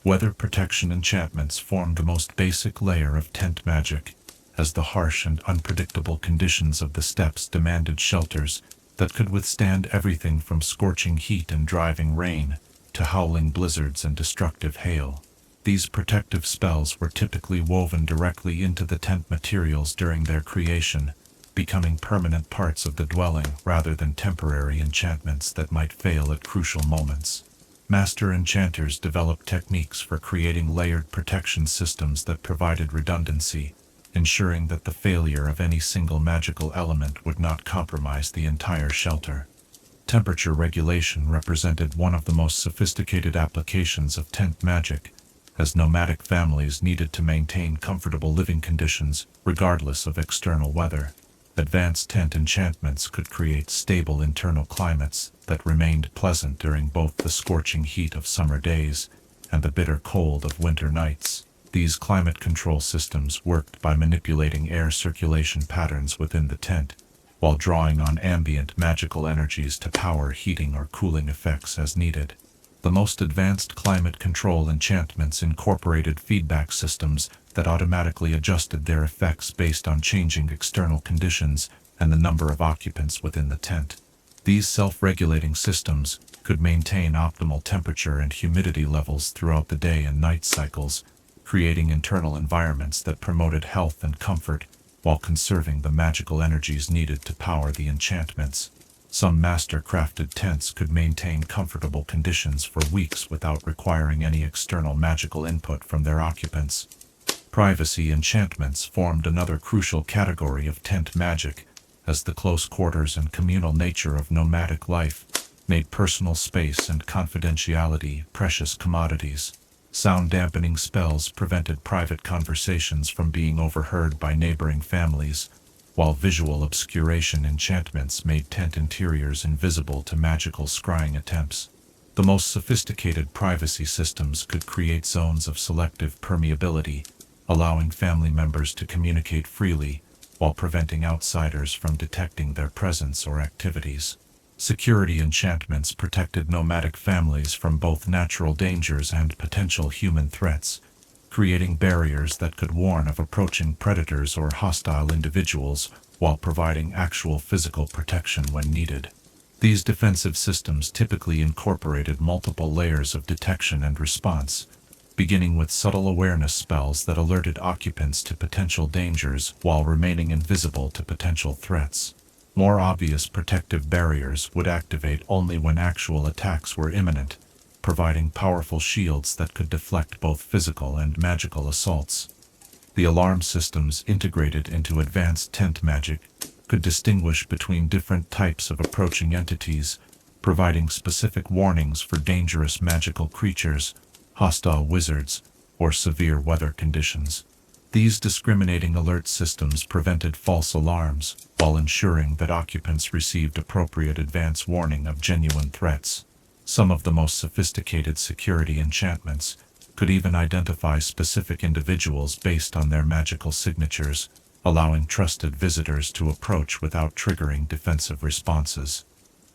Speaker 1: Weather protection enchantments formed the most basic layer of tent magic, as the harsh and unpredictable conditions of the steppes demanded shelters that could withstand everything from scorching heat and driving rain to howling blizzards and destructive hail. These protective spells were typically woven directly into the tent materials during their creation, becoming permanent parts of the dwelling rather than temporary enchantments that might fail at crucial moments. Master enchanters developed techniques for creating layered protection systems that provided redundancy, ensuring that the failure of any single magical element would not compromise the entire shelter. Temperature regulation represented one of the most sophisticated applications of tent magic, as nomadic families needed to maintain comfortable living conditions regardless of external weather. Advanced tent enchantments could create stable internal climates that remained pleasant during both the scorching heat of summer days and the bitter cold of winter nights. These climate control systems worked by manipulating air circulation patterns within the tent, while drawing on ambient magical energies to power heating or cooling effects as needed. The most advanced climate control enchantments incorporated feedback systems that automatically adjusted their effects based on changing external conditions and the number of occupants within the tent. These self-regulating systems could maintain optimal temperature and humidity levels throughout the day and night cycles, creating internal environments that promoted health and comfort while conserving the magical energies needed to power the enchantments. Some master-crafted tents could maintain comfortable conditions for weeks without requiring any external magical input from their occupants. Privacy enchantments formed another crucial category of tent magic, as the close quarters and communal nature of nomadic life made personal space and confidentiality precious commodities. Sound-dampening spells prevented private conversations from being overheard by neighboring families, while visual obscuration enchantments made tent interiors invisible to magical scrying attempts. The most sophisticated privacy systems could create zones of selective permeability, allowing family members to communicate freely while preventing outsiders from detecting their presence or activities. Security enchantments protected nomadic families from both natural dangers and potential human threats, creating barriers that could warn of approaching predators or hostile individuals while providing actual physical protection when needed. These defensive systems typically incorporated multiple layers of detection and response, beginning with subtle awareness spells that alerted occupants to potential dangers while remaining invisible to potential threats. More obvious protective barriers would activate only when actual attacks were imminent, providing powerful shields that could deflect both physical and magical assaults. The alarm systems integrated into advanced tent magic could distinguish between different types of approaching entities, providing specific warnings for dangerous magical creatures, hostile wizards, or severe weather conditions. These discriminating alert systems prevented false alarms while ensuring that occupants received appropriate advance warning of genuine threats. Some of the most sophisticated security enchantments could even identify specific individuals based on their magical signatures, allowing trusted visitors to approach without triggering defensive responses.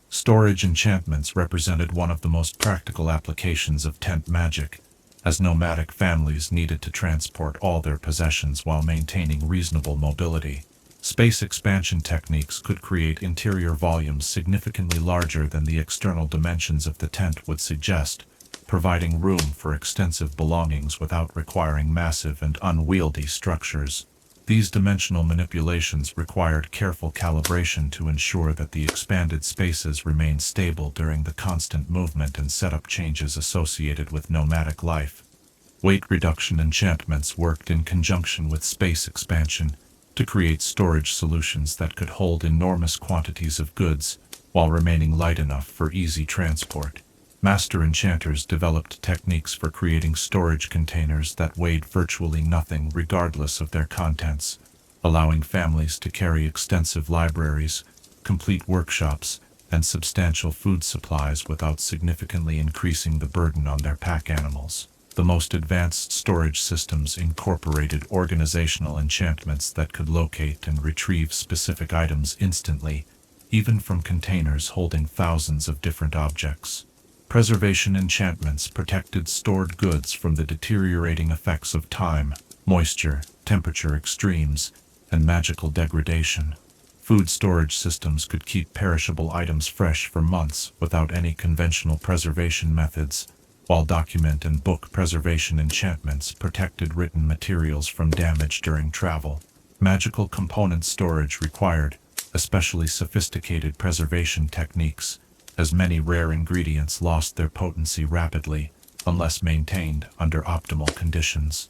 Speaker 1: Storage enchantments represented one of the most practical applications of tent magic, as nomadic families needed to transport all their possessions while maintaining reasonable mobility. Space expansion techniques could create interior volumes significantly larger than the external dimensions of the tent would suggest, providing room for extensive belongings without requiring massive and unwieldy structures. These dimensional manipulations required careful calibration to ensure that the expanded spaces remained stable during the constant movement and setup changes associated with nomadic life. Weight reduction enchantments worked in conjunction with space expansion to create storage solutions that could hold enormous quantities of goods while remaining light enough for easy transport. Master enchanters developed techniques for creating storage containers that weighed virtually nothing regardless of their contents, allowing families to carry extensive libraries, complete workshops, and substantial food supplies without significantly increasing the burden on their pack animals. The most advanced storage systems incorporated organizational enchantments that could locate and retrieve specific items instantly, even from containers holding thousands of different objects. Preservation enchantments protected stored goods from the deteriorating effects of time, moisture, temperature extremes, and magical degradation. Food storage systems could keep perishable items fresh for months without any conventional preservation methods, while document and book preservation enchantments protected written materials from damage during travel. Magical component storage required especially sophisticated preservation techniques, as many rare ingredients lost their potency rapidly unless maintained under optimal conditions.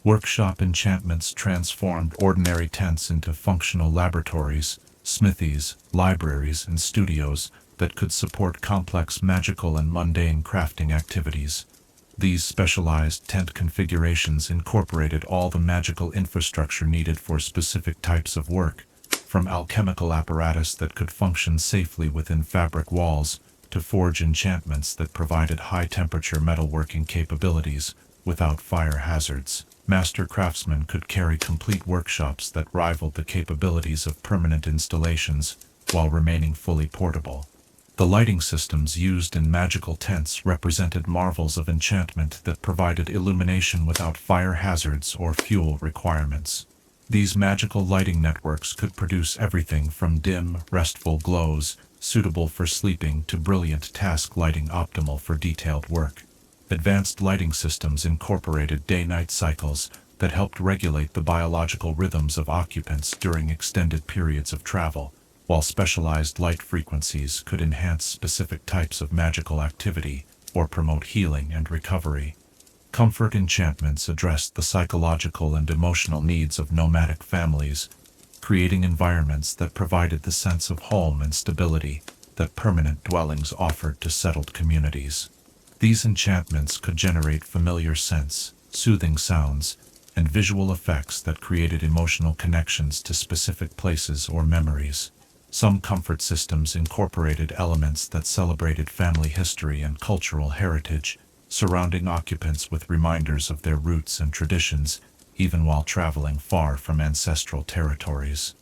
Speaker 1: Workshop enchantments transformed ordinary tents into functional laboratories, smithies, libraries, and studios that could support complex magical and mundane crafting activities. These specialized tent configurations incorporated all the magical infrastructure needed for specific types of work, from alchemical apparatus that could function safely within fabric walls, to forge enchantments that provided high-temperature metalworking capabilities without fire hazards. Master craftsmen could carry complete workshops that rivaled the capabilities of permanent installations while remaining fully portable. The lighting systems used in magical tents represented marvels of enchantment that provided illumination without fire hazards or fuel requirements. These magical lighting networks could produce everything from dim, restful glows suitable for sleeping to brilliant task lighting optimal for detailed work. Advanced lighting systems incorporated day-night cycles that helped regulate the biological rhythms of occupants during extended periods of travel, while specialized light frequencies could enhance specific types of magical activity or promote healing and recovery. Comfort enchantments addressed the psychological and emotional needs of nomadic families, creating environments that provided the sense of home and stability that permanent dwellings offered to settled communities. These enchantments could generate familiar scents, soothing sounds, and visual effects that created emotional connections to specific places or memories. Some comfort systems incorporated elements that celebrated family history and cultural heritage, surrounding occupants with reminders of their roots and traditions, even while traveling far from ancestral territories.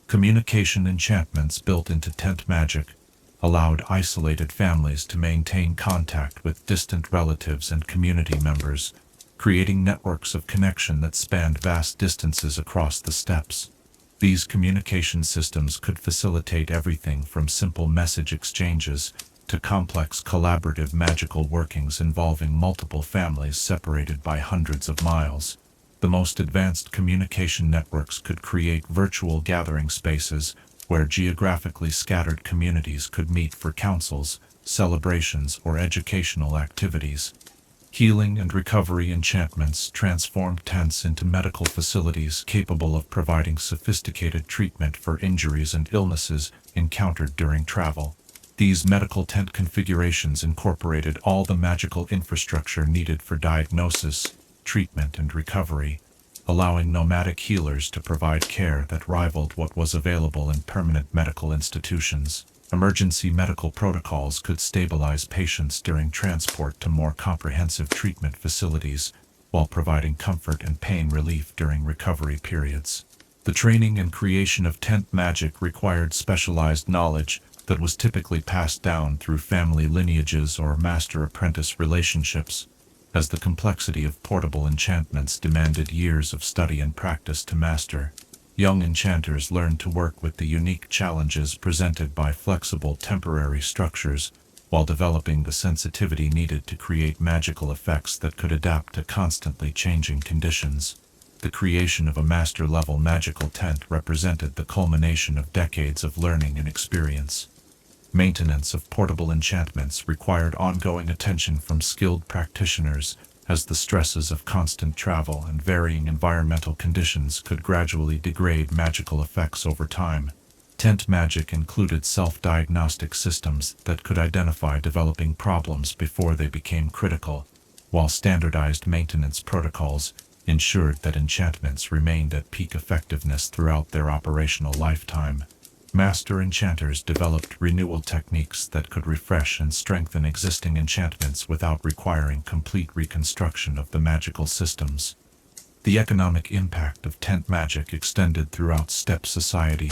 Speaker 1: Communication enchantments built into tent magic allowed isolated families to maintain contact with distant relatives and community members, creating networks of connection that spanned vast distances across the steppes. These communication systems could facilitate everything from simple message exchanges to complex collaborative magical workings involving multiple families separated by hundreds of miles. The most advanced communication networks could create virtual gathering spaces where geographically scattered communities could meet for councils, celebrations, or educational activities. Healing and recovery enchantments transformed tents into medical facilities capable of providing sophisticated treatment for injuries and illnesses encountered during travel. These medical tent configurations incorporated all the magical infrastructure needed for diagnosis, treatment, and recovery, allowing nomadic healers to provide care that rivaled what was available in permanent medical institutions. Emergency medical protocols could stabilize patients during transport to more comprehensive treatment facilities, while providing comfort and pain relief during recovery periods. The training and creation of tent magic required specialized knowledge that was typically passed down through family lineages or master-apprentice relationships, as the complexity of portable enchantments demanded years of study and practice to master. Young enchanters learned to work with the unique challenges presented by flexible temporary structures, while developing the sensitivity needed to create magical effects that could adapt to constantly changing conditions. The creation of a master-level magical tent represented the culmination of decades of learning and experience. Maintenance of portable enchantments required ongoing attention from skilled practitioners, as the stresses of constant travel and varying environmental conditions could gradually degrade magical effects over time. Tent magic included self-diagnostic systems that could identify developing problems before they became critical, while standardized maintenance protocols ensured that enchantments remained at peak effectiveness throughout their operational lifetime. Master enchanters developed renewal techniques that could refresh and strengthen existing enchantments without requiring complete reconstruction of the magical systems. The economic impact of tent magic extended throughout steppe society,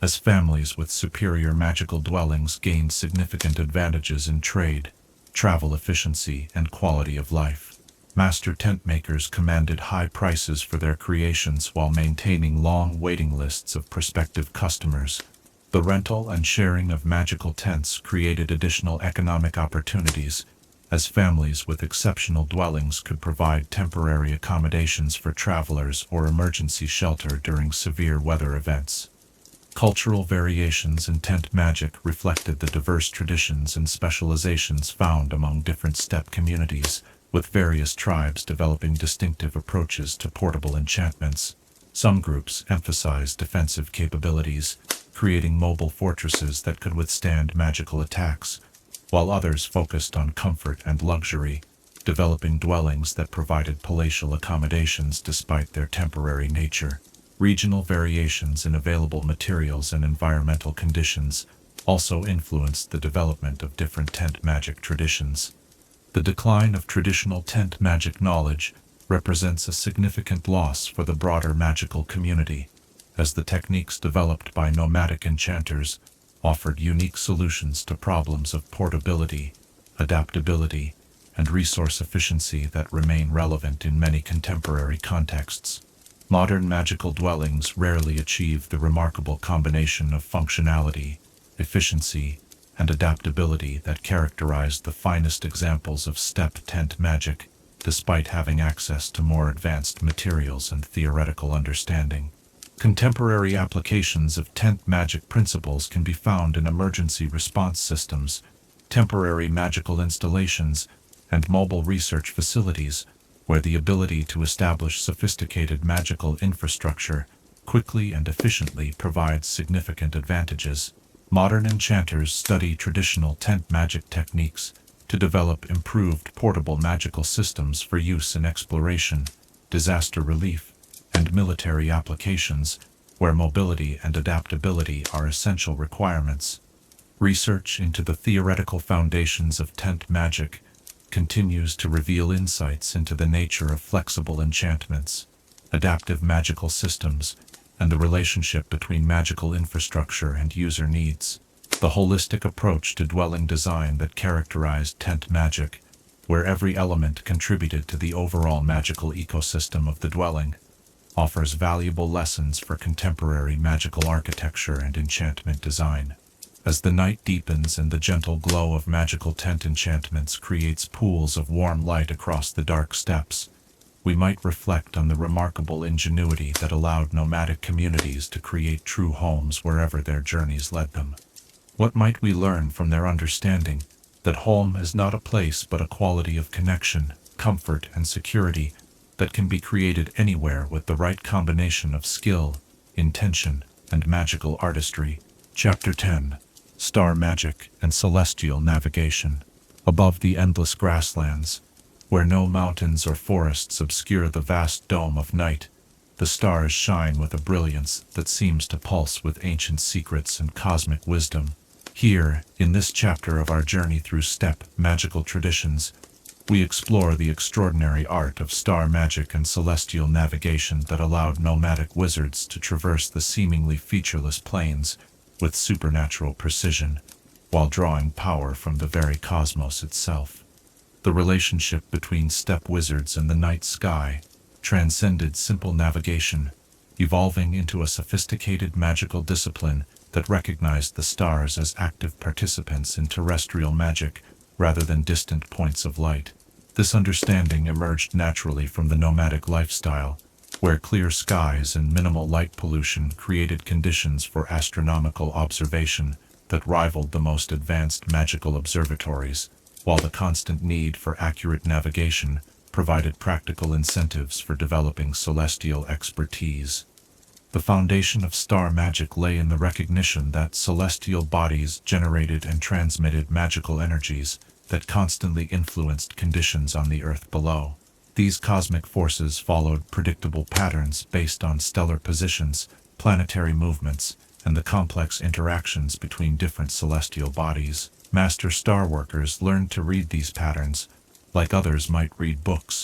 Speaker 1: as families with superior magical dwellings gained significant advantages in trade, travel efficiency, and quality of life. Master tent makers commanded high prices for their creations while maintaining long waiting lists of prospective customers. The rental and sharing of magical tents created additional economic opportunities, as families with exceptional dwellings could provide temporary accommodations for travelers or emergency shelter during severe weather events. Cultural variations in tent magic reflected the diverse traditions and specializations found among different steppe communities, with various tribes developing distinctive approaches to portable enchantments. Some groups emphasized defensive capabilities, creating mobile fortresses that could withstand magical attacks, while others focused on comfort and luxury, developing dwellings that provided palatial accommodations despite their temporary nature. Regional variations in available materials and environmental conditions also influenced the development of different tent magic traditions. The decline of traditional tent magic knowledge represents a significant loss for the broader magical community, as the techniques developed by nomadic enchanters offered unique solutions to problems of portability, adaptability, and resource efficiency that remain relevant in many contemporary contexts. Modern magical dwellings rarely achieve the remarkable combination of functionality, efficiency, and adaptability that characterized the finest examples of steppe tent magic, despite having access to more advanced materials and theoretical understanding. Contemporary applications of tent magic principles can be found in emergency response systems, temporary magical installations, and mobile research facilities, where the ability to establish sophisticated magical infrastructure quickly and efficiently provides significant advantages. Modern enchanters study traditional tent magic techniques to develop improved portable magical systems for use in exploration, disaster relief, and military applications, where mobility and adaptability are essential requirements. Research into the theoretical foundations of tent magic continues to reveal insights into the nature of flexible enchantments, adaptive magical systems, and the relationship between magical infrastructure and user needs. The holistic approach to dwelling design that characterized tent magic, where every element contributed to the overall magical ecosystem of the dwelling, offers valuable lessons for contemporary magical architecture and enchantment design. As the night deepens and the gentle glow of magical tent enchantments creates pools of warm light across the dark steppes, we might reflect on the remarkable ingenuity that allowed nomadic communities to create true homes wherever their journeys led them. What might we learn from their understanding that home is not a place but a quality of connection, comfort, and security that can be created anywhere with the right combination of skill, intention, and magical artistry? Chapter 10. Star Magic and Celestial Navigation. Above the endless grasslands, where no mountains or forests obscure the vast dome of night, The stars shine with a brilliance that seems to pulse with ancient secrets and cosmic wisdom. Here, in this chapter of our journey through steppe magical traditions, we explore the extraordinary art of star magic and celestial navigation that allowed nomadic wizards to traverse the seemingly featureless plains with supernatural precision, while drawing power from the very cosmos itself. The relationship between steppe wizards and the night sky transcended simple navigation, evolving into a sophisticated magical discipline that recognized the stars as active participants in terrestrial magic rather than distant points of light. This understanding emerged naturally from the nomadic lifestyle, where clear skies and minimal light pollution created conditions for astronomical observation that rivaled the most advanced magical observatories, while the constant need for accurate navigation provided practical incentives for developing celestial expertise. The foundation of star magic lay in the recognition that celestial bodies generated and transmitted magical energies that constantly influenced conditions on the earth below. These cosmic forces followed predictable patterns based on stellar positions, planetary movements, and the complex interactions between different celestial bodies. Master star workers learned to read these patterns, like others might read books,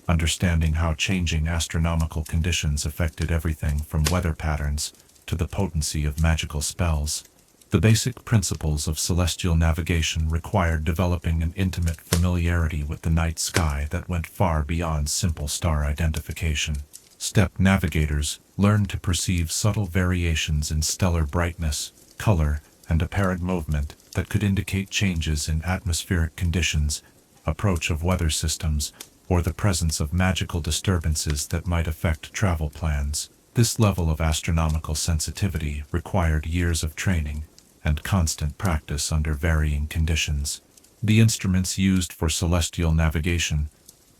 Speaker 1: understanding how changing astronomical conditions affected everything from weather patterns to the potency of magical spells. The basic principles of celestial navigation required developing an intimate familiarity with the night sky that went far beyond simple star identification. Steppe navigators learned to perceive subtle variations in stellar brightness, color, and apparent movement that could indicate changes in atmospheric conditions, approach of weather systems, or the presence of magical disturbances that might affect travel plans. This level of astronomical sensitivity required years of training and constant practice under varying conditions. The instruments used for celestial navigation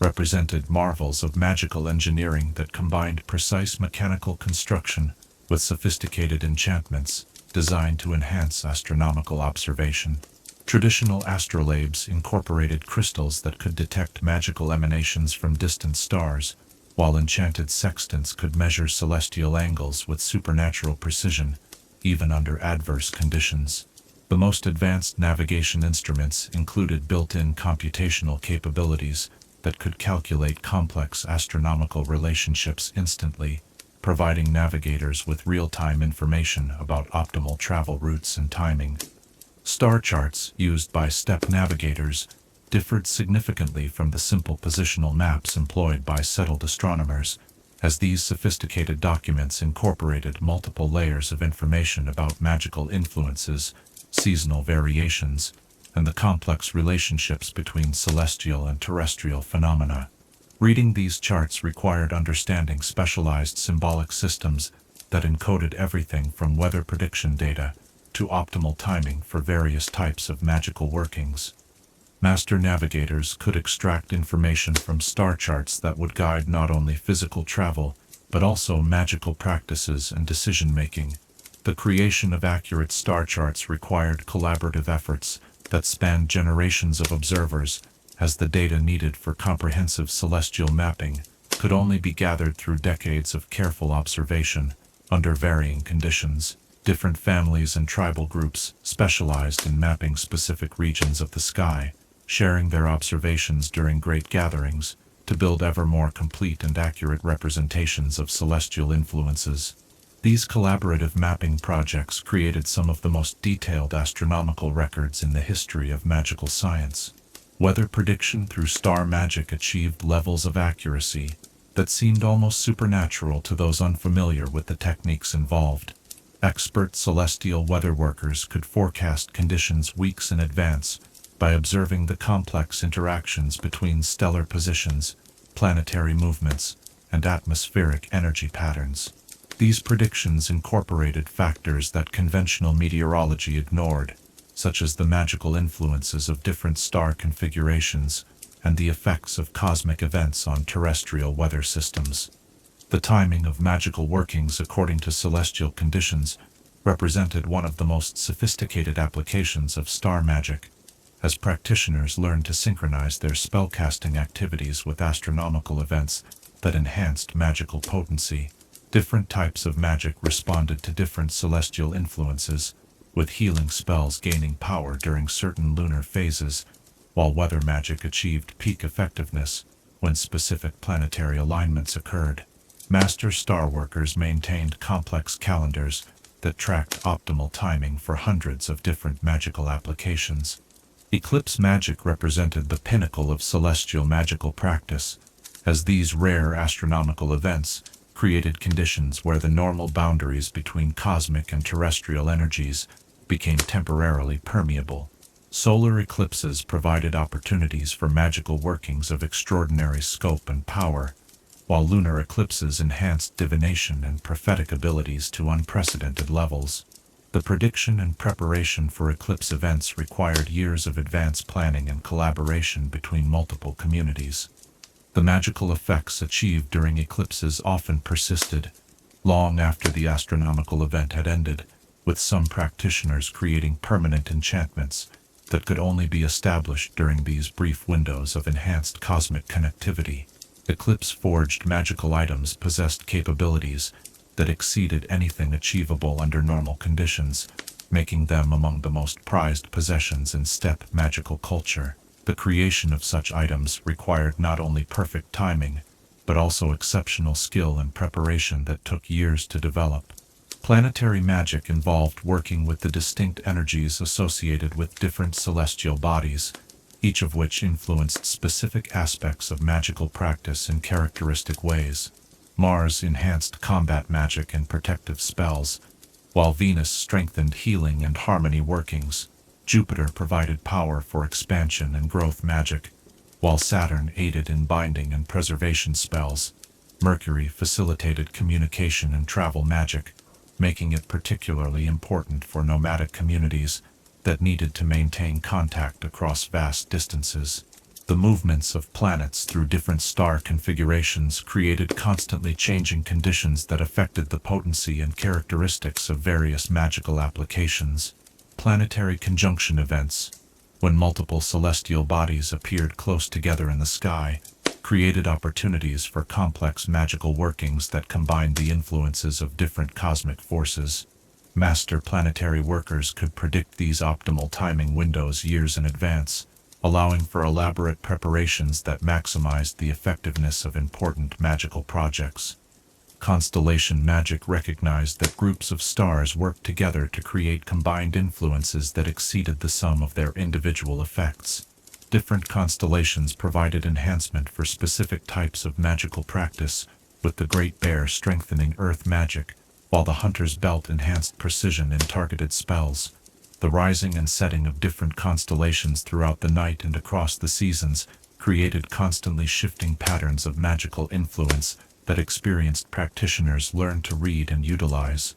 Speaker 1: represented marvels of magical engineering that combined precise mechanical construction with sophisticated enchantments designed to enhance astronomical observation. Traditional astrolabes incorporated crystals that could detect magical emanations from distant stars, while enchanted sextants could measure celestial angles with supernatural precision, even under adverse conditions. The most advanced navigation instruments included built-in computational capabilities that could calculate complex astronomical relationships instantly, providing navigators with real-time information about optimal travel routes and timing. Star charts used by steppe navigators differed significantly from the simple positional maps employed by settled astronomers, as these sophisticated documents incorporated multiple layers of information about magical influences, seasonal variations, and the complex relationships between celestial and terrestrial phenomena. Reading these charts required understanding specialized symbolic systems that encoded everything from weather prediction data to optimal timing for various types of magical workings. Master navigators could extract information from star charts that would guide not only physical travel, but also magical practices and decision-making. The creation of accurate star charts required collaborative efforts that spanned generations of observers, as the data needed for comprehensive celestial mapping could only be gathered through decades of careful observation under varying conditions. Different families and tribal groups specialized in mapping specific regions of the sky, sharing their observations during great gatherings to build ever more complete and accurate representations of celestial influences. These collaborative mapping projects created some of the most detailed astronomical records in the history of magical science. Weather prediction through star magic achieved levels of accuracy that seemed almost supernatural to those unfamiliar with the techniques involved. Expert celestial weather workers could forecast conditions weeks in advance by observing the complex interactions between stellar positions, planetary movements, and atmospheric energy patterns. These predictions incorporated factors that conventional meteorology ignored, such as the magical influences of different star configurations and the effects of cosmic events on terrestrial weather systems. The timing of magical workings according to celestial conditions represented one of the most sophisticated applications of star magic, as practitioners learned to synchronize their spellcasting activities with astronomical events that enhanced magical potency. Different types of magic responded to different celestial influences, with healing spells gaining power during certain lunar phases, while weather magic achieved peak effectiveness when specific planetary alignments occurred. Master star workers maintained complex calendars that tracked optimal timing for hundreds of different magical applications. Eclipse magic represented the pinnacle of celestial magical practice, as these rare astronomical events created conditions where the normal boundaries between cosmic and terrestrial energies became temporarily permeable. Solar eclipses provided opportunities for magical workings of extraordinary scope and power, while lunar eclipses enhanced divination and prophetic abilities to unprecedented levels. The prediction and preparation for eclipse events required years of advanced planning and collaboration between multiple communities. The magical effects achieved during eclipses often persisted long after the astronomical event had ended, with some practitioners creating permanent enchantments that could only be established during these brief windows of enhanced cosmic connectivity. Eclipse-forged magical items possessed capabilities that exceeded anything achievable under normal conditions, making them among the most prized possessions in steppe magical culture. The creation of such items required not only perfect timing, but also exceptional skill and preparation that took years to develop. Planetary magic involved working with the distinct energies associated with different celestial bodies, each of which influenced specific aspects of magical practice in characteristic ways. Mars enhanced combat magic and protective spells, while Venus strengthened healing and harmony workings. Jupiter provided power for expansion and growth magic, while Saturn aided in binding and preservation spells. Mercury facilitated communication and travel magic, making it particularly important for nomadic communities that needed to maintain contact across vast distances. The movements of planets through different star configurations created constantly changing conditions that affected the potency and characteristics of various magical applications. Planetary conjunction events, when multiple celestial bodies appeared close together in the sky, created opportunities for complex magical workings that combined the influences of different cosmic forces. Master planetary workers could predict these optimal timing windows years in advance, allowing for elaborate preparations that maximized the effectiveness of important magical projects. Constellation magic recognized that groups of stars worked together to create combined influences that exceeded the sum of their individual effects. Different constellations provided enhancement for specific types of magical practice, with the Great Bear strengthening earth magic, while the Hunter's Belt enhanced precision in targeted spells. The rising and setting of different constellations throughout the night and across the seasons created constantly shifting patterns of magical influence that experienced practitioners learned to read and utilize.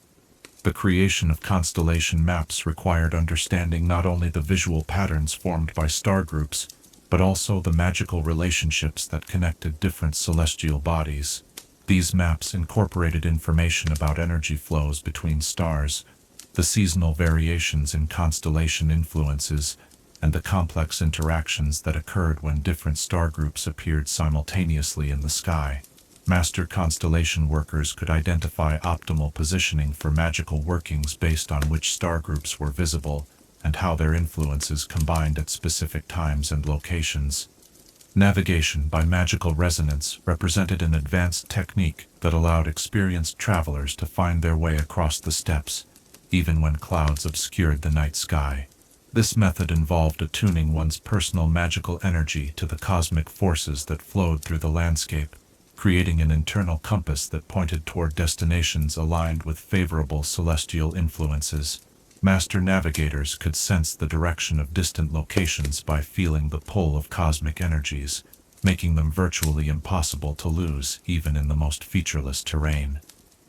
Speaker 1: The creation of constellation maps required understanding not only the visual patterns formed by star groups, but also the magical relationships that connected different celestial bodies. These maps incorporated information about energy flows between stars, the seasonal variations in constellation influences, and the complex interactions that occurred when different star groups appeared simultaneously in the sky. Master constellation workers could identify optimal positioning for magical workings based on which star groups were visible and how their influences combined at specific times and locations. Navigation by magical resonance represented an advanced technique that allowed experienced travelers to find their way across the steppes, even when clouds obscured the night sky. This method involved attuning one's personal magical energy to the cosmic forces that flowed through the landscape, creating an internal compass that pointed toward destinations aligned with favorable celestial influences. Master navigators could sense the direction of distant locations by feeling the pull of cosmic energies, making them virtually impossible to lose even in the most featureless terrain.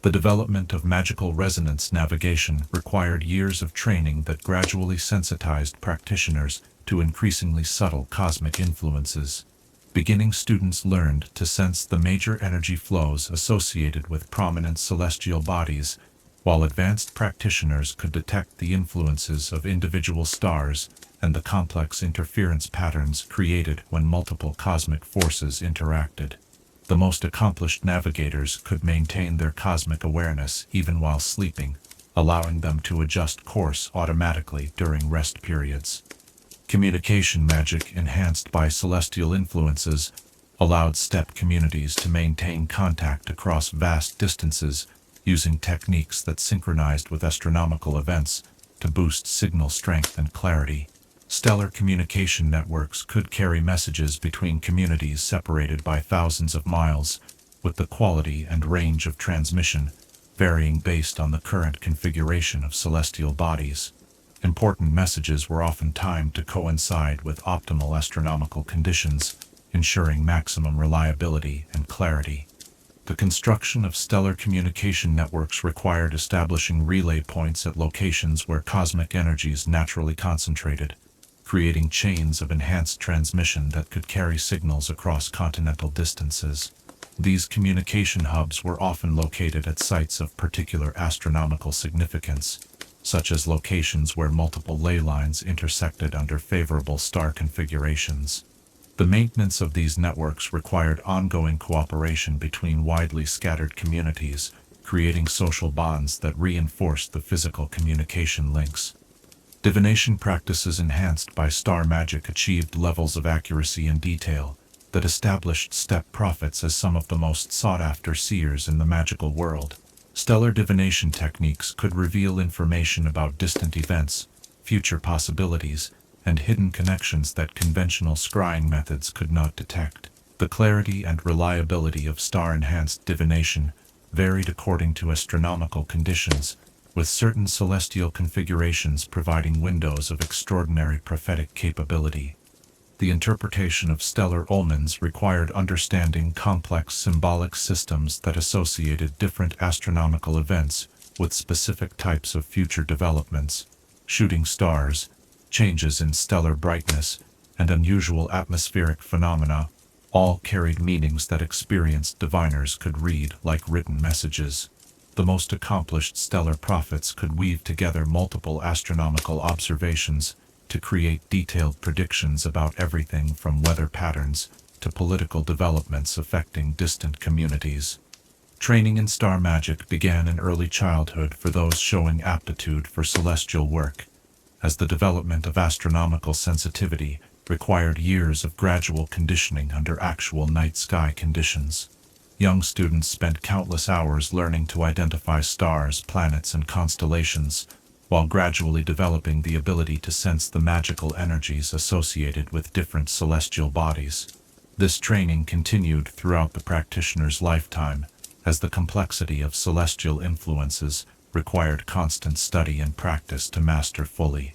Speaker 1: The development of magical resonance navigation required years of training that gradually sensitized practitioners to increasingly subtle cosmic influences. Beginning students learned to sense the major energy flows associated with prominent celestial bodies, while advanced practitioners could detect the influences of individual stars and the complex interference patterns created when multiple cosmic forces interacted. The most accomplished navigators could maintain their cosmic awareness even while sleeping, allowing them to adjust course automatically during rest periods. Communication magic enhanced by celestial influences allowed steppe communities to maintain contact across vast distances using techniques that synchronized with astronomical events to boost signal strength and clarity. Stellar communication networks could carry messages between communities separated by thousands of miles, with the quality and range of transmission varying based on the current configuration of celestial bodies. Important messages were often timed to coincide with optimal astronomical conditions, ensuring maximum reliability and clarity. The construction of stellar communication networks required establishing relay points at locations where cosmic energies naturally concentrated, creating chains of enhanced transmission that could carry signals across continental distances. These communication hubs were often located at sites of particular astronomical significance, such as locations where multiple ley lines intersected under favorable star configurations. The maintenance of these networks required ongoing cooperation between widely scattered communities, creating social bonds that reinforced the physical communication links. Divination practices enhanced by star magic achieved levels of accuracy and detail that established steppe prophets as some of the most sought-after seers in the magical world. Stellar divination techniques could reveal information about distant events, future possibilities, and hidden connections that conventional scrying methods could not detect. The clarity and reliability of star-enhanced divination varied according to astronomical conditions, with certain celestial configurations providing windows of extraordinary prophetic capability. The interpretation of stellar omens required understanding complex symbolic systems that associated different astronomical events with specific types of future developments. Shooting stars, changes in stellar brightness, and unusual atmospheric phenomena all carried meanings that experienced diviners could read like written messages. The most accomplished stellar prophets could weave together multiple astronomical observations to create detailed predictions about everything from weather patterns to political developments affecting distant communities. Training in star magic began in early childhood for those showing aptitude for celestial work, as the development of astronomical sensitivity required years of gradual conditioning under actual night sky conditions. Young students spent countless hours learning to identify stars, planets, and constellations, while gradually developing the ability to sense the magical energies associated with different celestial bodies. This training continued throughout the practitioner's lifetime, as the complexity of celestial influences required constant study and practice to master fully.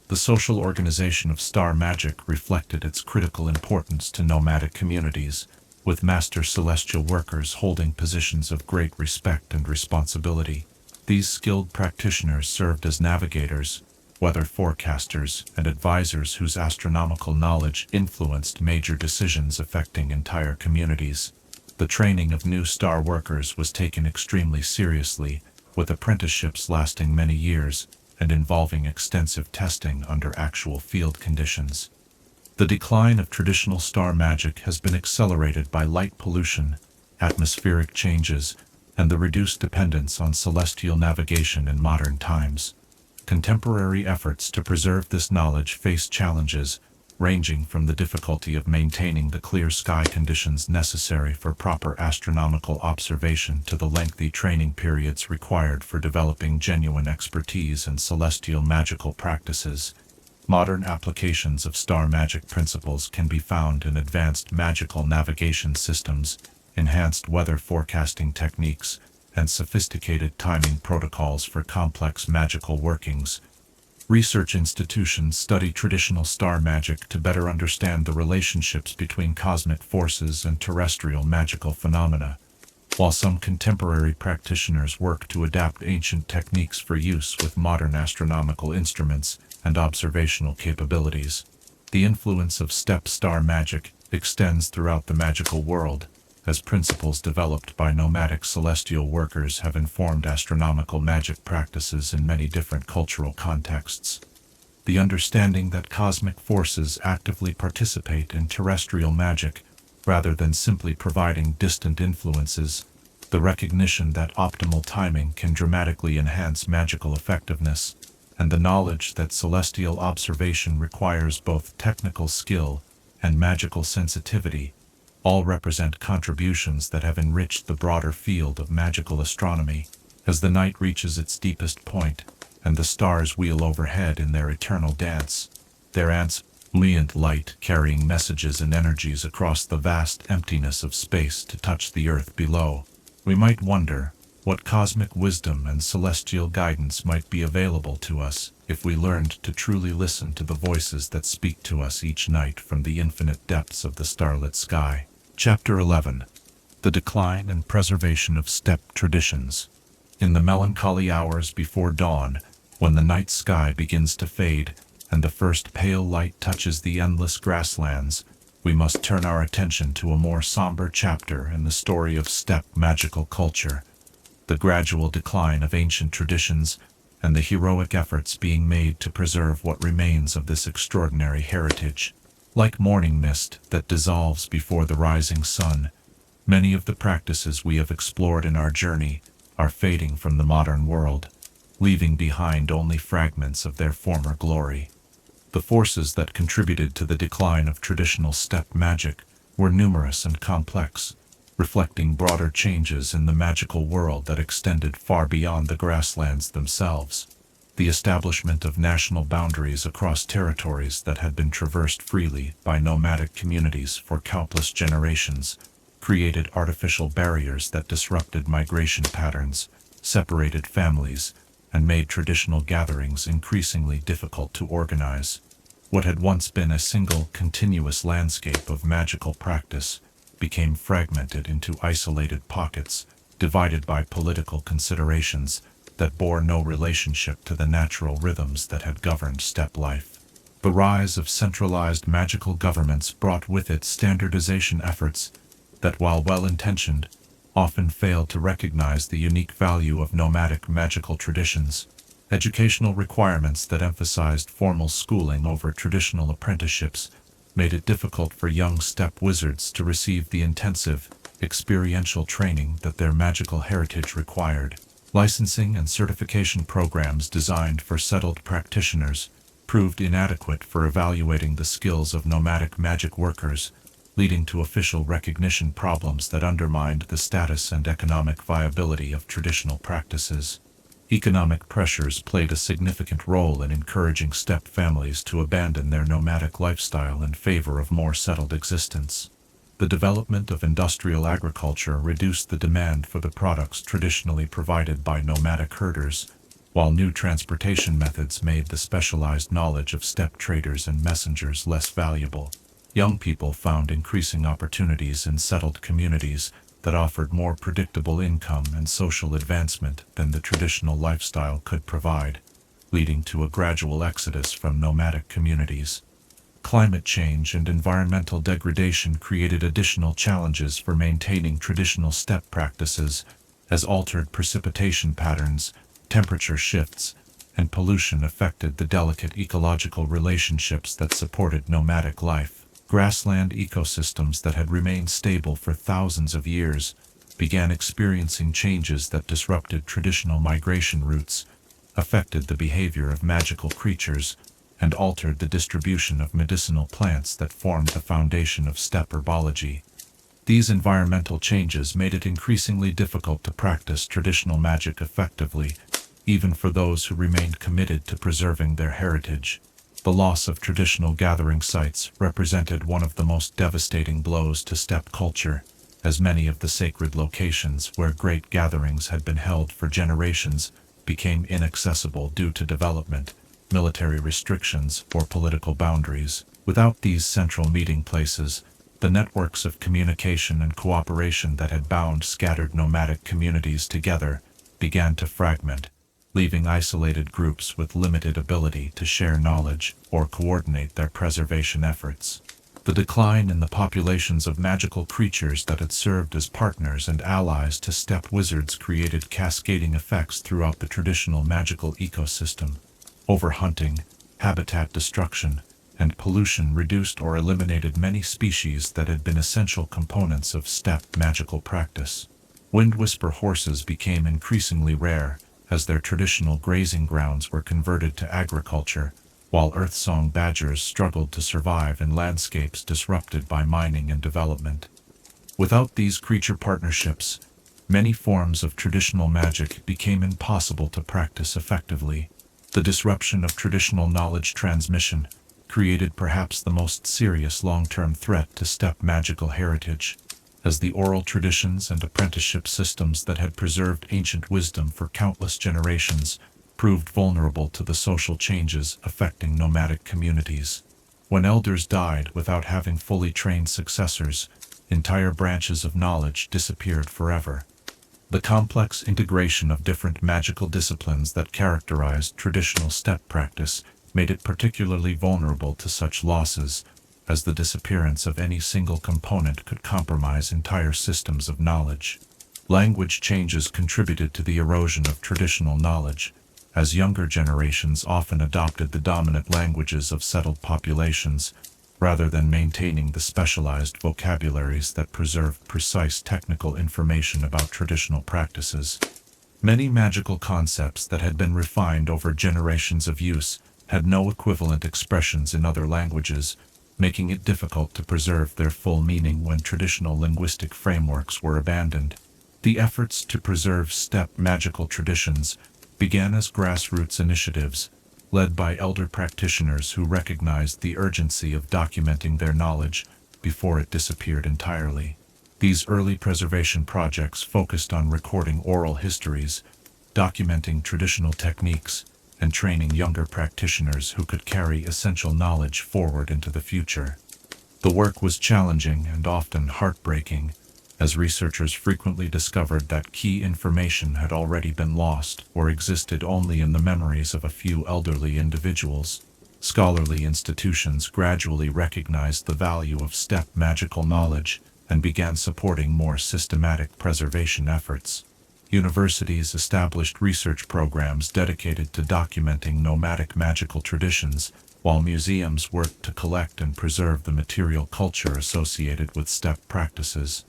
Speaker 1: The social organization of star magic reflected its critical importance to nomadic communities, with master celestial workers holding positions of great respect and responsibility. These skilled practitioners served as navigators, weather forecasters, and advisors whose astronomical knowledge influenced major decisions affecting entire communities. The training of new star workers was taken extremely seriously, with apprenticeships lasting many years and involving extensive testing under actual field conditions. The decline of traditional star magic has been accelerated by light pollution, atmospheric changes, and the reduced dependence on celestial navigation in modern times. Contemporary efforts to preserve this knowledge face challenges, ranging from the difficulty of maintaining the clear sky conditions necessary for proper astronomical observation to the lengthy training periods required for developing genuine expertise in celestial magical practices. Modern applications of star magic principles can be found in advanced magical navigation systems, enhanced weather forecasting techniques, and sophisticated timing protocols for complex magical workings. Research institutions study traditional star magic to better understand the relationships between cosmic forces and terrestrial magical phenomena, while some contemporary practitioners work to adapt ancient techniques for use with modern astronomical instruments and observational capabilities. The influence of steppe star magic extends throughout the magical world, as principles developed by nomadic celestial workers have informed astronomical magic practices in many different cultural contexts. The understanding that cosmic forces actively participate in terrestrial magic rather than simply providing distant influences. The recognition that optimal timing can dramatically enhance magical effectiveness, and the knowledge that celestial observation requires both technical skill and magical sensitivity, all represent contributions that have enriched the broader field of magical astronomy. As the night reaches its deepest point, and the stars wheel overhead in their eternal dance, their ambient light carrying messages and energies across the vast emptiness of space to touch the earth below, we might wonder what cosmic wisdom and celestial guidance might be available to us if we learned to truly listen to the voices that speak to us each night from the infinite depths of the starlit sky. Chapter 11. The Decline and Preservation of Steppe Traditions. In the melancholy hours before dawn, when the night sky begins to fade and the first pale light touches the endless grasslands, we must turn our attention to a more somber chapter in the story of steppe magical culture, the gradual decline of ancient traditions and the heroic efforts being made to preserve what remains of this extraordinary heritage. Like morning mist that dissolves before the rising sun, many of the practices we have explored in our journey are fading from the modern world, leaving behind only fragments of their former glory. The forces that contributed to the decline of traditional steppe magic were numerous and complex, reflecting broader changes in the magical world that extended far beyond the grasslands themselves. The establishment of national boundaries across territories that had been traversed freely by nomadic communities for countless generations created artificial barriers that disrupted migration patterns, separated families, and made traditional gatherings increasingly difficult to organize. What had once been a single, continuous landscape of magical practice became fragmented into isolated pockets, divided by political considerations that bore no relationship to the natural rhythms that had governed steppe life. The rise of centralized magical governments brought with it standardization efforts that, while well-intentioned, often failed to recognize the unique value of nomadic magical traditions. Educational requirements that emphasized formal schooling over traditional apprenticeships made it difficult for young steppe wizards to receive the intensive, experiential training that their magical heritage required. Licensing and certification programs designed for settled practitioners proved inadequate for evaluating the skills of nomadic magic workers, leading to official recognition problems that undermined the status and economic viability of traditional practices. Economic pressures played a significant role in encouraging steppe families to abandon their nomadic lifestyle in favor of more settled existence. The development of industrial agriculture reduced the demand for the products traditionally provided by nomadic herders, while new transportation methods made the specialized knowledge of steppe traders and messengers less valuable. Young people found increasing opportunities in settled communities that offered more predictable income and social advancement than the traditional lifestyle could provide, leading to a gradual exodus from nomadic communities. Climate change and environmental degradation created additional challenges for maintaining traditional steppe practices, as altered precipitation patterns, temperature shifts, and pollution affected the delicate ecological relationships that supported nomadic life. Grassland ecosystems that had remained stable for thousands of years began experiencing changes that disrupted traditional migration routes, affected the behavior of magical creatures, and altered the distribution of medicinal plants that formed the foundation of steppe herbology. These environmental changes made it increasingly difficult to practice traditional magic effectively, even for those who remained committed to preserving their heritage. The loss of traditional gathering sites represented one of the most devastating blows to steppe culture, as many of the sacred locations where great gatherings had been held for generations became inaccessible due to development, military restrictions, or political boundaries. Without these central meeting places, the networks of communication and cooperation that had bound scattered nomadic communities together began to fragment, leaving isolated groups with limited ability to share knowledge or coordinate their preservation efforts. The decline in the populations of magical creatures that had served as partners and allies to steppe wizards created cascading effects throughout the traditional magical ecosystem. Overhunting, habitat destruction, and pollution reduced or eliminated many species that had been essential components of steppe magical practice. Wind whisper horses became increasingly rare, as their traditional grazing grounds were converted to agriculture, while earth-song badgers struggled to survive in landscapes disrupted by mining and development. Without these creature partnerships, many forms of traditional magic became impossible to practice effectively. The disruption of traditional knowledge transmission created perhaps the most serious long-term threat to steppe magical heritage, as the oral traditions and apprenticeship systems that had preserved ancient wisdom for countless generations proved vulnerable to the social changes affecting nomadic communities. When elders died without having fully trained successors, entire branches of knowledge disappeared forever. The complex integration of different magical disciplines that characterized traditional steppe practice made it particularly vulnerable to such losses, as the disappearance of any single component could compromise entire systems of knowledge. Language changes contributed to the erosion of traditional knowledge, as younger generations often adopted the dominant languages of settled populations, rather than maintaining the specialized vocabularies that preserved precise technical information about traditional practices. Many magical concepts that had been refined over generations of use had no equivalent expressions in other languages, making it difficult to preserve their full meaning when traditional linguistic frameworks were abandoned. The efforts to preserve steppe magical traditions began as grassroots initiatives, led by elder practitioners who recognized the urgency of documenting their knowledge before it disappeared entirely. These early preservation projects focused on recording oral histories, documenting traditional techniques, and training younger practitioners who could carry essential knowledge forward into the future. The work was challenging and often heartbreaking, as researchers frequently discovered that key information had already been lost or existed only in the memories of a few elderly individuals. Scholarly institutions gradually recognized the value of steppe magical knowledge and began supporting more systematic preservation efforts. Universities established research programs dedicated to documenting nomadic magical traditions, while museums worked to collect and preserve the material culture associated with steppe practices.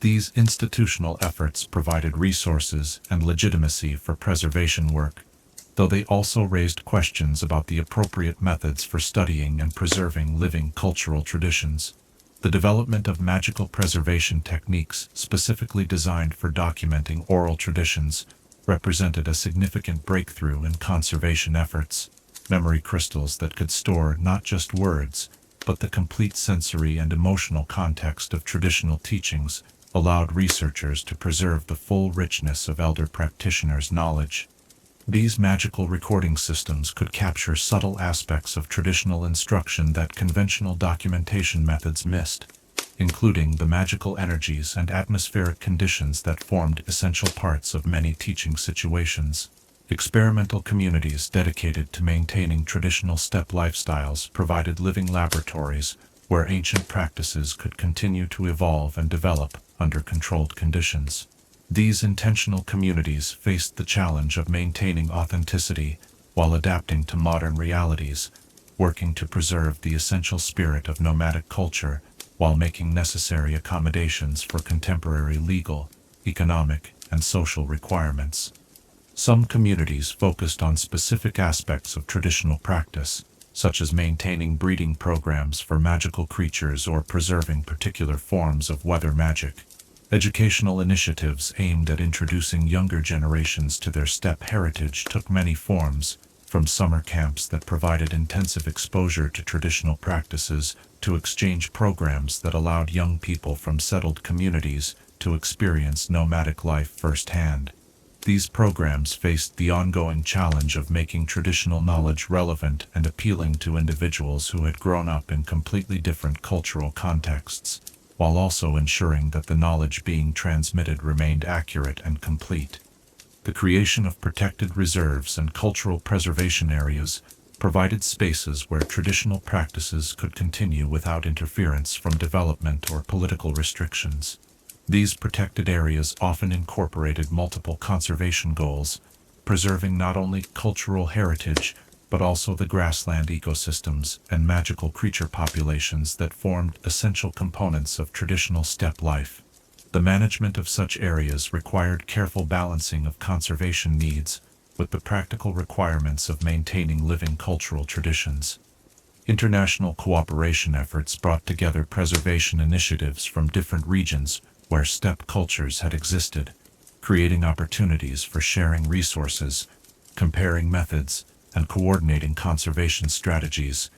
Speaker 1: These institutional efforts provided resources and legitimacy for preservation work, though they also raised questions about the appropriate methods for studying and preserving living cultural traditions. The development of magical preservation techniques specifically designed for documenting oral traditions represented a significant breakthrough in conservation efforts. Memory crystals that could store not just words, but the complete sensory and emotional context of traditional teachings allowed researchers to preserve the full richness of elder practitioners' knowledge. These magical recording systems could capture subtle aspects of traditional instruction that conventional documentation methods missed, including the magical energies and atmospheric conditions that formed essential parts of many teaching situations. Experimental communities dedicated to maintaining traditional steppe lifestyles provided living laboratories where ancient practices could continue to evolve and develop under controlled conditions. These intentional communities faced the challenge of maintaining authenticity while adapting to modern realities, working to preserve the essential spirit of nomadic culture while making necessary accommodations for contemporary legal, economic, and social requirements. Some communities focused on specific aspects of traditional practice, such as maintaining breeding programs for magical creatures or preserving particular forms of weather magic. Educational initiatives aimed at introducing younger generations to their steppe heritage took many forms, from summer camps that provided intensive exposure to traditional practices to exchange programs that allowed young people from settled communities to experience nomadic life firsthand. These programs faced the ongoing challenge of making traditional knowledge relevant and appealing to individuals who had grown up in completely different cultural contexts, while also ensuring that the knowledge being transmitted remained accurate and complete. The creation of protected reserves and cultural preservation areas provided spaces where traditional practices could continue without interference from development or political restrictions. These protected areas often incorporated multiple conservation goals, preserving not only cultural heritage, but also the grassland ecosystems and magical creature populations that formed essential components of traditional steppe life. The management of such areas required careful balancing of conservation needs with the practical requirements of maintaining living cultural traditions. International cooperation efforts brought together preservation initiatives from different regions where steppe cultures had existed, creating opportunities for sharing resources, comparing methods, and coordinating conservation strategies.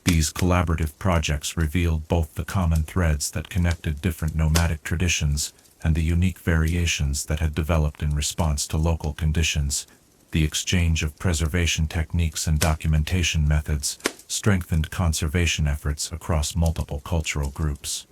Speaker 1: These collaborative projects revealed both the common threads that connected different nomadic traditions and the unique variations that had developed in response to local conditions. The exchange of preservation techniques and documentation methods strengthened conservation efforts across multiple cultural groups.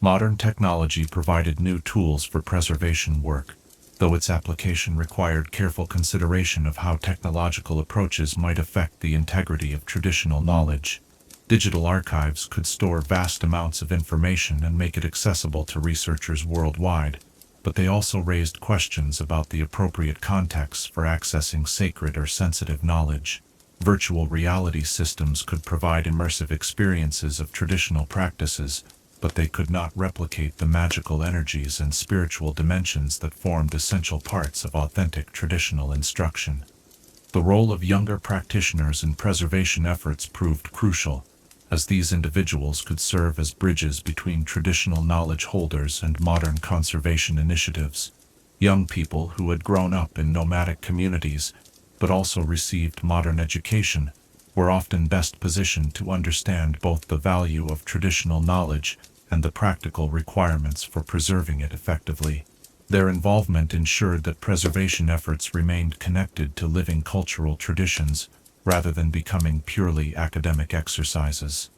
Speaker 1: Modern technology provided new tools for preservation work, though its application required careful consideration of how technological approaches might affect the integrity of traditional knowledge. Digital archives could store vast amounts of information and make it accessible to researchers worldwide, but they also raised questions about the appropriate contexts for accessing sacred or sensitive knowledge. Virtual reality systems could provide immersive experiences of traditional practices, but they could not replicate the magical energies and spiritual dimensions that formed essential parts of authentic traditional instruction. The role of younger practitioners in preservation efforts proved crucial, as these individuals could serve as bridges between traditional knowledge holders and modern conservation initiatives. Young people who had grown up in nomadic communities, but also received modern education, were often best positioned to understand both the value of traditional knowledge and the practical requirements for preserving it effectively. Their involvement ensured that preservation efforts remained connected to living cultural traditions, rather than becoming purely academic exercises.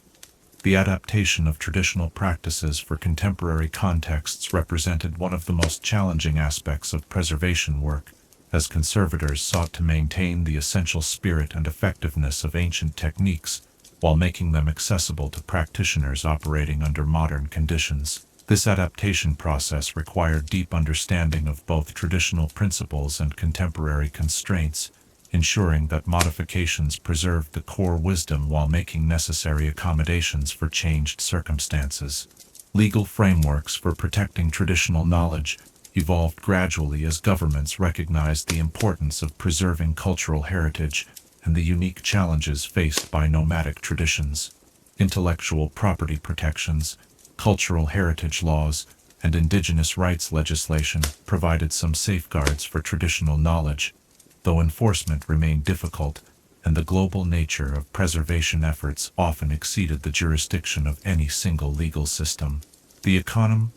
Speaker 1: The adaptation of traditional practices for contemporary contexts represented one of the most challenging aspects of preservation work, as conservators sought to maintain the essential spirit and effectiveness of ancient techniques, while making them accessible to practitioners operating under modern conditions. This adaptation process required deep understanding of both traditional principles and contemporary constraints, ensuring that modifications preserved the core wisdom while making necessary accommodations for changed circumstances. Legal frameworks for protecting traditional knowledge evolved gradually as governments recognized the importance of preserving cultural heritage and the unique challenges faced by nomadic traditions. Intellectual property protections, cultural heritage laws, and indigenous rights legislation provided some safeguards for traditional knowledge, though enforcement remained difficult, and the global nature of preservation efforts often exceeded the jurisdiction of any single legal system. The economy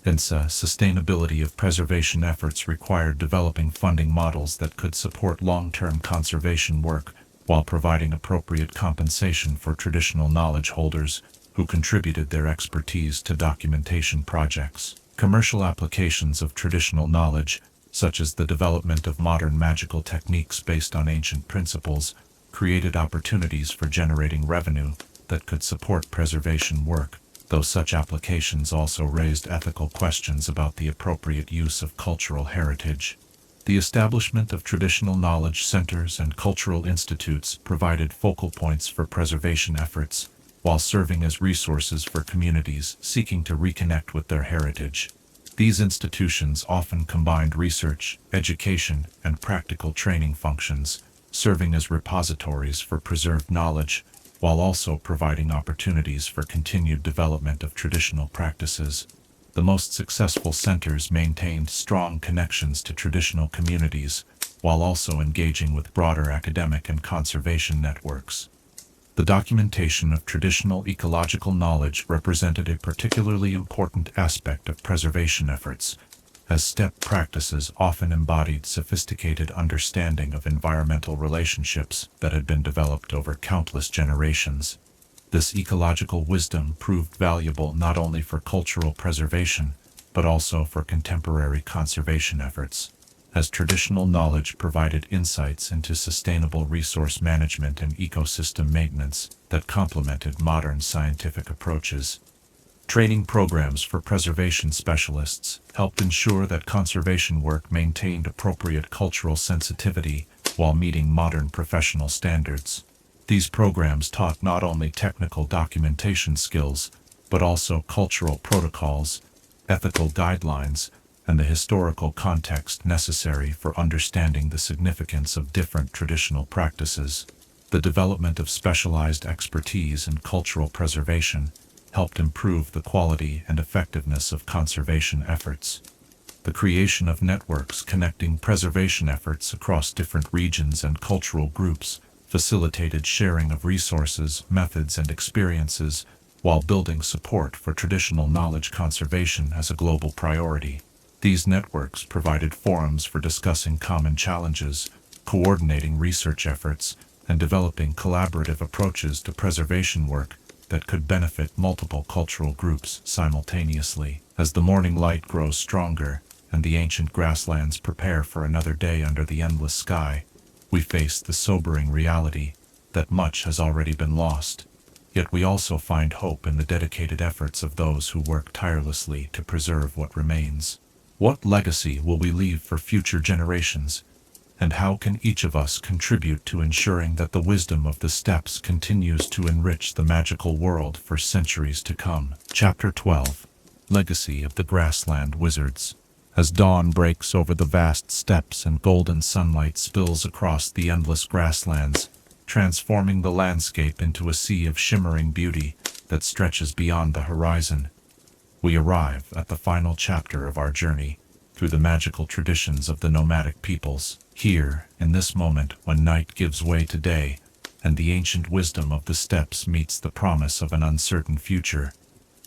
Speaker 1: and sustainability of preservation efforts required developing funding models that could support long-term conservation work while providing appropriate compensation for traditional knowledge holders who contributed their expertise to documentation projects. Commercial applications of traditional knowledge, such as the development of modern magical techniques based on ancient principles, created opportunities for generating revenue that could support preservation work, though such applications also raised ethical questions about the appropriate use of cultural heritage. The establishment of traditional knowledge centers and cultural institutes provided focal points for preservation efforts, while serving as resources for communities seeking to reconnect with their heritage. These institutions often combined research, education, and practical training functions, serving as repositories for preserved knowledge, while also providing opportunities for continued development of traditional practices. The most successful centers maintained strong connections to traditional communities, while also engaging with broader academic and conservation networks. The documentation of traditional ecological knowledge represented a particularly important aspect of preservation efforts, as steppe practices often embodied sophisticated understanding of environmental relationships that had been developed over countless generations. This ecological wisdom proved valuable not only for cultural preservation, but also for contemporary conservation efforts, as traditional knowledge provided insights into sustainable resource management and ecosystem maintenance that complemented modern scientific approaches. Training programs for preservation specialists helped ensure that conservation work maintained appropriate cultural sensitivity while meeting modern professional standards. These programs taught not only technical documentation skills, but also cultural protocols, ethical guidelines, and the historical context necessary for understanding the significance of different traditional practices. The development of specialized expertise in cultural preservation helped improve the quality and effectiveness of conservation efforts. The creation of networks connecting preservation efforts across different regions and cultural groups facilitated sharing of resources, methods, and experiences, while building support for traditional knowledge conservation as a global priority. These networks provided forums for discussing common challenges, coordinating research efforts, and developing collaborative approaches to preservation work that could benefit multiple cultural groups simultaneously. As the morning light grows stronger and the ancient grasslands prepare for another day under the endless sky, we face the sobering reality that much has already been lost. Yet we also find hope in the dedicated efforts of those who work tirelessly to preserve what remains. What legacy will we leave for future generations? And how can each of us contribute to ensuring that the wisdom of the steppes continues to enrich the magical world for centuries to come? Chapter 12. Legacy of the Grassland Wizards. As dawn breaks over the vast steppes and golden sunlight spills across the endless grasslands, transforming the landscape into a sea of shimmering beauty that stretches beyond the horizon, we arrive at the final chapter of our journey through the magical traditions of the nomadic peoples. Here, in this moment when night gives way to day, and the ancient wisdom of the steppes meets the promise of an uncertain future,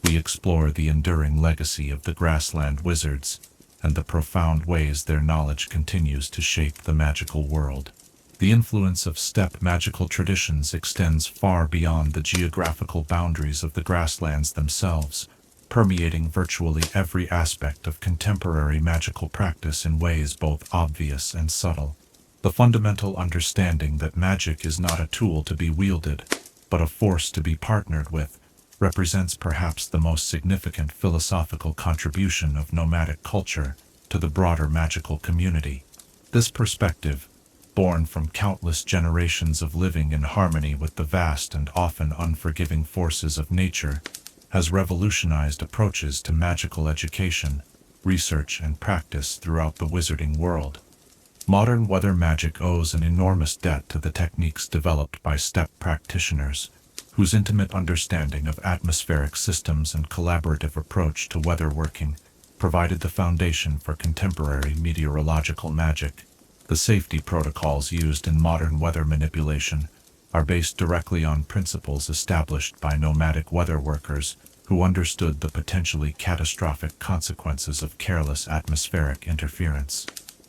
Speaker 1: we explore the enduring legacy of the Grassland Wizards and the profound ways their knowledge continues to shape the magical world. The influence of steppe magical traditions extends far beyond the geographical boundaries of the grasslands themselves, permeating virtually every aspect of contemporary magical practice in ways both obvious and subtle. The fundamental understanding that magic is not a tool to be wielded, but a force to be partnered with, represents perhaps the most significant philosophical contribution of nomadic culture to the broader magical community. This perspective, born from countless generations of living in harmony with the vast and often unforgiving forces of nature, has revolutionized approaches to magical education, research, and practice throughout the wizarding world. Modern weather magic owes an enormous debt to the techniques developed by steppe practitioners, whose intimate understanding of atmospheric systems and collaborative approach to weather working provided the foundation for contemporary meteorological magic. The safety protocols used in modern weather manipulation are based directly on principles established by nomadic weather workers who understood the potentially catastrophic consequences of careless atmospheric interference.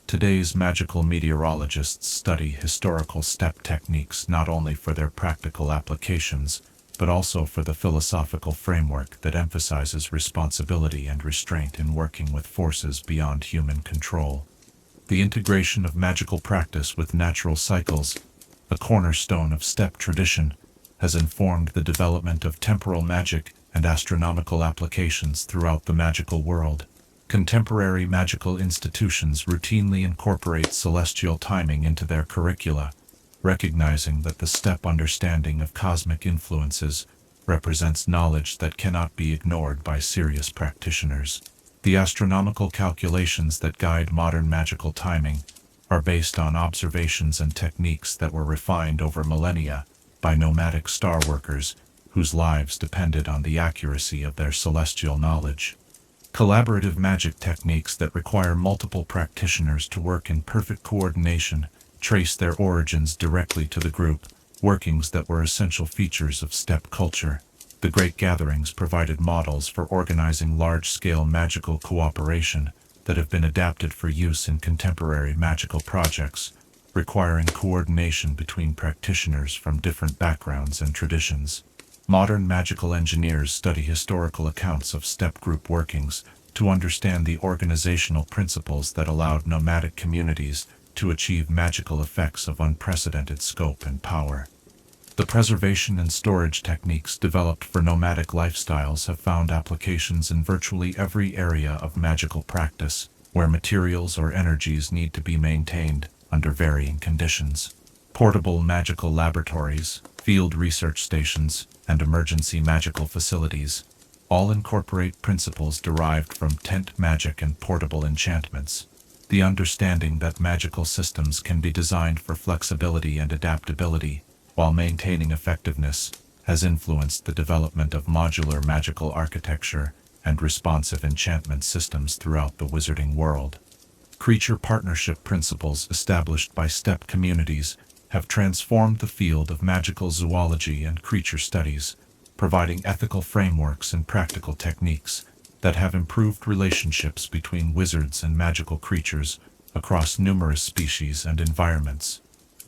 Speaker 1: Today's magical meteorologists study historical steppe techniques not only for their practical applications, but also for the philosophical framework that emphasizes responsibility and restraint in working with forces beyond human control. The integration of magical practice with natural cycles, a cornerstone of steppe tradition, has informed the development of temporal magic and astronomical applications throughout the magical world. Contemporary magical institutions routinely incorporate celestial timing into their curricula, recognizing that the steppe understanding of cosmic influences represents knowledge that cannot be ignored by serious practitioners. The astronomical calculations that guide modern magical timing are based on observations and techniques that were refined over millennia by nomadic star workers whose lives depended on the accuracy of their celestial knowledge. Collaborative magic techniques that require multiple practitioners to work in perfect coordination trace their origins directly to the group workings that were essential features of steppe culture. The Great Gatherings provided models for organizing large-scale magical cooperation that have been adapted for use in contemporary magical projects, requiring coordination between practitioners from different backgrounds and traditions. Modern magical engineers study historical accounts of steppe group workings to understand the organizational principles that allowed nomadic communities to achieve magical effects of unprecedented scope and power. The preservation and storage techniques developed for nomadic lifestyles have found applications in virtually every area of magical practice, where materials or energies need to be maintained under varying conditions. Portable magical laboratories, field research stations, and emergency magical facilities all incorporate principles derived from tent magic and portable enchantments. The understanding that magical systems can be designed for flexibility and adaptability while maintaining effectiveness has influenced the development of modular magical architecture and responsive enchantment systems throughout the wizarding world. Creature partnership principles established by steppe communities have transformed the field of magical zoology and creature studies, providing ethical frameworks and practical techniques that have improved relationships between wizards and magical creatures across numerous species and environments.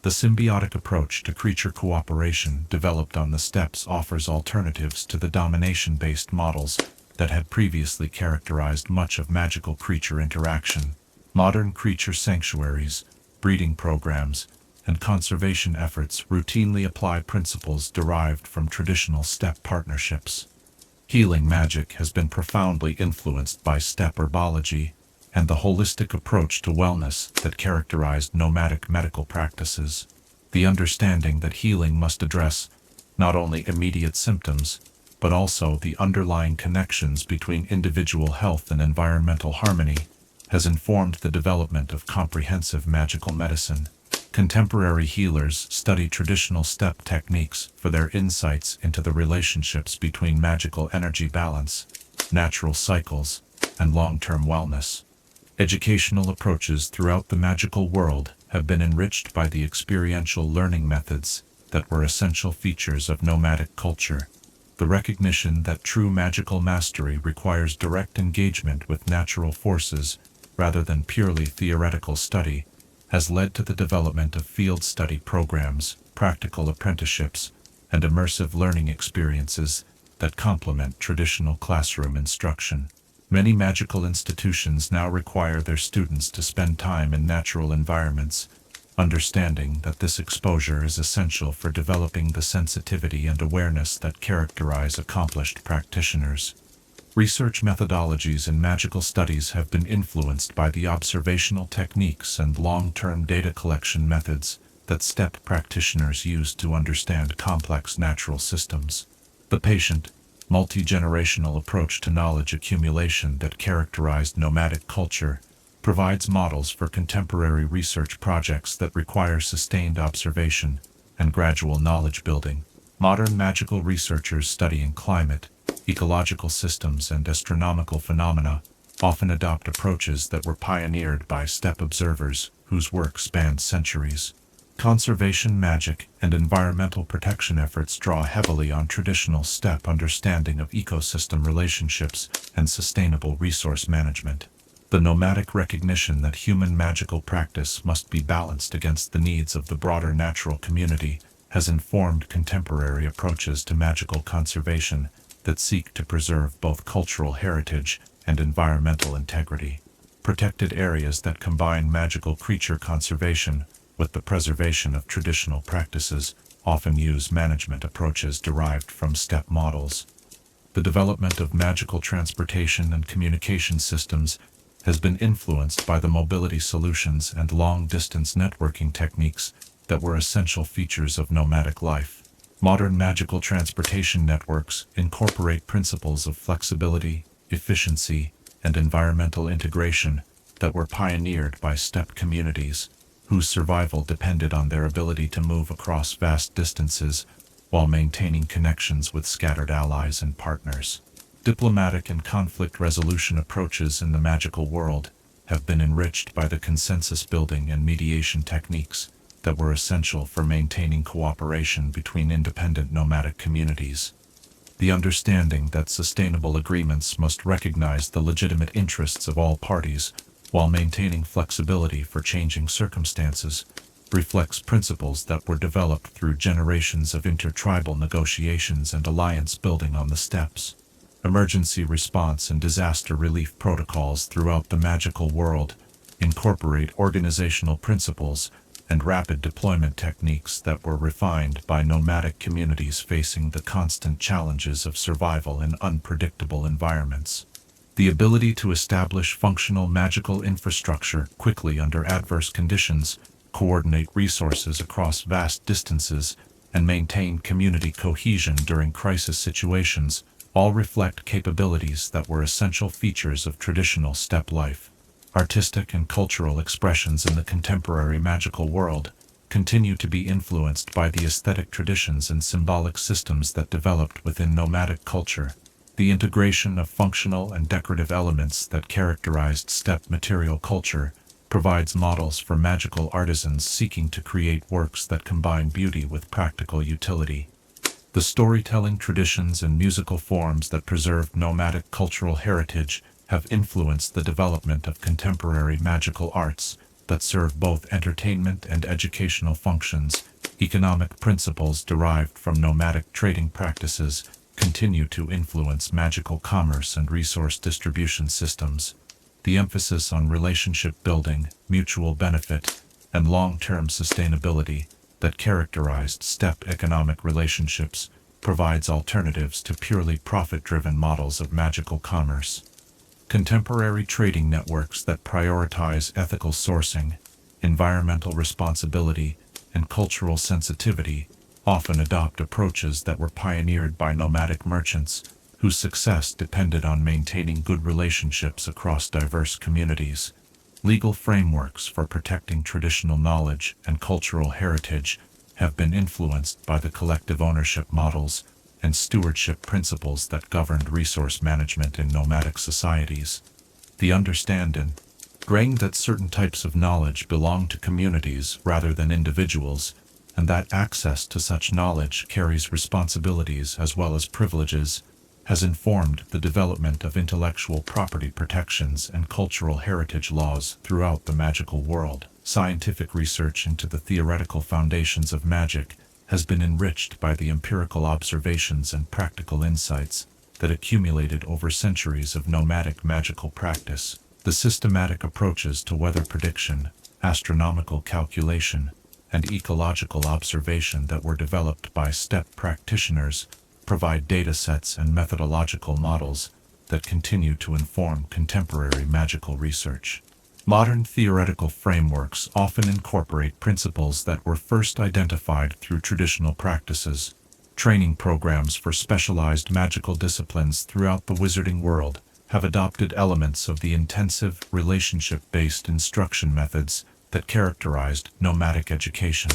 Speaker 1: The symbiotic approach to creature cooperation developed on the steppes offers alternatives to the domination-based models that had previously characterized much of magical creature interaction. Modern creature sanctuaries, breeding programs, and conservation efforts routinely apply principles derived from traditional steppe partnerships. Healing magic has been profoundly influenced by steppe herbology and the holistic approach to wellness that characterized nomadic medical practices. The understanding that healing must address not only immediate symptoms, but also the underlying connections between individual health and environmental harmony has informed the development of comprehensive magical medicine. Contemporary healers study traditional steppe techniques for their insights into the relationships between magical energy balance, natural cycles, and long-term wellness. Educational approaches throughout the magical world have been enriched by the experiential learning methods that were essential features of nomadic culture. The recognition that true magical mastery requires direct engagement with natural forces rather than purely theoretical study has led to the development of field study programs, practical apprenticeships, and immersive learning experiences that complement traditional classroom instruction. Many magical institutions now require their students to spend time in natural environments, understanding that this exposure is essential for developing the sensitivity and awareness that characterize accomplished practitioners. Research methodologies in magical studies have been influenced by the observational techniques and long-term data collection methods that steppe practitioners use to understand complex natural systems. The patient, multi-generational approach to knowledge accumulation that characterized nomadic culture provides models for contemporary research projects that require sustained observation and gradual knowledge building. Modern magical researchers studying climate, ecological systems, and astronomical phenomena often adopt approaches that were pioneered by steppe observers whose work spanned centuries. Conservation magic and environmental protection efforts draw heavily on traditional steppe understanding of ecosystem relationships and sustainable resource management. The nomadic recognition that human magical practice must be balanced against the needs of the broader natural community has informed contemporary approaches to magical conservation that seek to preserve both cultural heritage and environmental integrity. Protected areas that combine magical creature conservation with the preservation of traditional practices often use management approaches derived from steppe models. The development of magical transportation and communication systems has been influenced by the mobility solutions and long-distance networking techniques that were essential features of nomadic life. Modern magical transportation networks incorporate principles of flexibility, efficiency, and environmental integration that were pioneered by steppe communities, whose survival depended on their ability to move across vast distances while maintaining connections with scattered allies and partners. Diplomatic and conflict resolution approaches in the magical world have been enriched by the consensus building and mediation techniques that were essential for maintaining cooperation between independent nomadic communities. The understanding that sustainable agreements must recognize the legitimate interests of all parties while maintaining flexibility for changing circumstances reflects principles that were developed through generations of intertribal negotiations and alliance building on the steppes. Emergency response and disaster relief protocols throughout the magical world incorporate organizational principles and rapid deployment techniques that were refined by nomadic communities facing the constant challenges of survival in unpredictable environments. The ability to establish functional magical infrastructure quickly under adverse conditions, coordinate resources across vast distances, and maintain community cohesion during crisis situations all reflect capabilities that were essential features of traditional steppe life. Artistic and cultural expressions in the contemporary magical world continue to be influenced by the aesthetic traditions and symbolic systems that developed within nomadic culture. The integration of functional and decorative elements that characterized steppe material culture provides models for magical artisans seeking to create works that combine beauty with practical utility. The storytelling traditions and musical forms that preserved nomadic cultural heritage have influenced the development of contemporary magical arts that serve both entertainment and educational functions. Economic principles derived from nomadic trading practices continue to influence magical commerce and resource distribution systems. The emphasis on relationship building, mutual benefit, and long-term sustainability that characterized steppe economic relationships provides alternatives to purely profit-driven models of magical commerce. Contemporary trading networks that prioritize ethical sourcing, environmental responsibility, and cultural sensitivity often adopt approaches that were pioneered by nomadic merchants whose success depended on maintaining good relationships across diverse communities. Legal frameworks for protecting traditional knowledge and cultural heritage have been influenced by the collective ownership models and stewardship principles that governed resource management in nomadic societies. The understanding that certain types of knowledge belong to communities rather than individuals, and that access to such knowledge carries responsibilities as well as privileges, has informed the development of intellectual property protections and cultural heritage laws throughout the magical world. Scientific research into the theoretical foundations of magic has been enriched by the empirical observations and practical insights that accumulated over centuries of nomadic magical practice. The systematic approaches to weather prediction, astronomical calculation, and ecological observation that were developed by steppe practitioners provide data sets and methodological models that continue to inform contemporary magical research. Modern theoretical frameworks often incorporate principles that were first identified through traditional practices. Training programs for specialized magical disciplines throughout the wizarding world have adopted elements of the intensive, relationship-based instruction methods that characterized nomadic education.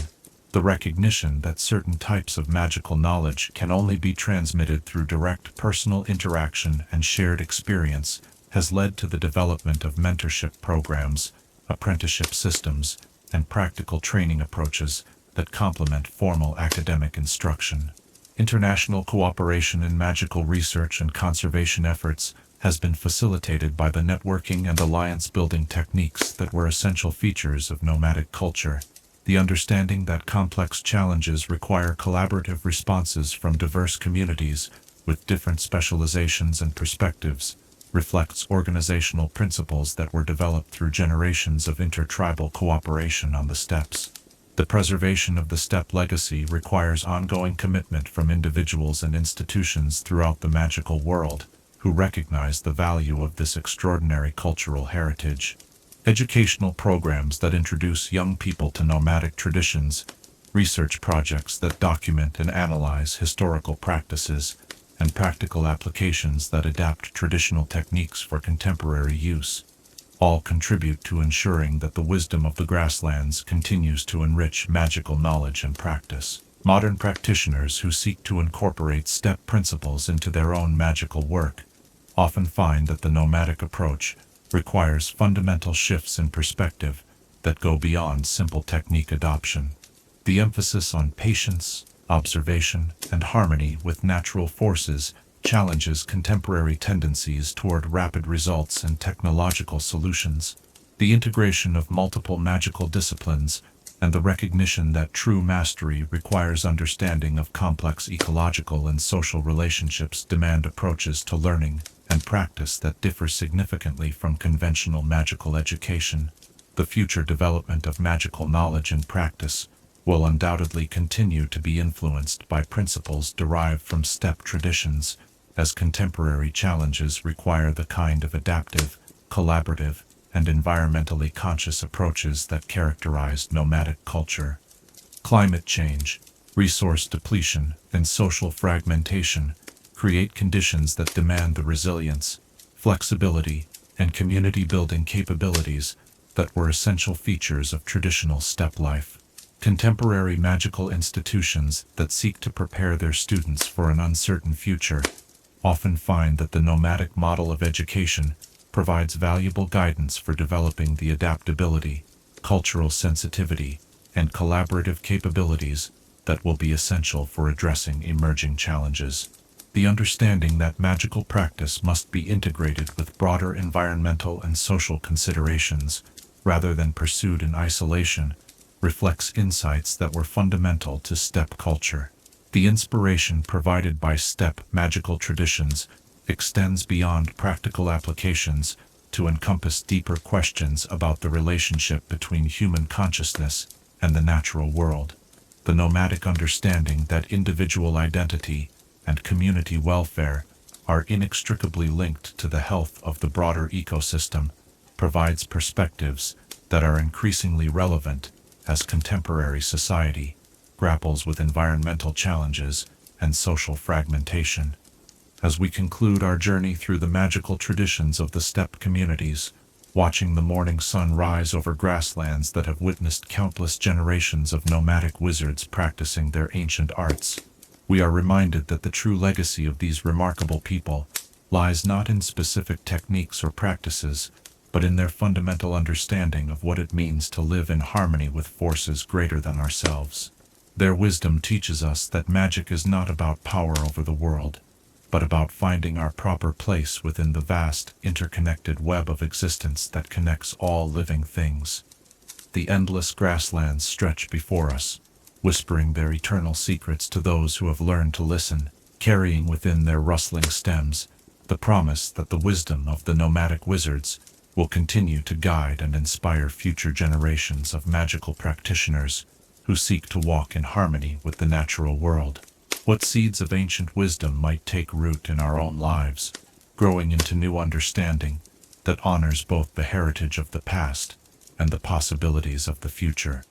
Speaker 1: The recognition that certain types of magical knowledge can only be transmitted through direct personal interaction and shared experience has led to the development of mentorship programs, apprenticeship systems, and practical training approaches that complement formal academic instruction. International cooperation in magical research and conservation efforts has been facilitated by the networking and alliance-building techniques that were essential features of nomadic culture. The understanding that complex challenges require collaborative responses from diverse communities with different specializations and perspectives reflects organizational principles that were developed through generations of intertribal cooperation on the steppes. The preservation of the steppe legacy requires ongoing commitment from individuals and institutions throughout the magical world who recognize the value of this extraordinary cultural heritage. Educational programs that introduce young people to nomadic traditions, research projects that document and analyze historical practices, and practical applications that adapt traditional techniques for contemporary use, all contribute to ensuring that the wisdom of the Grasslands continues to enrich magical knowledge and practice. Modern practitioners who seek to incorporate steppe principles into their own magical work often find that the nomadic approach requires fundamental shifts in perspective that go beyond simple technique adoption. The emphasis on patience, observation, and harmony with natural forces challenges contemporary tendencies toward rapid results and technological solutions. The integration of multiple magical disciplines and the recognition that true mastery requires understanding of complex ecological and social relationships demand approaches to learning and practice that differ significantly from conventional magical education. The future development of magical knowledge and practice will undoubtedly continue to be influenced by principles derived from steppe traditions, as contemporary challenges require the kind of adaptive, collaborative, and environmentally conscious approaches that characterized nomadic culture. Climate change, Resource depletion and social fragmentation create conditions that demand the resilience, flexibility, and community-building capabilities that were essential features of traditional steppe life. Contemporary magical institutions that seek to prepare their students for an uncertain future often find that the nomadic model of education provides valuable guidance for developing the adaptability, cultural sensitivity, and collaborative capabilities that will be essential for addressing emerging challenges. The understanding that magical practice must be integrated with broader environmental and social considerations, rather than pursued in isolation, reflects insights that were fundamental to steppe culture. The inspiration provided by steppe magical traditions extends beyond practical applications to encompass deeper questions about the relationship between human consciousness and the natural world. The nomadic understanding that individual identity and community welfare are inextricably linked to the health of the broader ecosystem provides perspectives that are increasingly relevant as contemporary society grapples with environmental challenges and social fragmentation. As we conclude our journey through the magical traditions of the steppe communities, watching the morning sun rise over grasslands that have witnessed countless generations of nomadic wizards practicing their ancient arts, we are reminded that the true legacy of these remarkable people lies not in specific techniques or practices, but in their fundamental understanding of what it means to live in harmony with forces greater than ourselves. Their wisdom teaches us that magic is not about power over the world, but about finding our proper place within the vast, interconnected web of existence that connects all living things. The endless grasslands stretch before us, whispering their eternal secrets to those who have learned to listen, carrying within their rustling stems the promise that the wisdom of the nomadic wizards will continue to guide and inspire future generations of magical practitioners who seek to walk in harmony with the natural world. What seeds of ancient wisdom might take root in our own lives, growing into new understanding that honors both the heritage of the past and the possibilities of the future.